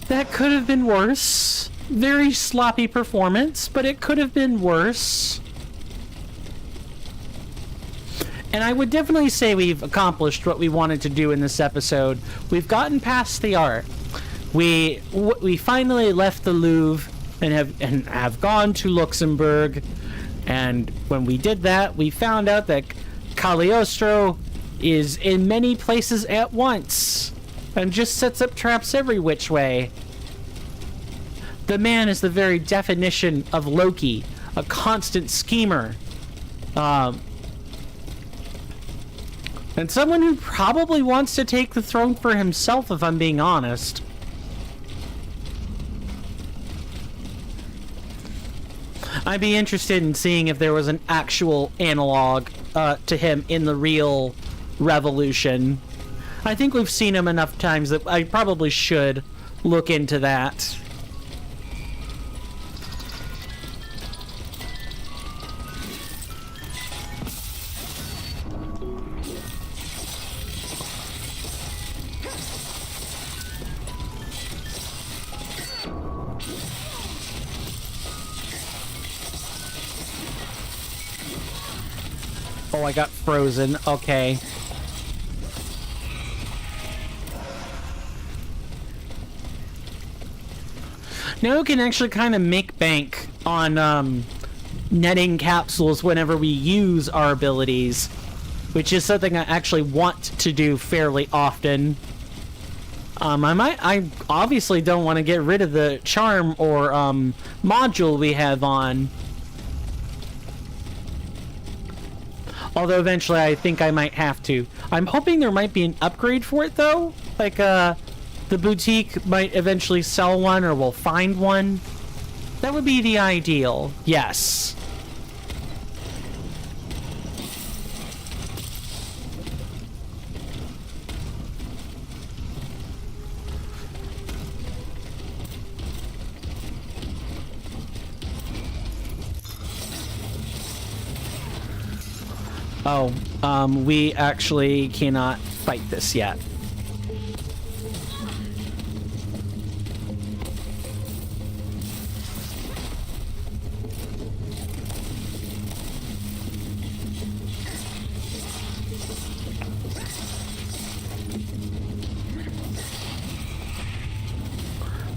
That could have been worse. Very sloppy performance, but it could have been worse. And I would definitely say we've accomplished what we wanted to do in this episode. We've gotten past the art. We finally left the Louvre and have gone to Luxembourg. And when we did that, we found out that Cagliostro is in many places at once and just sets up traps every which way. The man is the very definition of Loki, a constant schemer. And someone who probably wants to take the throne for himself, if I'm being honest. I'd be interested in seeing if there was an actual analog to him in the real revolution. I think we've seen him enough times that I probably should look into that. Oh, I got frozen. Okay. Now we can actually kind of make bank on netting capsules whenever we use our abilities, which is something I actually want to do fairly often. I obviously don't want to get rid of the charm or module we have on. Although eventually I think I might have to. I'm hoping there might be an upgrade for it though. Like the boutique might eventually sell one, or we'll find one. That would be the ideal. Yes. Oh, we actually cannot fight this yet.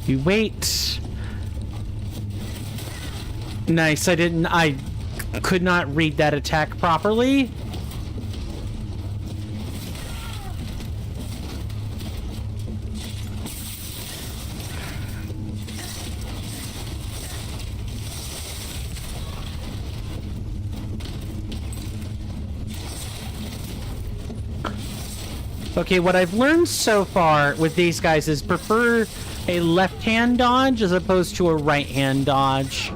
We wait. Nice, I could not read that attack properly. Okay, what I've learned so far with these guys is prefer a left-hand dodge as opposed to a right-hand dodge.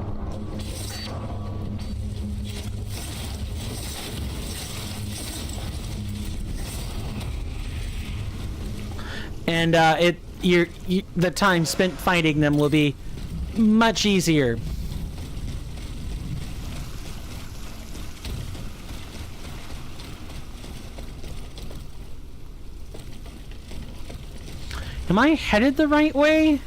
And the time spent fighting them will be much easier. Am I headed the right way?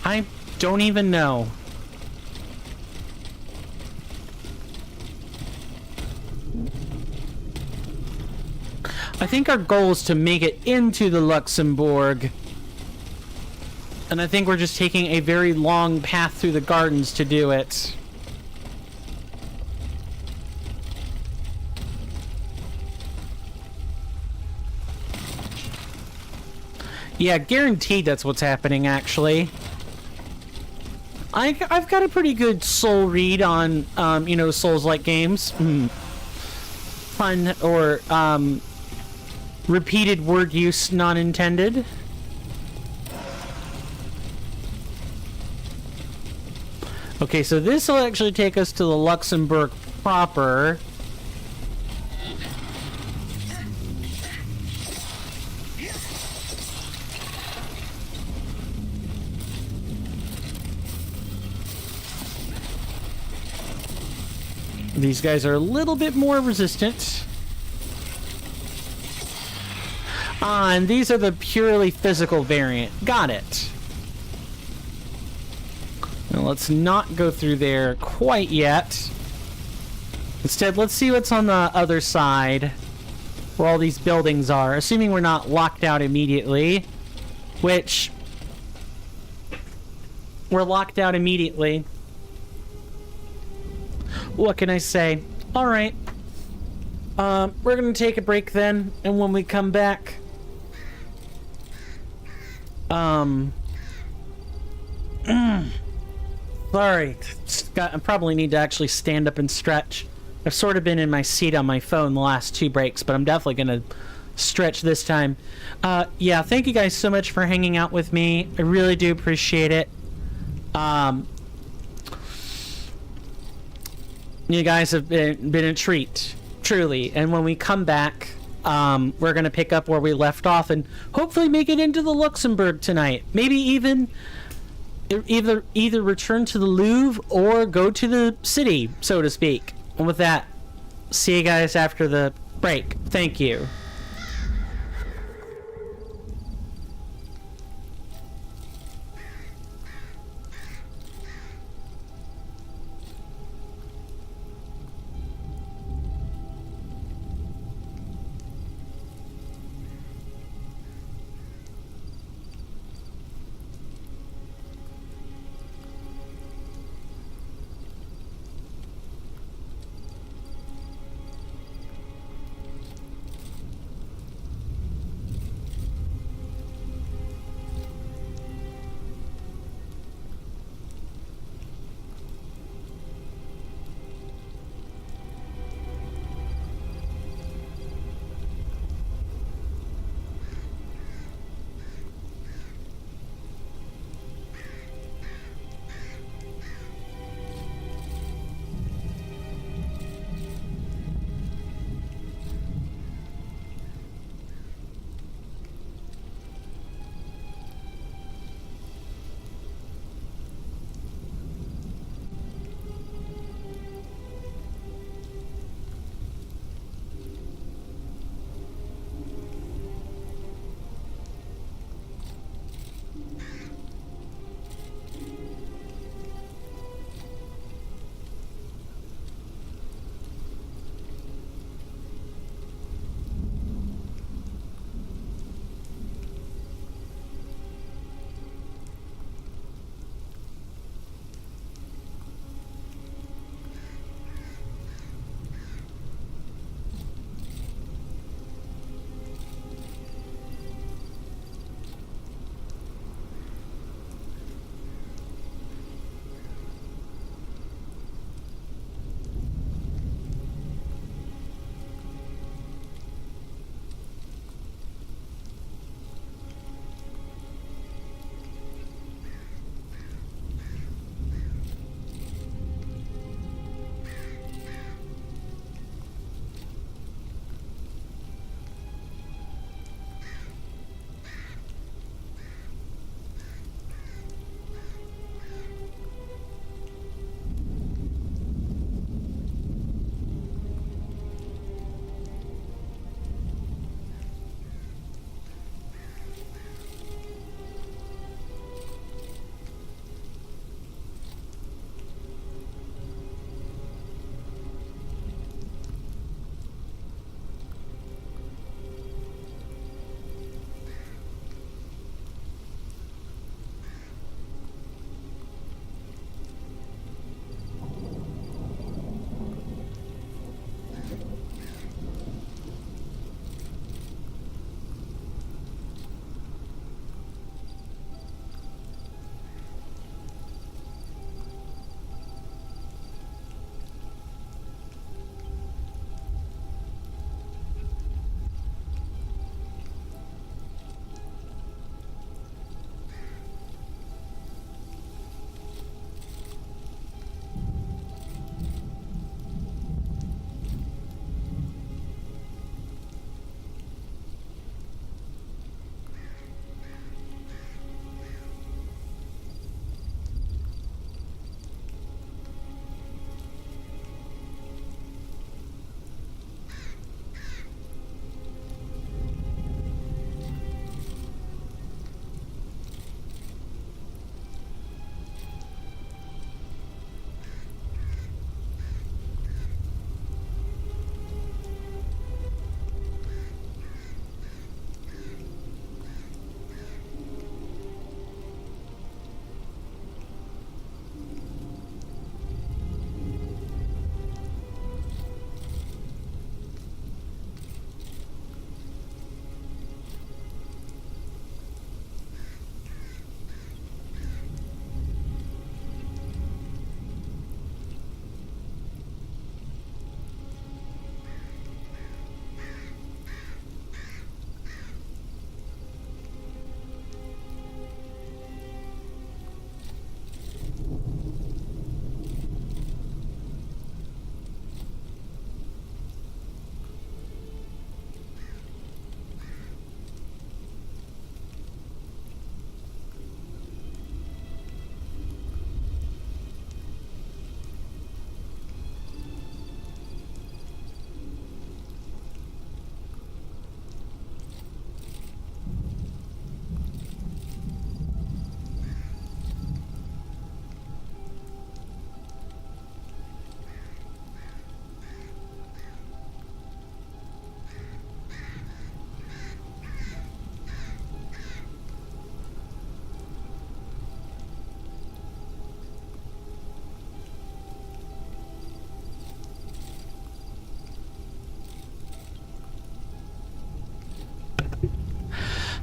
I don't even know. I think our goal is to make it into the Luxembourg. And I think we're just taking a very long path through the gardens to do it. Yeah, guaranteed that's what's happening, actually. I've got a pretty good soul read on, you know, Souls-like games. Fun or, repeated word use not intended. Okay, so this will actually take us to the Luxembourg proper. These guys are a little bit more resistant. And these are the purely physical variant. Got it. Now let's not go through there quite yet. Instead, let's see what's on the other side, where all these buildings are, assuming we're not locked out immediately, which we're locked out immediately. What can I say? All right. We're going to take a break then, and when we come back, sorry, I probably need to actually stand up and stretch. I've sort of been in my seat on my phone the last 2 breaks, but I'm definitely going to stretch this time. Yeah, thank you guys so much for hanging out with me. I really do appreciate it. You guys have been a treat, truly. And when we come back, we're going to pick up where we left off and hopefully make it into the Luxembourg tonight. Maybe even either return to the Louvre or go to the city, so to speak. And with that, see you guys after the break. Thank you.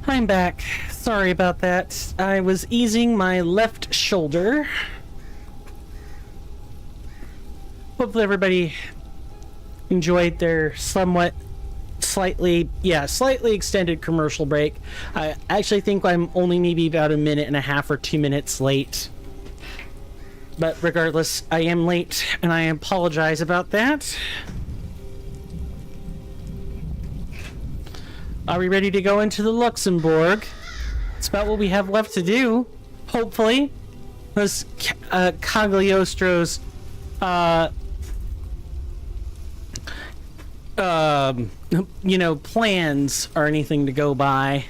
I'm back. Sorry about that. I was easing my left shoulder. Hopefully everybody enjoyed their slightly extended commercial break. I actually think I'm only maybe about a minute and a half or 2 minutes late. But regardless, I am late and I apologize about that. Are we ready to go into the Luxembourg? It's about what we have left to do, hopefully. Those Cagliostro's plans are anything to go by.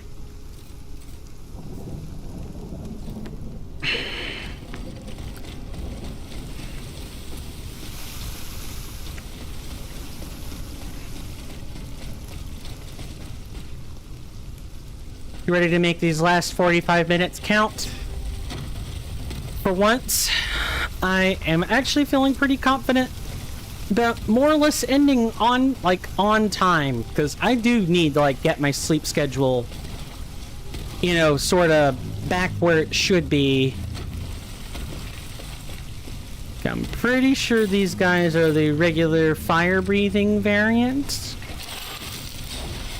You ready to make these last 45 minutes count? For once, I am actually feeling pretty confident about more or less ending on time, because I do need to get my sleep schedule, sort of back where it should be. I'm pretty sure these guys are the regular fire-breathing variant.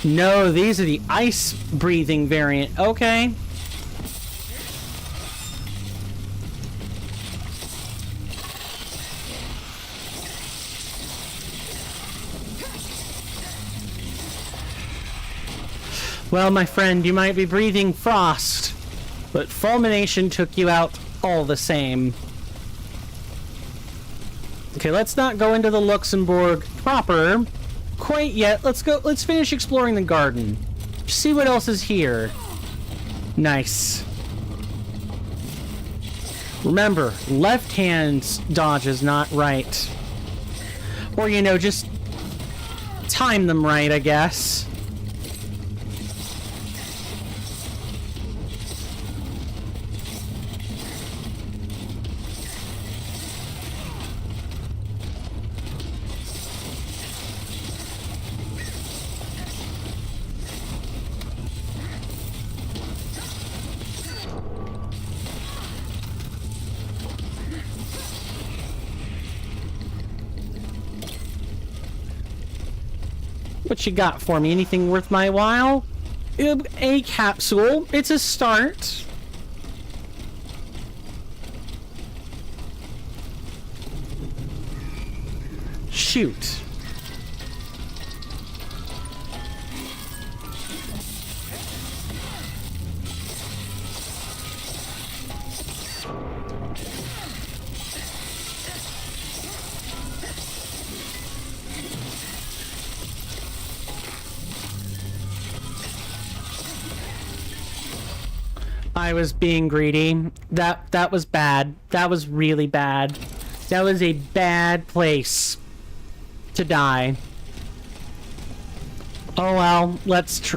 No, these are the ice-breathing variant. Okay. Well, my friend, you might be breathing frost, but fulmination took you out all the same. Okay, let's not go into the Luxembourg proper quite yet. Let's finish exploring the garden. See what else is here. Nice. Remember, left hand dodge is not right. Or, just time them right, I guess. What you got for me? Anything worth my while? A capsule. It's a start. Shoot. I was being greedy. That was bad. That was really bad. That was a bad place to die. Oh well, let's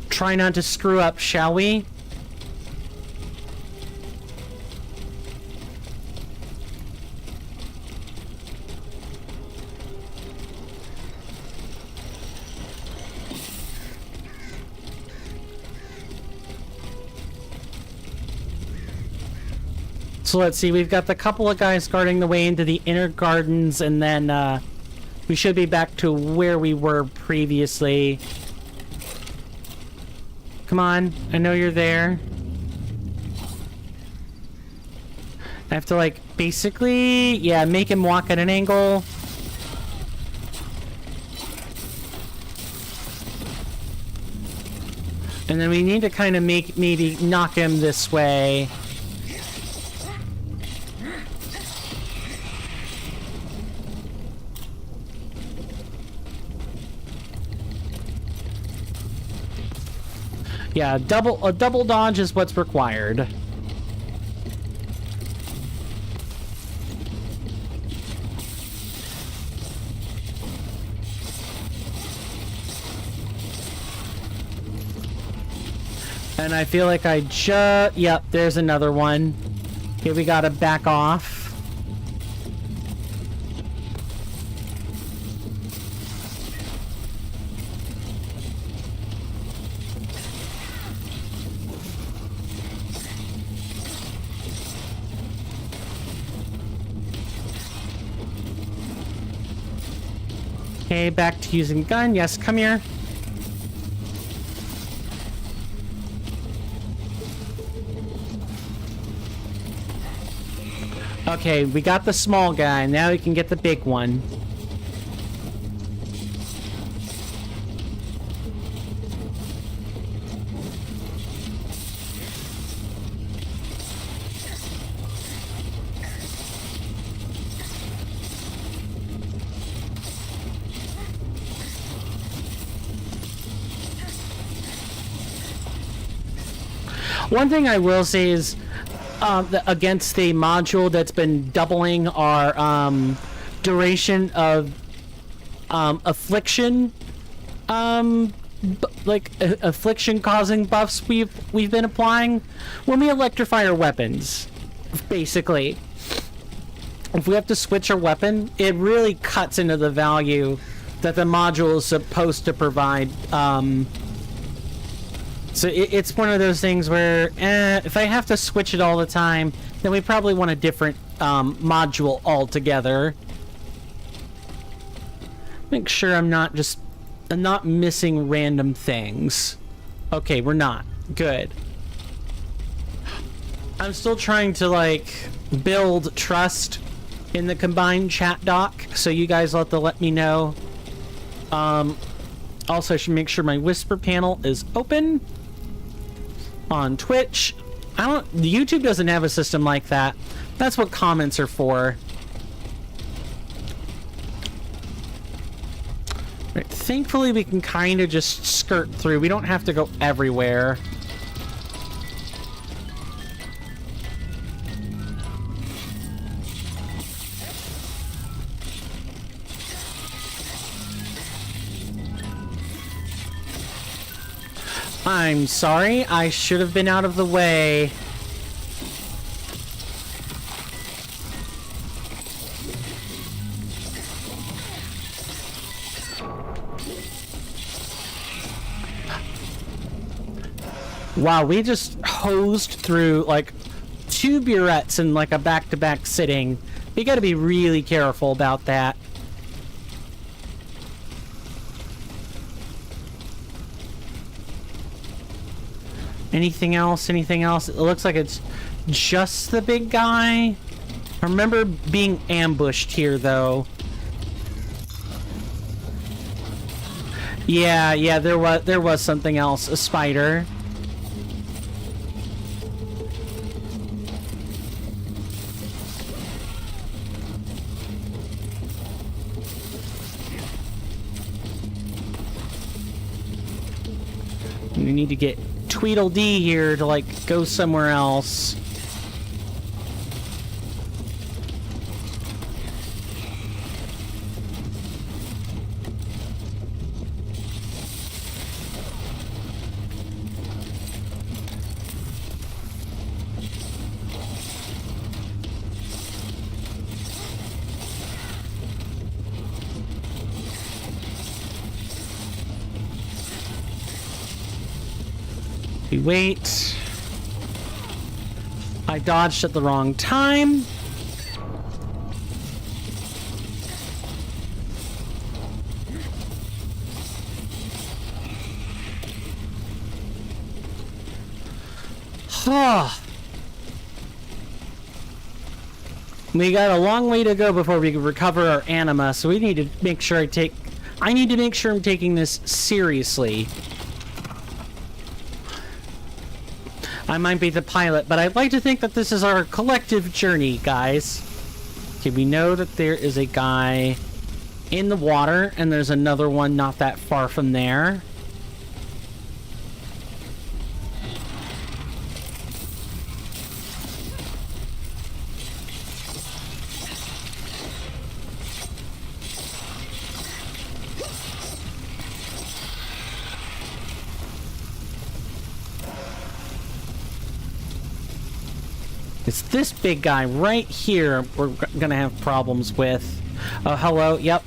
try not to screw up, shall we? So let's see, we've got the couple of guys guarding the way into the inner gardens, and then we should be back to where we were previously. Come on, I know you're there. I have to basically, yeah, make him walk at an angle. And then we need to kind of maybe knock him this way. Yeah, a double dodge is what's required. And I feel like yep, there's another one. Okay, we gotta back off. Okay, back to using gun. Yes, come here. Okay, we got the small guy. Now we can get the big one. One thing I will say is, against the module that's been doubling our duration of affliction, affliction causing buffs we've been applying when we electrify our weapons. Basically, if we have to switch our weapon, it really cuts into the value that the module is supposed to provide. So it's one of those things where, if I have to switch it all the time, then we probably want a different module altogether. Make sure I'm not missing random things. Okay, we're not. Good. I'm still trying to, like, build trust in the combined chat doc, so you guys will have to let me know. Also, I should make sure my whisper panel is open. On Twitch, YouTube doesn't have a system like that. That's what comments are for. Right, thankfully, we can kind of just skirt through. We don't have to go everywhere. I'm sorry, I should have been out of the way. Wow, we just hosed through like 2 burettes in like a back-to-back sitting. We gotta be really careful about that. Anything else? Anything else? It looks like it's just the big guy. I remember being ambushed here, though. Yeah, there was something else. A spider. We need to get Tweedledee here to, like, go somewhere else. We wait. I dodged at the wrong time. We got a long way to go before we can recover our anima, so we need to make sure I need to make sure I'm taking this seriously. I might be the pilot, but I'd like to think that this is our collective journey, guys. Okay, we know that there is a guy in the water, and there's another one not that far from there. It's this big guy right here we're gonna have problems with. Oh, hello, yep.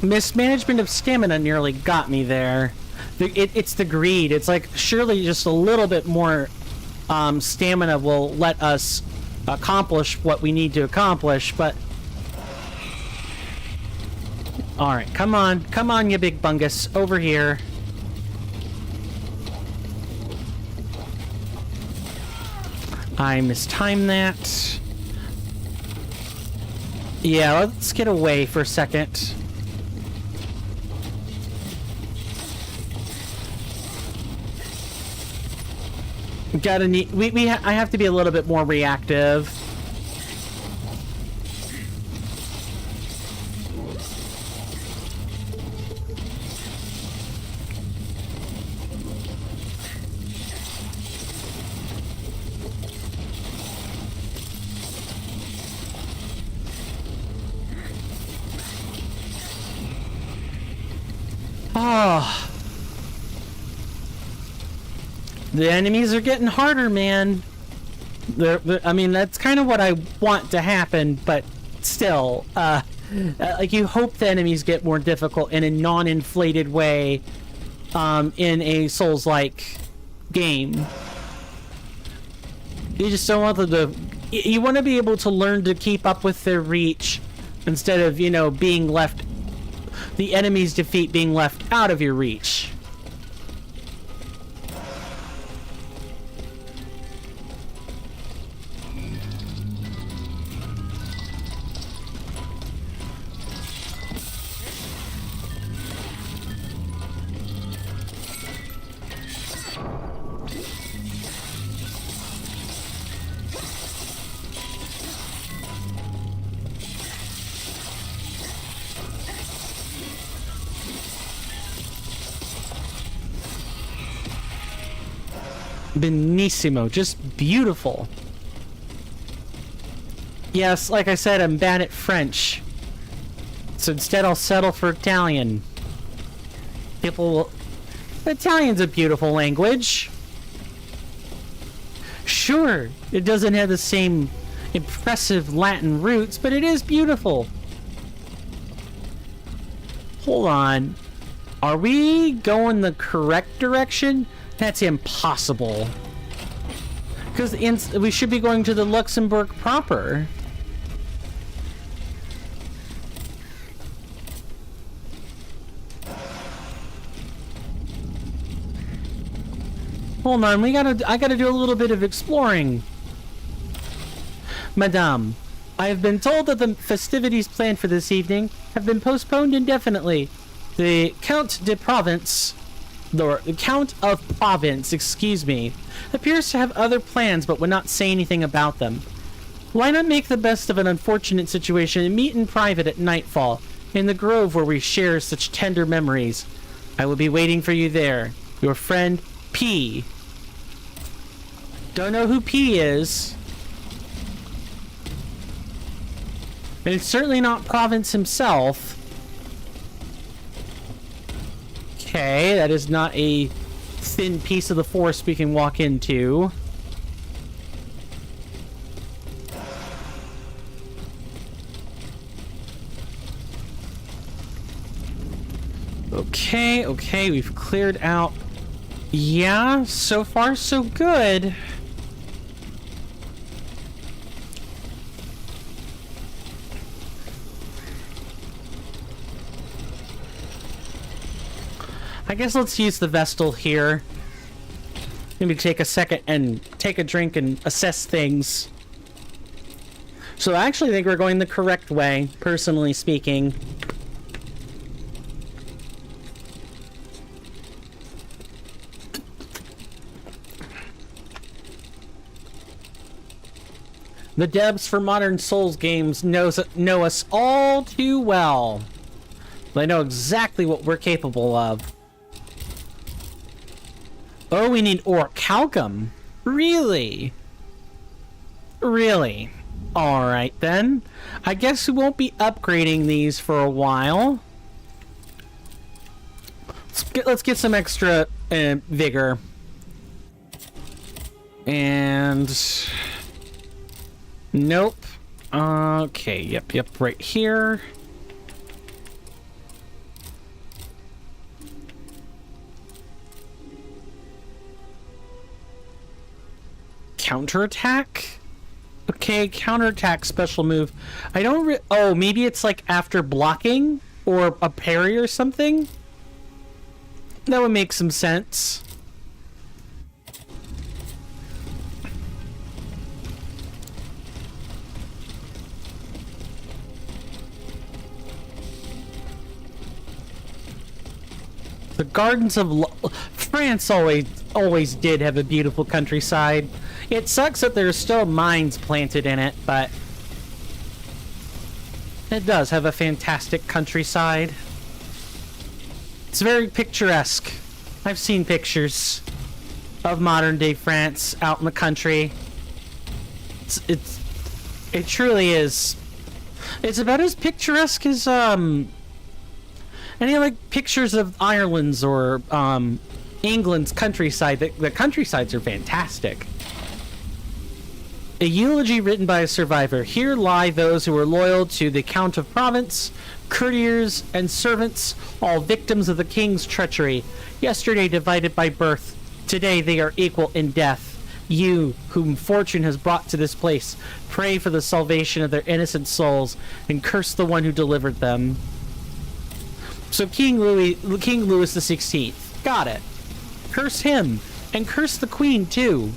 Mismanagement of stamina nearly got me there. It's the greed. It's like, surely just a little bit more stamina will let us accomplish what we need to accomplish, but... Alright, come on, you big bungus. Over here. I mistimed that. Yeah, let's get away for a second. I have to be a little bit more reactive. Oh. The enemies are getting harder, man. I mean, that's kind of what I want to happen, but still, like, you hope the enemies get more difficult in a non-inflated way, in a Souls-like game. You just don't want them to... You want to be able to learn to keep up with their reach, instead of, you know, being left... The enemy's defeat being left out of your reach. Benissimo, just beautiful. Yes, like I said, I'm bad at French, so instead I'll settle for Italian. Italian's a beautiful language. Sure, it doesn't have the same impressive Latin roots, but it is beautiful. Hold on. Are we going the correct direction? That's impossible. Because we should be going to the Luxembourg proper. Hold on, I gotta do a little bit of exploring. Madame, I have been told that the festivities planned for this evening have been postponed indefinitely. The Count of Provence, excuse me, appears to have other plans but would not say anything about them. Why not make the best of an unfortunate situation and meet in private at nightfall, in the grove where we share such tender memories? I will be waiting for you there. Your friend, P. Don't know who P is. And it's certainly not Provence himself. Okay, that is not a thin piece of the forest we can walk into. Okay, we've cleared out. Yeah, so far so good. I guess let's use the Vestal here. Maybe take a second and take a drink and assess things. So I actually think we're going the correct way, personally speaking. The devs for modern Souls games know us all too well. They know exactly what we're capable of. Oh, we need orichalcum. Really? Really? Alright then. I guess we won't be upgrading these for a while. Let's get some extra vigor. And... Nope. Okay, yep, right here. counterattack? Okay, counterattack special move. I don't oh, maybe it's like after blocking or a parry or something? That would make some sense. The gardens of France always did have a beautiful countryside. It sucks that there's still mines planted in it, but it does have a fantastic countryside. It's very picturesque. I've seen pictures of modern day France out in the country. It truly is. It's about as picturesque as any like pictures of Ireland's or England's countryside. The countrysides are fantastic. A eulogy written by a survivor. Here lie those who were loyal to the Count of Provence, courtiers and servants, all victims of the king's treachery. Yesterday divided by birth, today they are equal in death. You, whom fortune has brought to this place, pray for the salvation of their innocent souls and curse the one who delivered them. So King Louis XVI. Got it. Curse him. And curse the queen, too.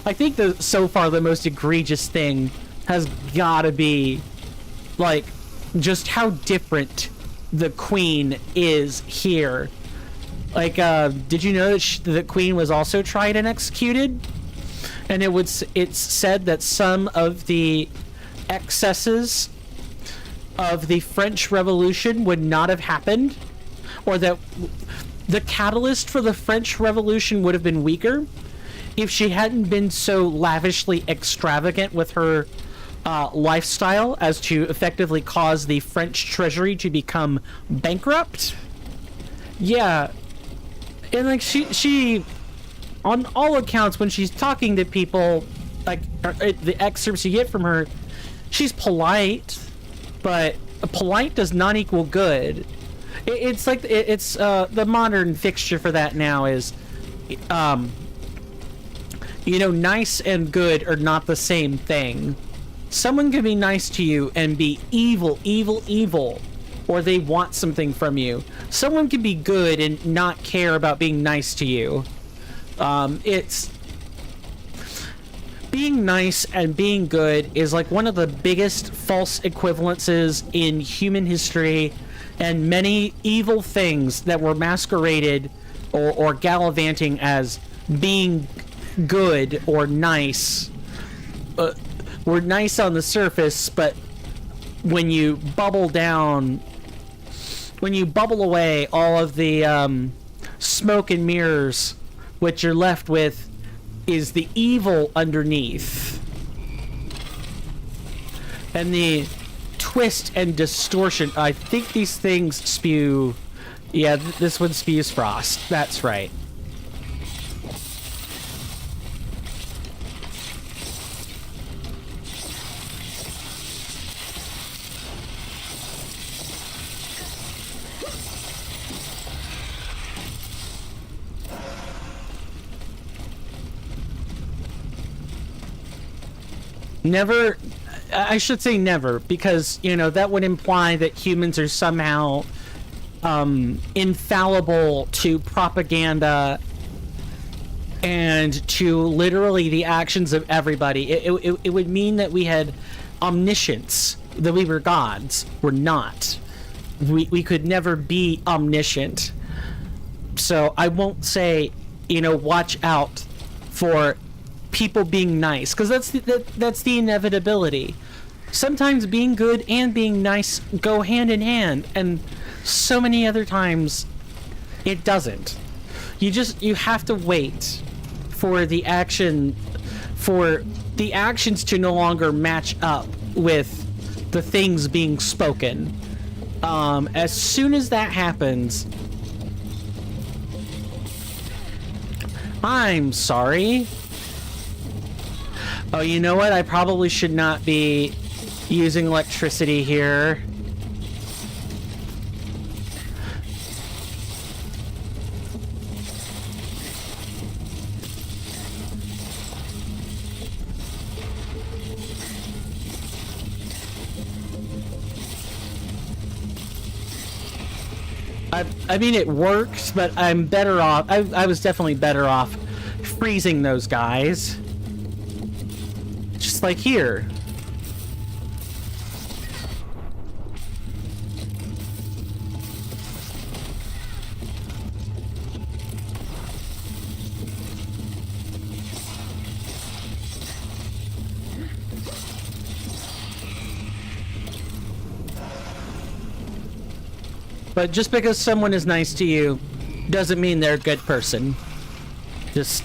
I think so far the most egregious thing has gotta be, like, just how different the queen is here. Like, did you know that the queen was also tried and executed? And it's said that some of the excesses of the French Revolution would not have happened, or that the catalyst for the French Revolution would have been weaker if she hadn't been so lavishly extravagant with her lifestyle as to effectively cause the French treasury to become bankrupt. Yeah. And like she on all accounts, when she's talking to people, like the excerpts you get from her, she's polite, but polite does not equal good. It's like it's the modern fixture for that now is, you know, nice and good are not the same thing. Someone can be nice to you and be evil, or they want something from you. Someone can be good and not care about being nice to you. It's being nice and being good is like one of the biggest false equivalences in human history, and many evil things that were masqueraded or gallivanting as being good or nice were nice on the surface, but when you bubble away all of the smoke and mirrors, what you're left with is the evil underneath. And the twist and distortion. I think these things spew... Yeah, this one spews frost. That's right. Never, I should say never, because, you know, that would imply that humans are somehow infallible to propaganda and to literally the actions of everybody. It would mean that we had omniscience, that we were gods. We're not. We could never be omniscient. So I won't say, you know, watch out for people being nice, because that's the inevitability. Sometimes being good and being nice go hand in hand, and so many other times it doesn't. You have to wait for the actions to no longer match up with the things being spoken. As soon as that happens, I'm sorry. Oh, you know what? I probably should not be using electricity here. I mean, it works, but I'm better off. I was definitely better off freezing those guys. Just like here. But just because someone is nice to you doesn't mean they're a good person. Just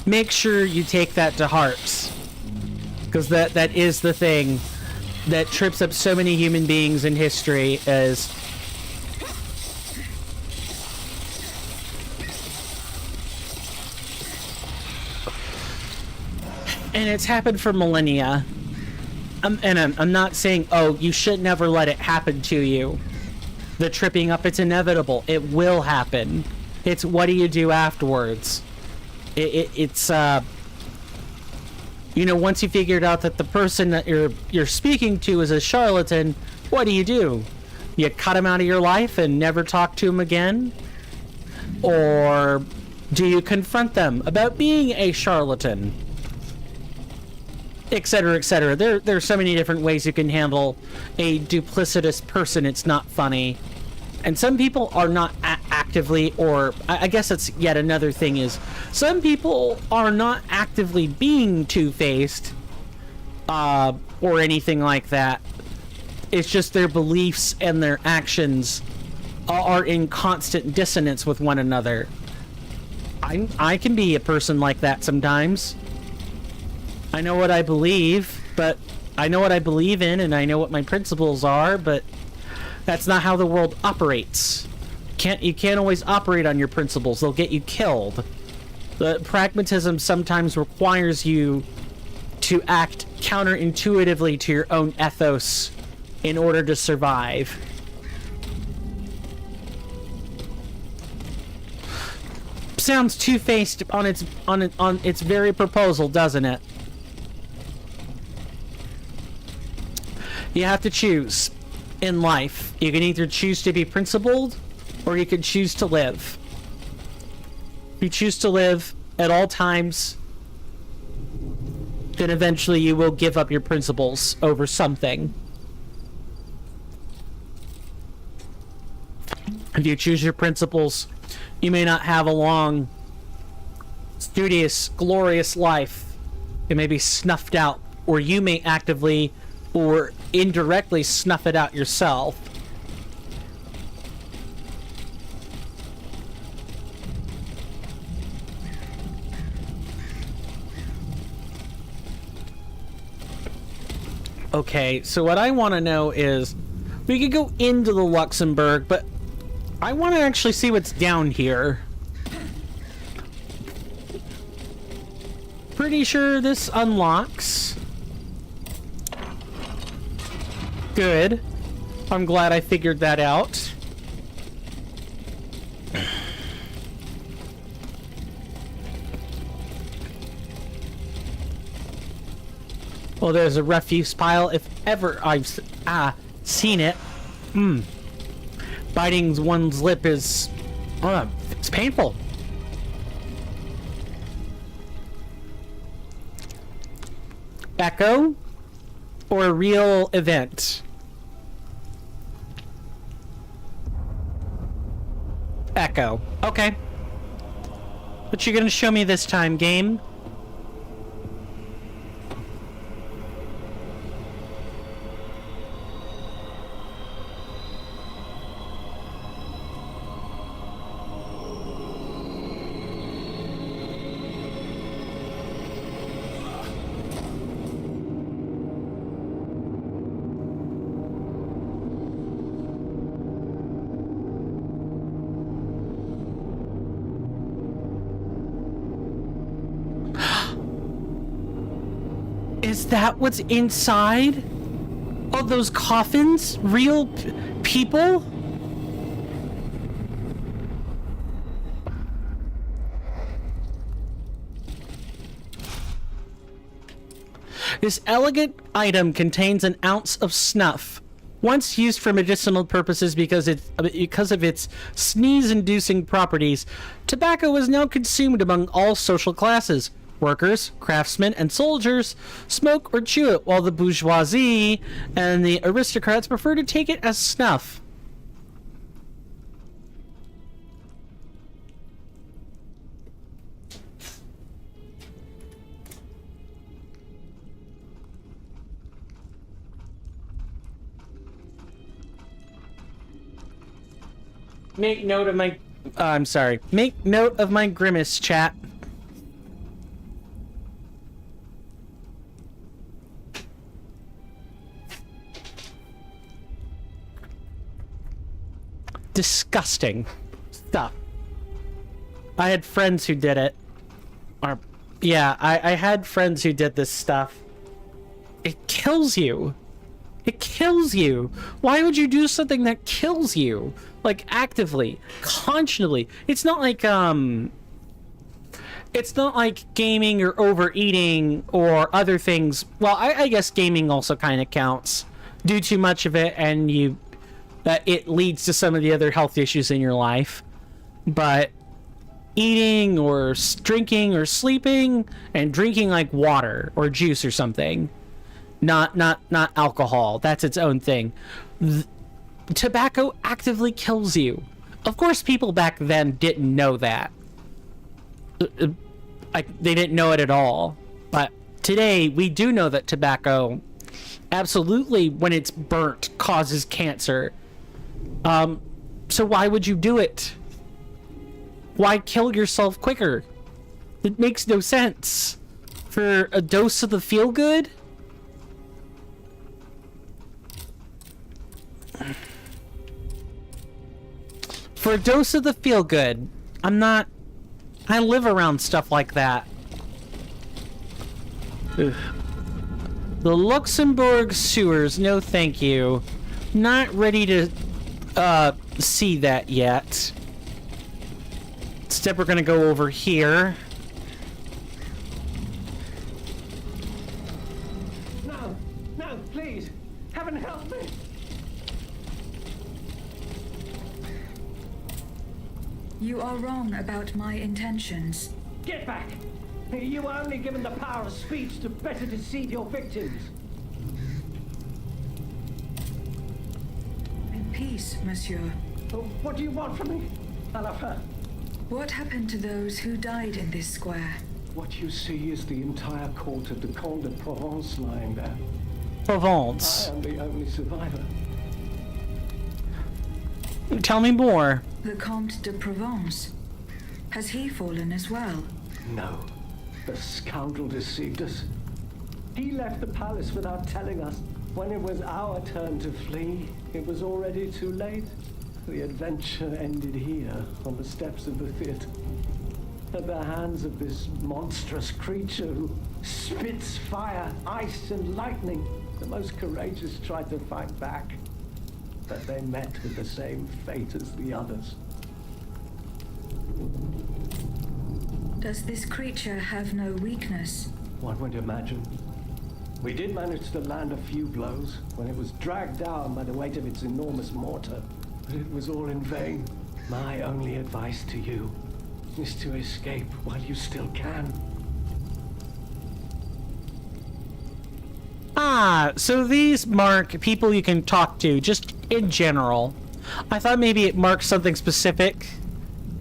make sure you take that to heart. Because that is the thing that trips up so many human beings in history is... And it's happened for millennia. I'm not saying, oh, you should never let it happen to you. The tripping up, it's inevitable. It will happen. It's what do you do afterwards? It's you know, once you figured out that the person that you're speaking to is a charlatan, what do? You cut him out of your life and never talk to him again? Or do you confront them about being a charlatan? Etc., etc. There are so many different ways you can handle a duplicitous person. It's not funny. And some people are not actively, or I guess that's yet another thing is, some people are not actively being two-faced, or anything like that. It's just their beliefs and their actions are in constant dissonance with one another. I can be a person like that sometimes. I know what I believe, but I know what I believe in, and I know what my principles are, but that's not how the world operates. You can't always operate on your principles. They'll get you killed. The pragmatism sometimes requires you to act counterintuitively to your own ethos in order to survive. Sounds two-faced on its very proposal, doesn't it? You have to choose in life. You can either choose to be principled, or you can choose to live. If you choose to live at all times, then eventually you will give up your principles over something. If you choose your principles, you may not have a long, studious, glorious life. It may be snuffed out, or you may actively or indirectly snuff it out yourself. Okay, so what I want to know is, we could go into the Luxembourg, but I want to actually see what's down here. Pretty sure this unlocks. Good. I'm glad I figured that out. Well, there's a refuse pile if ever I've seen it. Biting one's lip is... it's painful. Echo? Or a real event? Echo. Okay. What you gonna show me this time, game? Is that what's inside of those coffins? Real people? This elegant item contains an ounce of snuff. Once used for medicinal purposes because of its sneeze-inducing properties, tobacco was now consumed among all social classes. Workers, craftsmen, and soldiers smoke or chew it, while the bourgeoisie and the aristocrats prefer to take it as snuff. Make note of my... I'm sorry. Make note of my grimace, chat. Disgusting stuff. I had friends who did it. Or, yeah, I had friends who did this stuff. It kills you. It kills you. Why would you do something that kills you? Like, actively, consciously. It's not like gaming or overeating or other things. Well, I guess gaming also kind of counts. Do too much of it and it leads to some of the other health issues in your life. But eating or drinking or sleeping and drinking like water or juice or something, not alcohol, that's its own thing. Tobacco actively kills you. Of course, people back then didn't know that. They didn't know it at all. But today, we do know that tobacco, absolutely, when it's burnt, causes cancer. So why would you do it? Why kill yourself quicker? It makes no sense. For a dose of the feel-good? For a dose of the feel-good. I live around stuff like that. Ugh. The Luxembourg sewers, no thank you. Not ready to see that yet. Instead, we're gonna go over here. No, please. Heaven help me. You are wrong about my intentions. Get back. You were only given the power of speech to better deceive your victims. In peace, monsieur. What do you want from me? I love her. What happened to those who died in this square? What you see is the entire court of the Comte de Provence lying there. Provence. I am the only survivor. Tell me more. The Comte de Provence. Has he fallen as well? No. The scoundrel deceived us. He left the palace without telling us. When it was our turn to flee, it was already too late. The adventure ended here, on the steps of the theater. At the hands of this monstrous creature who spits fire, ice, and lightning. The most courageous tried to fight back, but they met with the same fate as the others. Does this creature have no weakness? One would imagine. We did manage to land a few blows when it was dragged down by the weight of its enormous mortar, but it was all in vain. My only advice to you is to escape while you still can. Ah, so these mark people you can talk to, just in general. I thought maybe it marks something specific,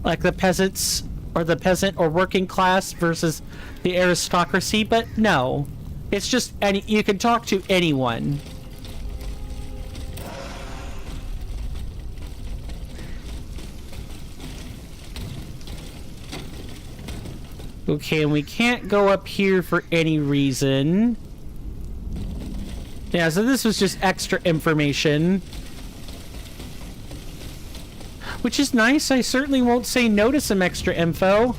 like the peasants, or the peasant or working class versus the aristocracy, but no. It's just you can talk to anyone. Okay, and we can't go up here for any reason. Yeah, so this was just extra information. Which is nice. I certainly won't say no to some extra info.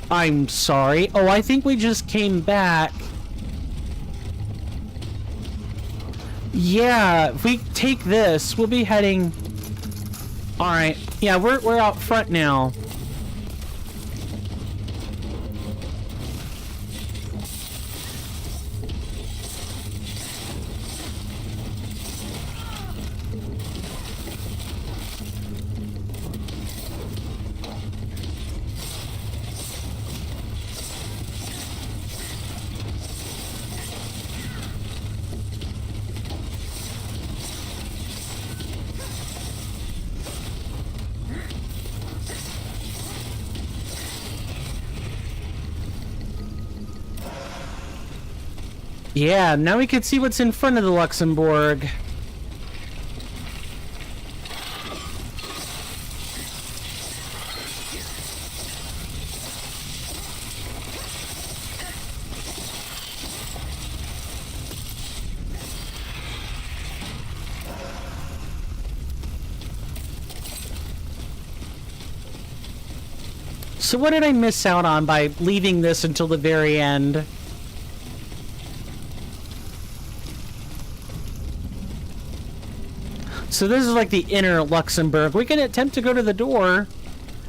I'm sorry. Oh, I think we just came back. Yeah, if we take this, we'll be heading... Alright. Yeah, we're out front now. Yeah, now we can see what's in front of the Luxembourg. So what did I miss out on by leaving this until the very end? So this is like the inner Luxembourg. We can attempt to go to the door.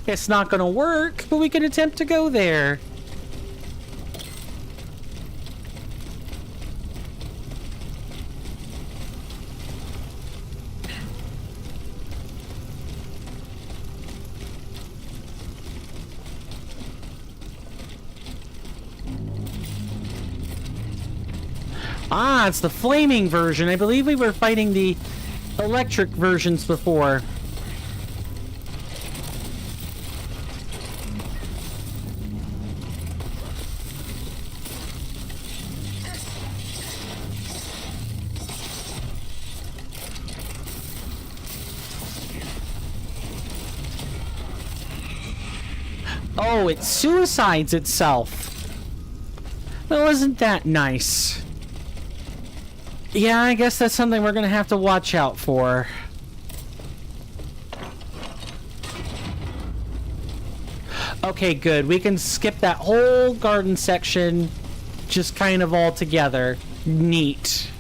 It's not going to work, but we can attempt to go there. Ah, it's the flaming version. I believe we were fighting the electric versions before. Oh, it suicides itself. Well, isn't that nice? Yeah, I guess that's something we're gonna have to watch out for. Okay, good. We can skip that whole garden section just kind of all together. Neat.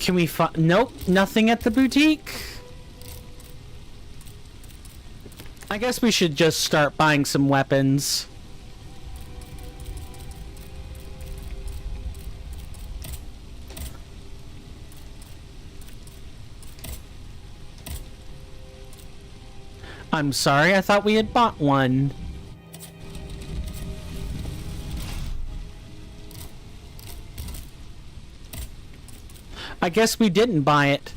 Can we find... Nope, nothing at the boutique. I guess we should just start buying some weapons. I'm sorry, I thought we had bought one. I guess we didn't buy it.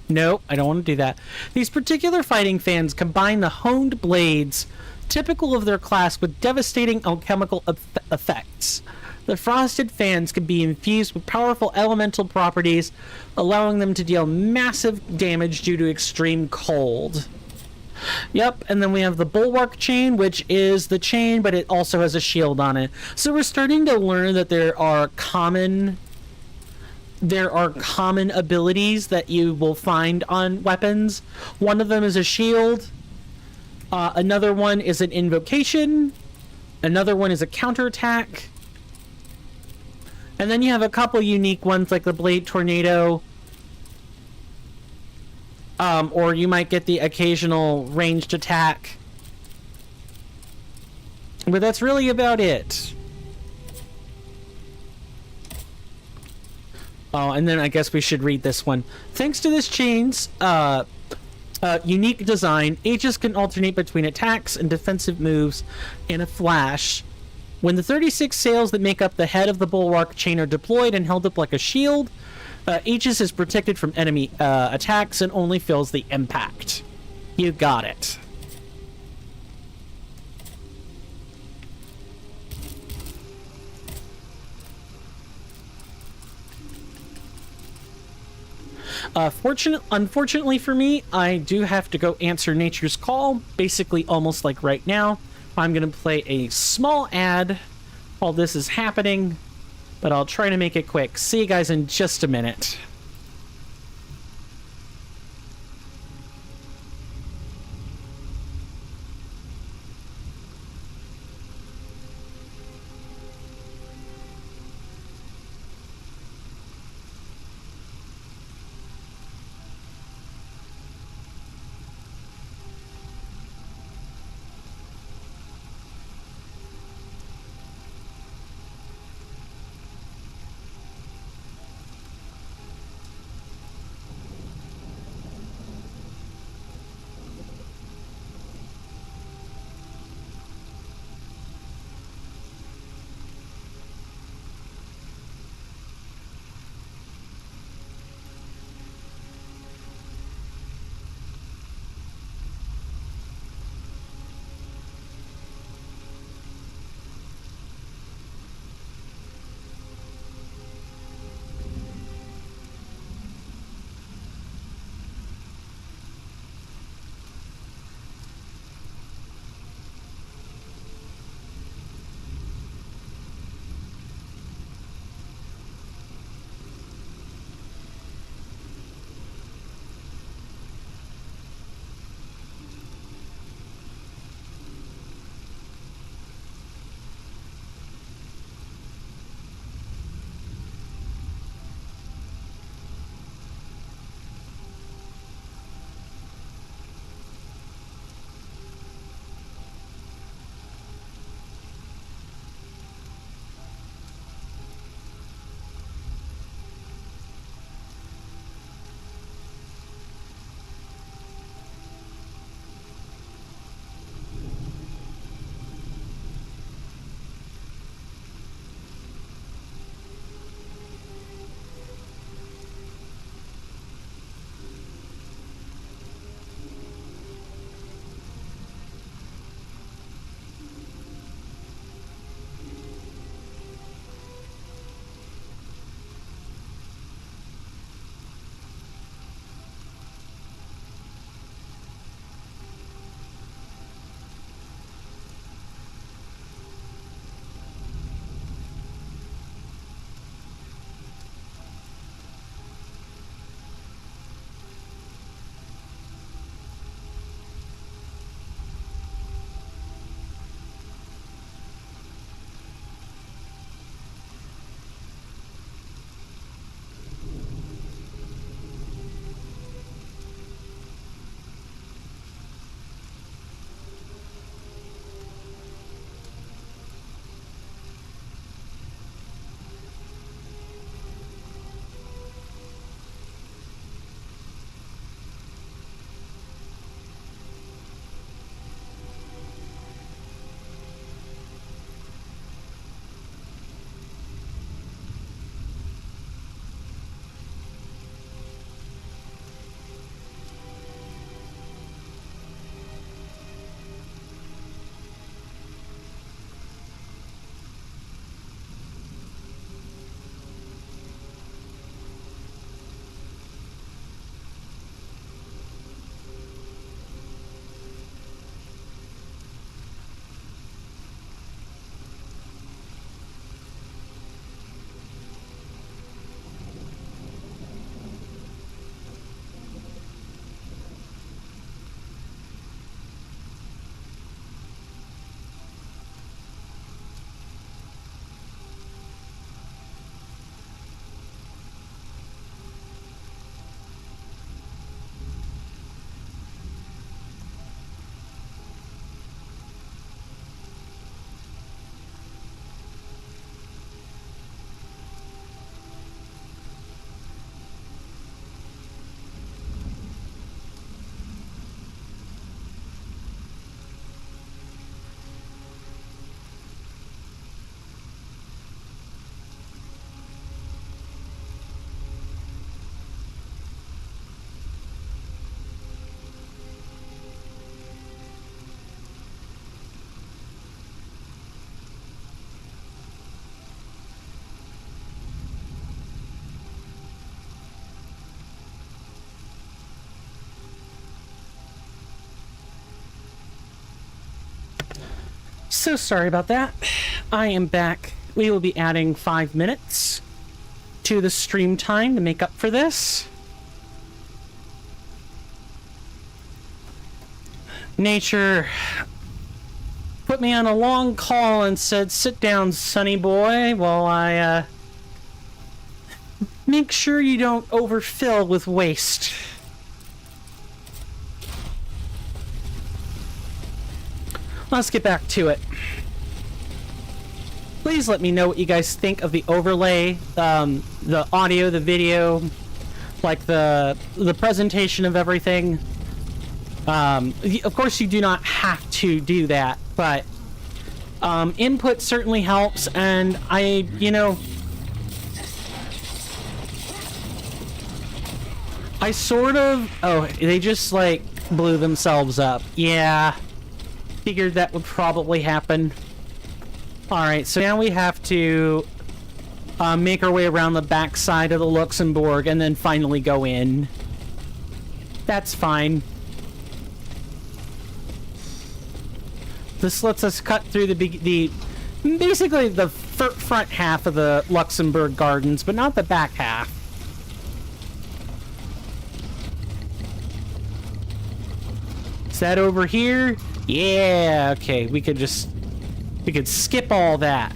No, I don't want to do that. These particular fighting fans combine the honed blades, typical of their class, with devastating alchemical effects. The frosted fans can be infused with powerful elemental properties, allowing them to deal massive damage due to extreme cold. Yep, and then we have the bulwark chain, which is the chain, but it also has a shield on it. So we're starting to learn that there are common abilities that you will find on weapons. One of them is a shield. Another one is an invocation. Another one is a counterattack. And then you have a couple unique ones like the blade tornado. Or you might get the occasional ranged attack. But that's really about it. Oh, and then I guess we should read this one. Thanks to this chain's unique design, Aegis can alternate between attacks and defensive moves in a flash. When the 36 sails that make up the head of the bulwark chain are deployed and held up like a shield, Aegis is protected from enemy attacks and only feels the impact. You got it. Unfortunately for me, I do have to go answer nature's call, basically almost like right now. I'm going to play a small ad while this is happening, but I'll try to make it quick. See you guys in just a minute. So sorry about that. I am back. We will be adding 5 minutes to the stream time to make up for this. Nature put me on a long call and said, "Sit down, sonny boy, while I make sure you don't overfill with waste." Let's get back to it. Please let me know what you guys think of the overlay, the audio, the video, like the presentation of everything. Of course, you do not have to do that, but input certainly helps, and I sort of... Oh, they just, like, blew themselves up. Yeah. Figured that would probably happen. Alright, so now we have to make our way around the back side of the Luxembourg and then finally go in. That's fine. This lets us cut through basically the front half of the Luxembourg Gardens, but not the back half. Is that over here? Yeah, okay, we could skip all that.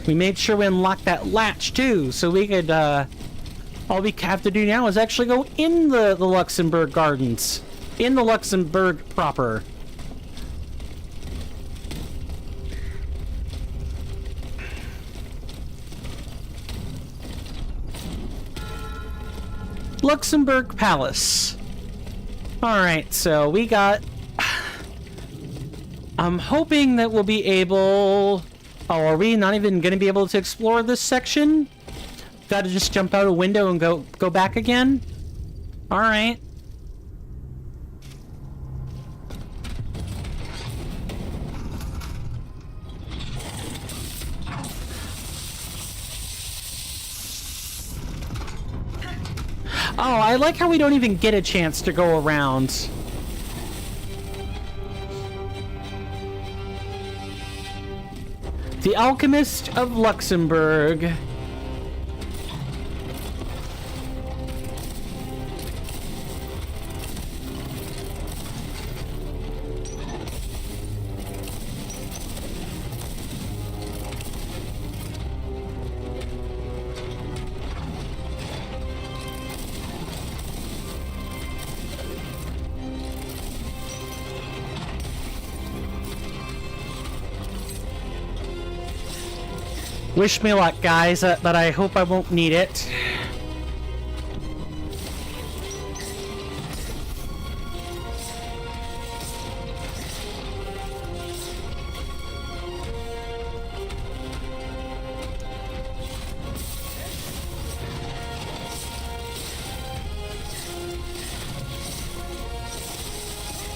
We made sure we unlocked that latch too, so we could, all we have to do now is actually go in the Luxembourg Gardens. In the Luxembourg proper. Luxembourg Palace. Alright, so we got... I'm hoping that we'll be able... Oh, are we not even going to be able to explore this section? Gotta just jump out a window and go back again? Alright. Oh, I like how we don't even get a chance to go around. The Alchemist of Luxembourg. Wish me luck, guys, but I hope I won't need it.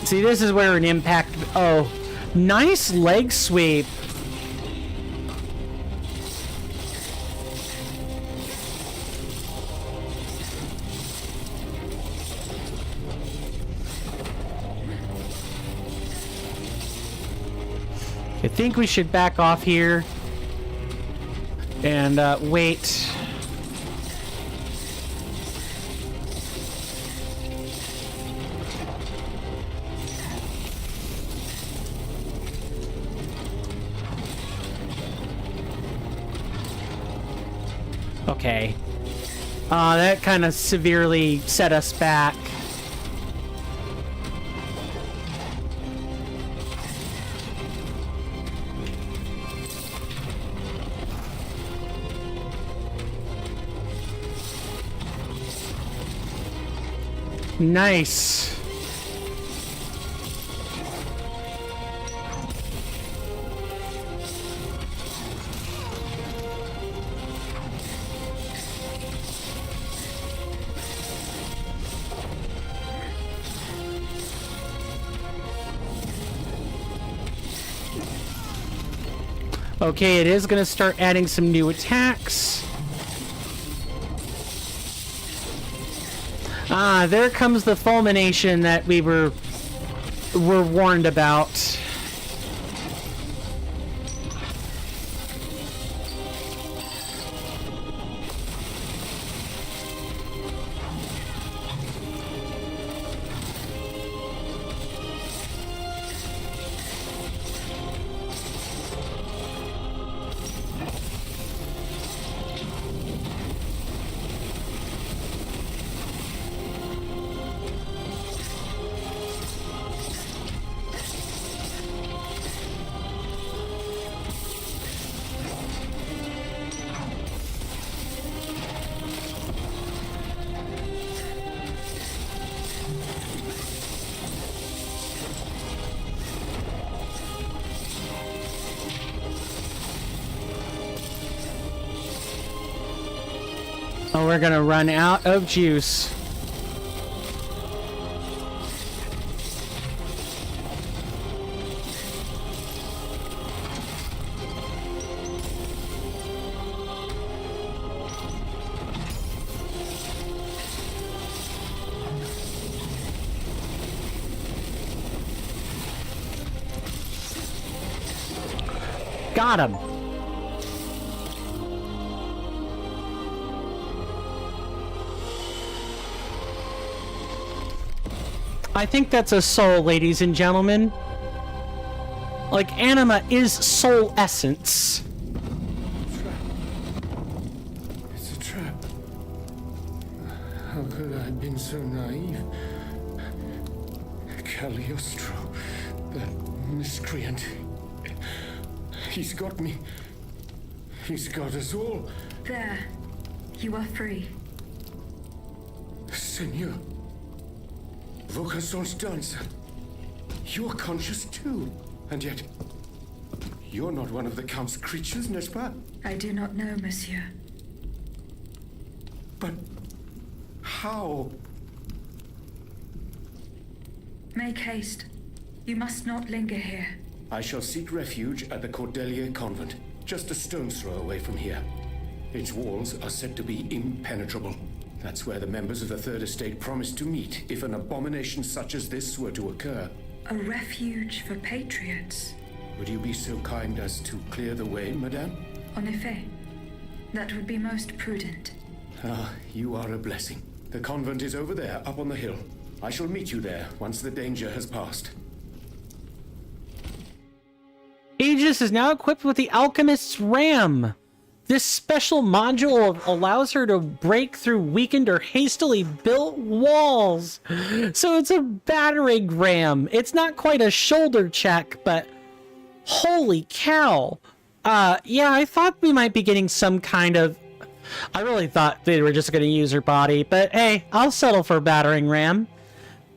See, this is where an impact... Oh, nice leg sweep. I think we should back off here and wait. Okay. That kind of severely set us back. Nice. Okay, it is going to start adding some new attacks. There comes the fulmination that we were warned about. we're gonna run out of juice. Got him. I think that's a soul, ladies and gentlemen. Like, anima is soul essence. It's a trap. How could I have been so naive? Cagliostro, that miscreant. He's got me. He's got us all. There. You are free. Senor. Vaucanson's dancer. You're conscious too. And yet, you're not one of the Count's creatures, n'est-ce pas? I do not know, monsieur. But how? Make haste. You must not linger here. I shall seek refuge at the Cordelier Convent, just a stone's throw away from here. Its walls are said to be impenetrable. That's where the members of the Third Estate promised to meet if an abomination such as this were to occur. A refuge for patriots. Would you be so kind as to clear the way, madame? En effet. That would be most prudent. Ah, you are a blessing. The convent is over there, up on the hill. I shall meet you there once the danger has passed. Aegis is now equipped with the Alchemist's Ram. This special module allows her to break through weakened or hastily built walls. So it's a battering ram. It's not quite a shoulder check, but holy cow. Yeah, I thought we might be getting some kind of... I really thought they were just going to use her body, but hey, I'll settle for battering ram.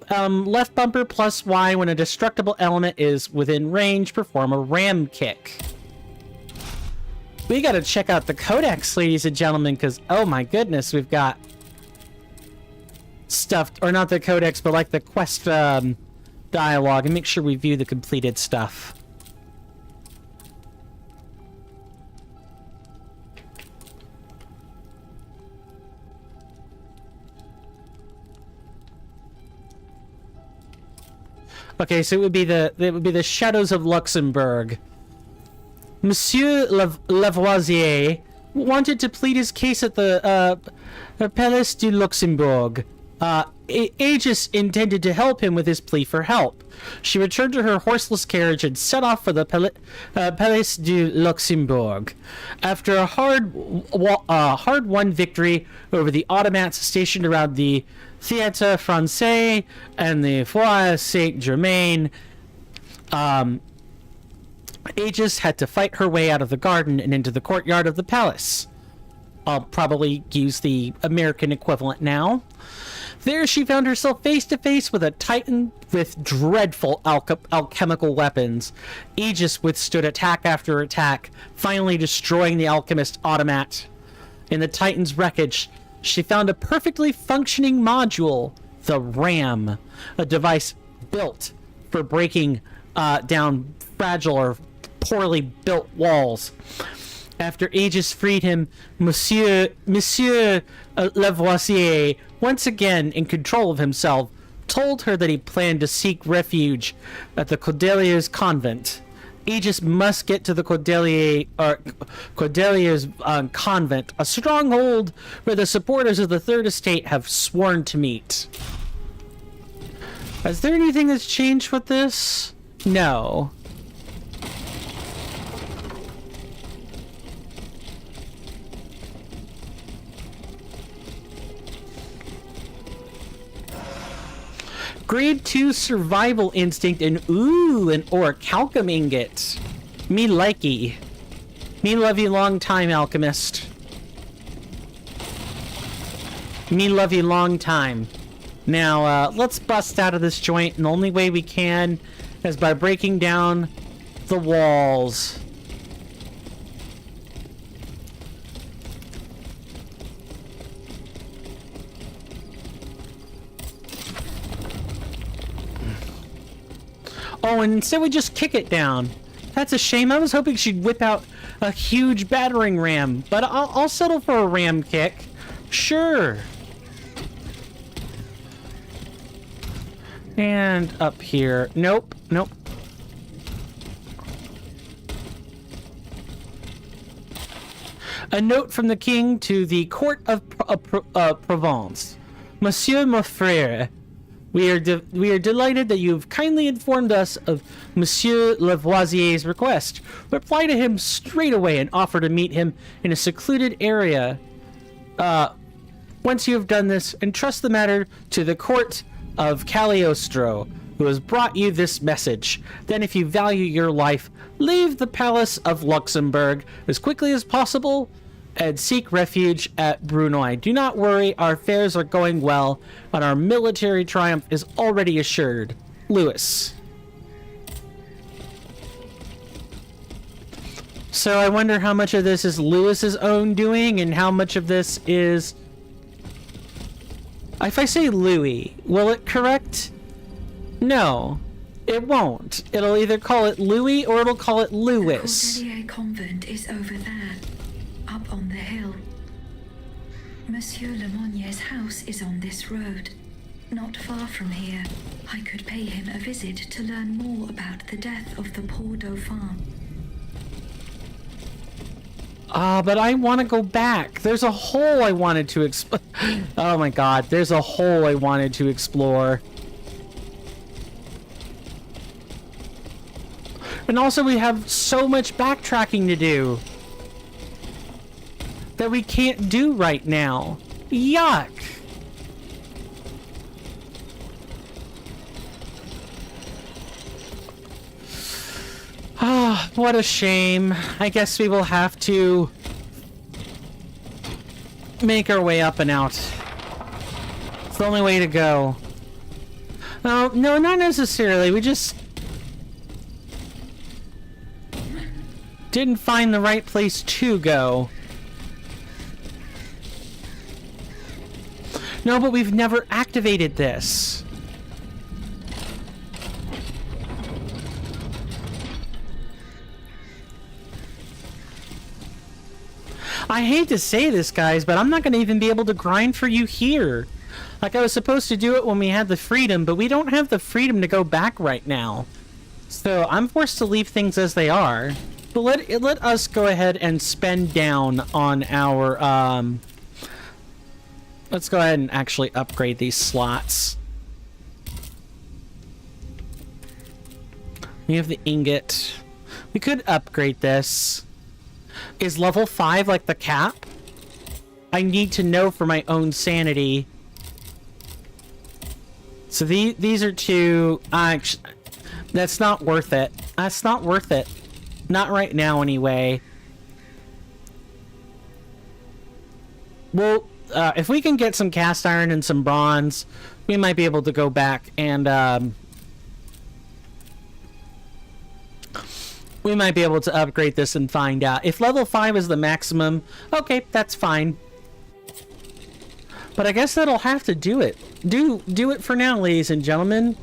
Left bumper plus Y when a destructible element is within range, perform a ram kick. We gotta check out the codex, ladies and gentlemen, because, oh my goodness, we've got stuff, or not the codex, but like the quest dialogue, and make sure we view the completed stuff. Okay, so it would be the Shadows of Luxembourg. Monsieur Lavoisier wanted to plead his case at the Palais du Luxembourg. Aegis intended to help him with his plea for help. She returned to her horseless carriage and set off for the Palais du Luxembourg. After a hard-won victory over the automats stationed around the Théâtre Français and the Foire Saint-Germain, Aegis had to fight her way out of the garden and into the courtyard of the palace. I'll probably use the American equivalent now. There she found herself face to face with a titan with dreadful alchemical weapons. Aegis withstood attack after attack, finally destroying the alchemist automat. In the titan's wreckage, she found a perfectly functioning module, the Ram, a device built for breaking down fragile or poorly built walls. After Aegis freed him, Monsieur Lavoisier, once again in control of himself, told her that he planned to seek refuge at the Cordelier's convent. Aegis must get to the Cordelier's convent, a stronghold where the supporters of the Third Estate have sworn to meet. Is there anything that's changed with this? No. Grade 2 survival instinct and ooh, an orichalcum ingot. Me likey. Me love you long time, alchemist. Me love you long time. Now, let's bust out of this joint, and the only way we can is by breaking down the walls. Oh, and instead we just kick it down. That's a shame. I was hoping she'd whip out a huge battering ram, but I'll settle for a ram kick. Sure. And up here. Nope. Nope. A note from the king to the court of Provence. Monsieur mon frère, we are delighted that you have kindly informed us of Monsieur Lavoisier's request. Reply to him straight away and offer to meet him in a secluded area. Once you have done this, entrust the matter to the court of Cagliostro, who has brought you this message. Then, if you value your life, leave the Palace of Luxembourg as quickly as possible and seek refuge at Brunoy. Do not worry, our affairs are going well, and our military triumph is already assured. Louis. So I wonder how much of this is Louis's own doing and how much of this is... If I say Louis, will it correct? No, it won't. It'll either call it Louis or it'll call it Louis. The Cordelier convent is over there, up on the hill. Monsieur Lemonier's house is on this road, not far from here. I could pay him a visit to learn more about the death of the poor Dauphin. But I want to go back. There's a hole I wanted to explore. Oh my god, there's a hole I wanted to explore. And also we have so much backtracking to do that we can't do right now. Yuck! Ah, what a shame. I guess we will have to make our way up and out. It's the only way to go. No, not necessarily. We just didn't find the right place to go. No, but we've never activated this. I hate to say this, guys, but I'm not going to even be able to grind for you here. Like, I was supposed to do it when we had the freedom, but we don't have the freedom to go back right now. So I'm forced to leave things as they are. But let us go ahead and spend down on our, let's go ahead and actually upgrade these slots. We have the ingot. We could upgrade this. Is level 5 like the cap? I need to know for my own sanity. So these are two... that's not worth it. That's not worth it. Not right now, anyway. Well, if we can get some cast iron and some bronze, we might be able to go back and... we might be able to upgrade this and find out. If level 5 is the maximum, okay, that's fine. But I guess that'll have to do it. Do it for now, ladies and gentlemen.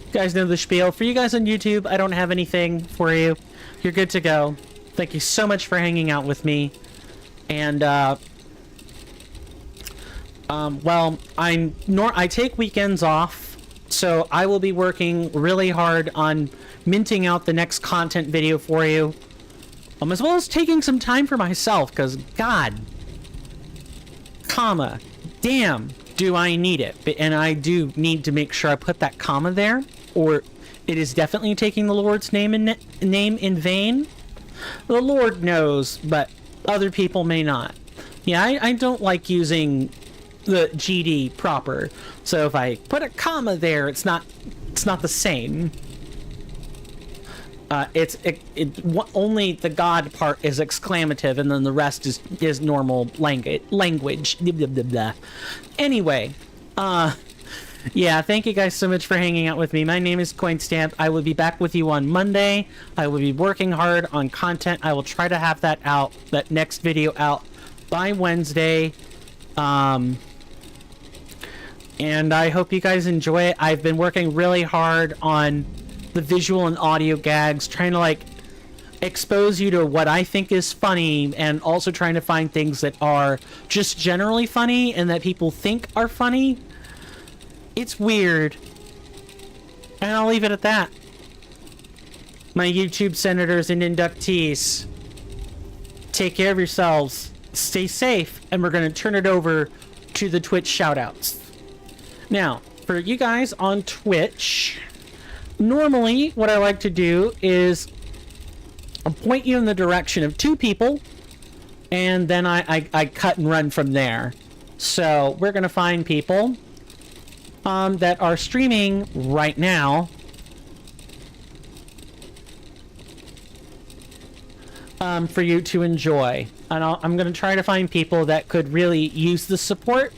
You guys know the spiel. For you guys on YouTube, I don't have anything for you. You're good to go. Thank you so much for hanging out with me. And, well, I take weekends off, so I will be working really hard on minting out the next content video for you, as well as taking some time for myself, because god comma damn do I need it. And I do need to make sure I put that comma there, or it is definitely taking the Lord's name in vain. The Lord knows, but other people may not. Yeah, I don't like using the GD proper, so if I put a comma there, it's not the same. Only the God part is exclamative, and then the rest is normal language. Blah, blah, blah. Anyway, yeah, thank you guys so much for hanging out with me. My name is Coinstamp. I will be back with you on Monday. I will be working hard on content. I will try to have that next video out by Wednesday. And I hope you guys enjoy it. I've been working really hard on the visual and audio gags, trying to like expose you to what I think is funny, and also trying to find things that are just generally funny and that people think are funny. It's weird. And I'll leave it at that. My YouTube senators and inductees, take care of yourselves, stay safe, and we're going to turn it over to the Twitch shoutouts. Now, for you guys on Twitch, normally what I like to do is point you in the direction of 2 people, and then I cut and run from there. So we're going to find people that are streaming right now. For you to enjoy. And I'm going to try to find people that could really use the support.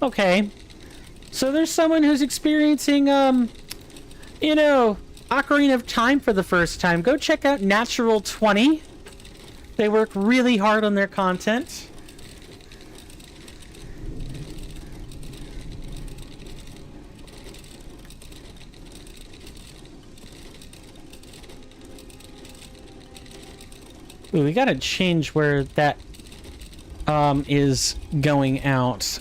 Okay. So there's someone who's experiencing, you know, Ocarina of Time for the first time. Go check out Natural 20. They work really hard on their content. Ooh, we gotta change where that is going out.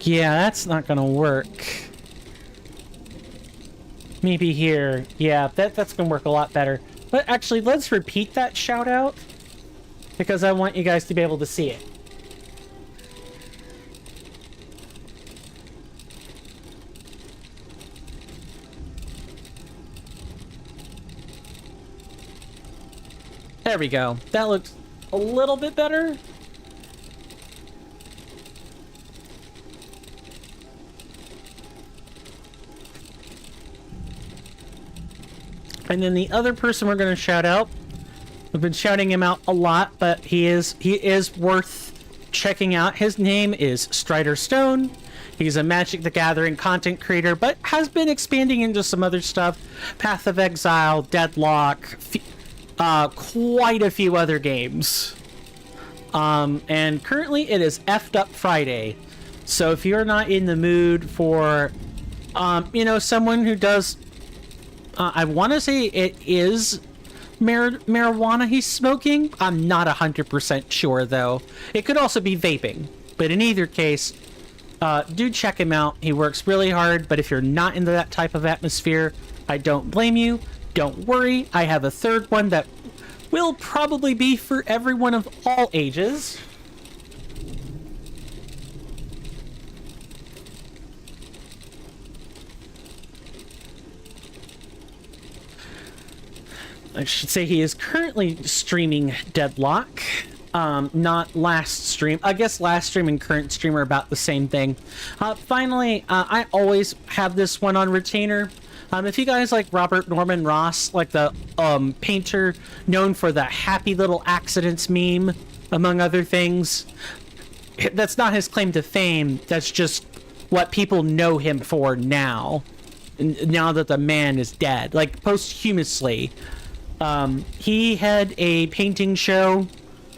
Yeah, that's not gonna work. Maybe here. Yeah, that's gonna work a lot better. But actually, let's repeat that shout out, because I want you guys to be able to see it. There we go. That looks a little bit better. And then the other person we're going to shout out, we've been shouting him out a lot, but he is worth checking out. His name is Strider Stone. He's a Magic the Gathering content creator, but has been expanding into some other stuff. Path of Exile, Deadlock, quite a few other games. And currently it is F'd Up Friday. So if you're not in the mood for, you know, someone who does... I want to say it is marijuana he's smoking. I'm not 100% sure, though. It could also be vaping. But in either case, do check him out. He works really hard, but if you're not into that type of atmosphere, I don't blame you. Don't worry. I have a third one that will probably be for everyone of all ages. I should say he is currently streaming Deadlock. Not last stream. I guess last stream and current stream are about the same thing. Finally, I always have this one on retainer. If you guys like Robert Norman Ross, like the painter known for the happy little accidents meme, among other things, that's not his claim to fame. That's just what people know him for now. Now that the man is dead, like posthumously. He had a painting show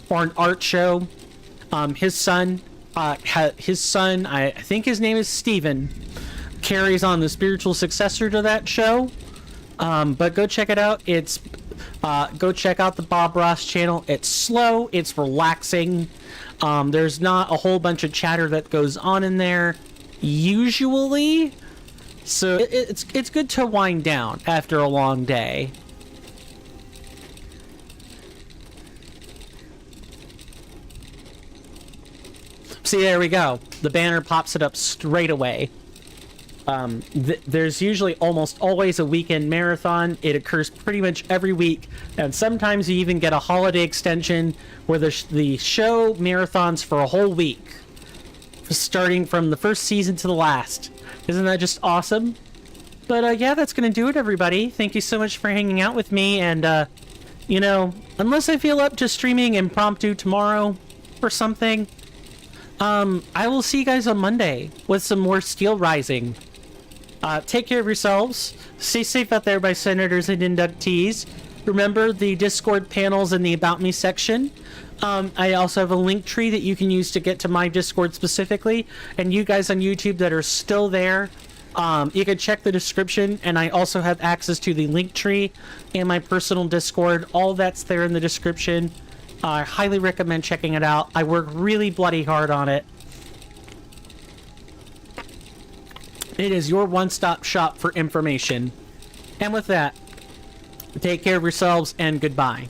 or an art show. His son, I think his name is Steven, carries on the spiritual successor to that show. But go check it out. It's go check out the Bob Ross channel. It's slow, it's relaxing. There's not a whole bunch of chatter that goes on in there usually, so it's good to wind down after a long day. See, there we go. The banner pops it up straight away. There's usually almost always a weekend marathon. It occurs pretty much every week, and sometimes you even get a holiday extension where the show marathons for a whole week, starting from the first season to the last. Isn't that just awesome? But yeah, that's gonna do it, everybody. Thank you so much for hanging out with me, and you know, unless I feel up to streaming impromptu tomorrow, or something. I will see you guys on Monday with some more Steelrising. Take care of yourselves. Stay safe out there, my senators and inductees. Remember the Discord panels in the About Me section. I also have a link tree that you can use to get to my Discord specifically. And you guys on YouTube that are still there, you can check the description. And I also have access to the link tree and my personal Discord. All that's there in the description. I highly recommend checking it out. I work really bloody hard on it. It is your one-stop shop for information. And with that, take care of yourselves and goodbye.